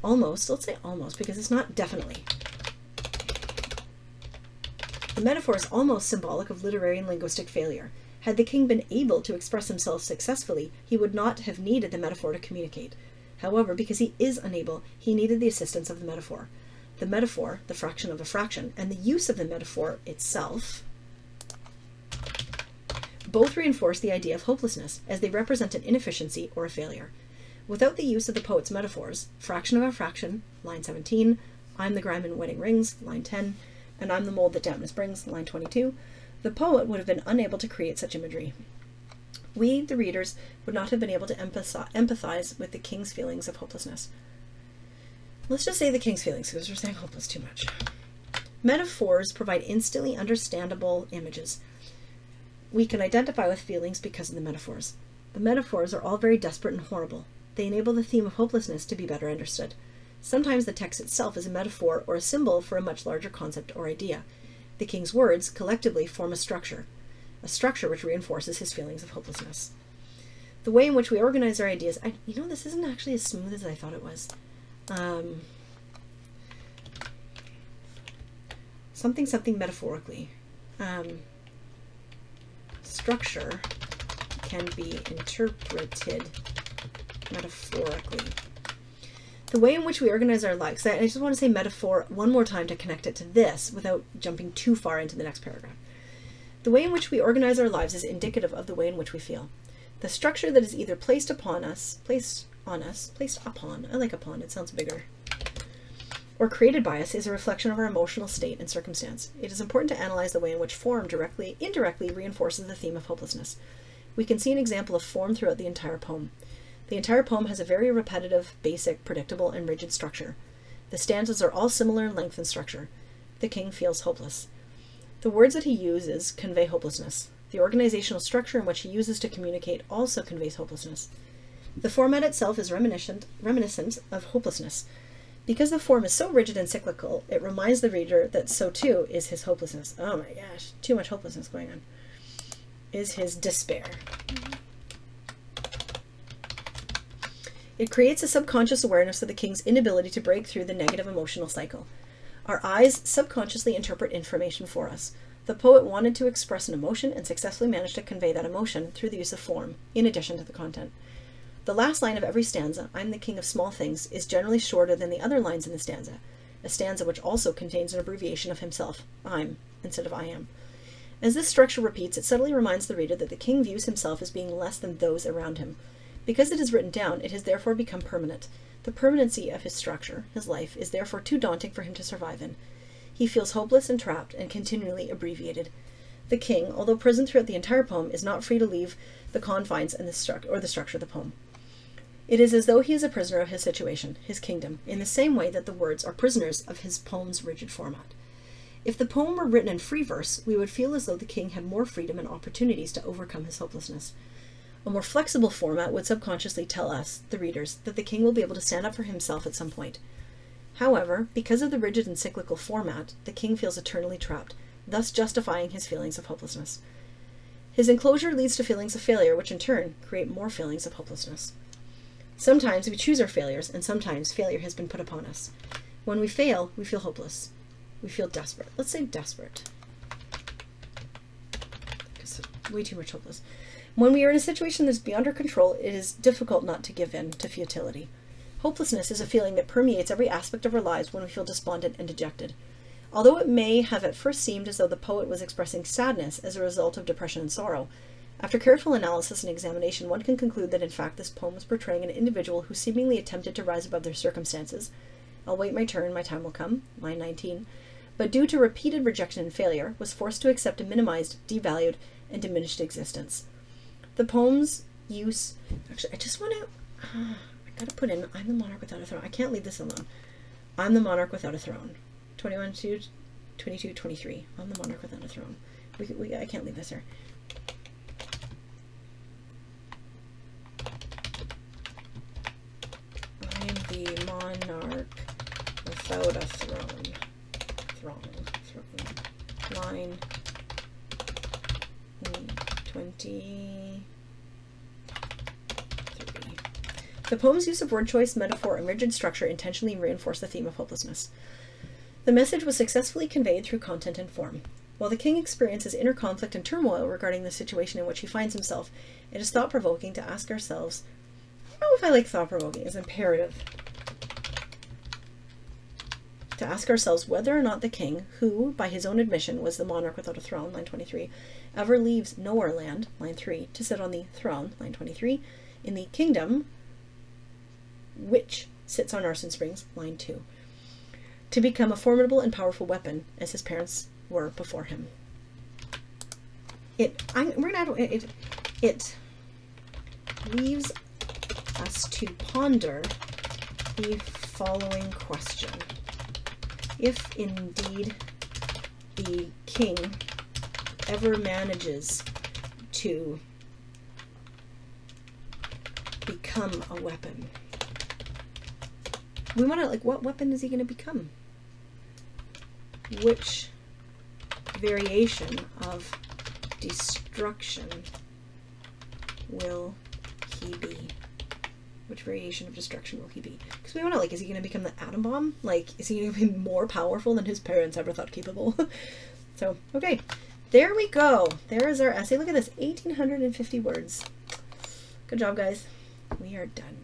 almost, let's say almost, because it's not definitely. The metaphor is almost symbolic of literary and linguistic failure. Had the king been able to express himself successfully, he would not have needed the metaphor to communicate. However, because he is unable, he needed the assistance of the metaphor. The metaphor, the fraction of a fraction, and the use of the metaphor itself both reinforce the idea of hopelessness, as they represent an inefficiency or a failure. Without the use of the poet's metaphors, fraction of a fraction, line 17, I'm the grime in wedding rings, line 10, and I'm the mold that dampness brings, line 22, the poet would have been unable to create such imagery. We, the readers, would not have been able to empathize with the king's feelings of hopelessness. Let's just say the king's feelings, because we're saying hopeless too much. Metaphors provide instantly understandable images. We can identify with feelings because of the metaphors. The metaphors are all very desperate and horrible. They enable the theme of hopelessness to be better understood. Sometimes the text itself is a metaphor or a symbol for a much larger concept or idea. The king's words collectively form a structure which reinforces his feelings of hopelessness. The way in which we organize our ideas, this isn't actually as smooth as I thought it was. Something metaphorically. Structure can be interpreted metaphorically. The way in which we organize our lives, I just want to say metaphor one more time to connect it to this without jumping too far into the next paragraph. The way in which we organize our lives is indicative of the way in which we feel. The structure that is either placed upon, I like upon, it sounds bigger, or created by us is a reflection of our emotional state and circumstance. It is important to analyze the way in which form indirectly reinforces the theme of hopelessness. We can see an example of form throughout the entire poem. The entire poem has a very repetitive, basic, predictable, and rigid structure. The stanzas are all similar in length and structure. The king feels hopeless. The words that he uses convey hopelessness. The organizational structure in which he uses to communicate also conveys hopelessness. The format itself is reminiscent of hopelessness. Because the form is so rigid and cyclical, it reminds the reader that so too is his hopelessness. Oh my gosh, too much hopelessness going on. Is his despair. It creates a subconscious awareness of the king's inability to break through the negative emotional cycle. Our eyes subconsciously interpret information for us. The poet wanted to express an emotion and successfully managed to convey that emotion through the use of form, in addition to the content. The last line of every stanza, I'm the king of small things, is generally shorter than the other lines in the stanza, a stanza which also contains an abbreviation of himself, I'm, instead of I am. As this structure repeats, it subtly reminds the reader that the king views himself as being less than those around him. Because it is written down, it has therefore become permanent. The permanency of his structure, his life, is therefore too daunting for him to survive in. He feels hopeless and trapped and continually abbreviated. The king, although present throughout the entire poem, is not free to leave the confines and the structure of the poem. It is as though he is a prisoner of his situation, his kingdom, in the same way that the words are prisoners of his poem's rigid format. If the poem were written in free verse, we would feel as though the king had more freedom and opportunities to overcome his hopelessness. A more flexible format would subconsciously tell us, the readers, that the king will be able to stand up for himself at some point. However, because of the rigid and cyclical format, the king feels eternally trapped, thus justifying his feelings of hopelessness. His enclosure leads to feelings of failure, which in turn create more feelings of hopelessness. Sometimes we choose our failures, and sometimes failure has been put upon us. When we fail, we feel hopeless. We feel desperate. Let's say desperate. way too much hopeless. When we are in a situation that's beyond our control, it is difficult not to give in to futility. Hopelessness is a feeling that permeates every aspect of our lives when we feel despondent and dejected. Although it may have at first seemed as though the poet was expressing sadness as a result of depression and sorrow, after careful analysis and examination, one can conclude that in fact this poem was portraying an individual who seemingly attempted to rise above their circumstances. I'll wait my turn, my time will come, line 19, but due to repeated rejection and failure, was forced to accept a minimized, devalued, and diminished existence. The poem's use... Actually, I just want to... I gotta put in, I'm the monarch without a throne. I can't leave this alone. I'm the monarch without a throne. 21, 22, 23. I'm the monarch without a throne. I can't leave this here. I'm the monarch without a throne. Throne. Line 23. The poem's use of word choice, metaphor, and rigid structure intentionally reinforced the theme of hopelessness. The message was successfully conveyed through content and form. While the king experiences inner conflict and turmoil regarding the situation in which he finds himself, it is thought-provoking to ask ourselves, I don't know if I like thought-provoking, it's imperative, to ask ourselves whether or not the king, who, by his own admission, was the monarch without a throne, line 23, ever leaves nowhere land, line 3, to sit on the throne, line 23, in the kingdom, which sits on Arson Springs, line 2, to become a formidable and powerful weapon, as his parents were before him. It leaves us to ponder the following question. If indeed the king ever manages to become a weapon, we want to, like, what weapon is he going to become? Which variation of destruction will he be? Which variation of destruction will he be? Because we want to, like, is he going to become the atom bomb? Like, is he going to be more powerful than his parents ever thought capable? So, okay. There we go. There is our essay. Look at this, 1,850 words. Good job, guys. We are done.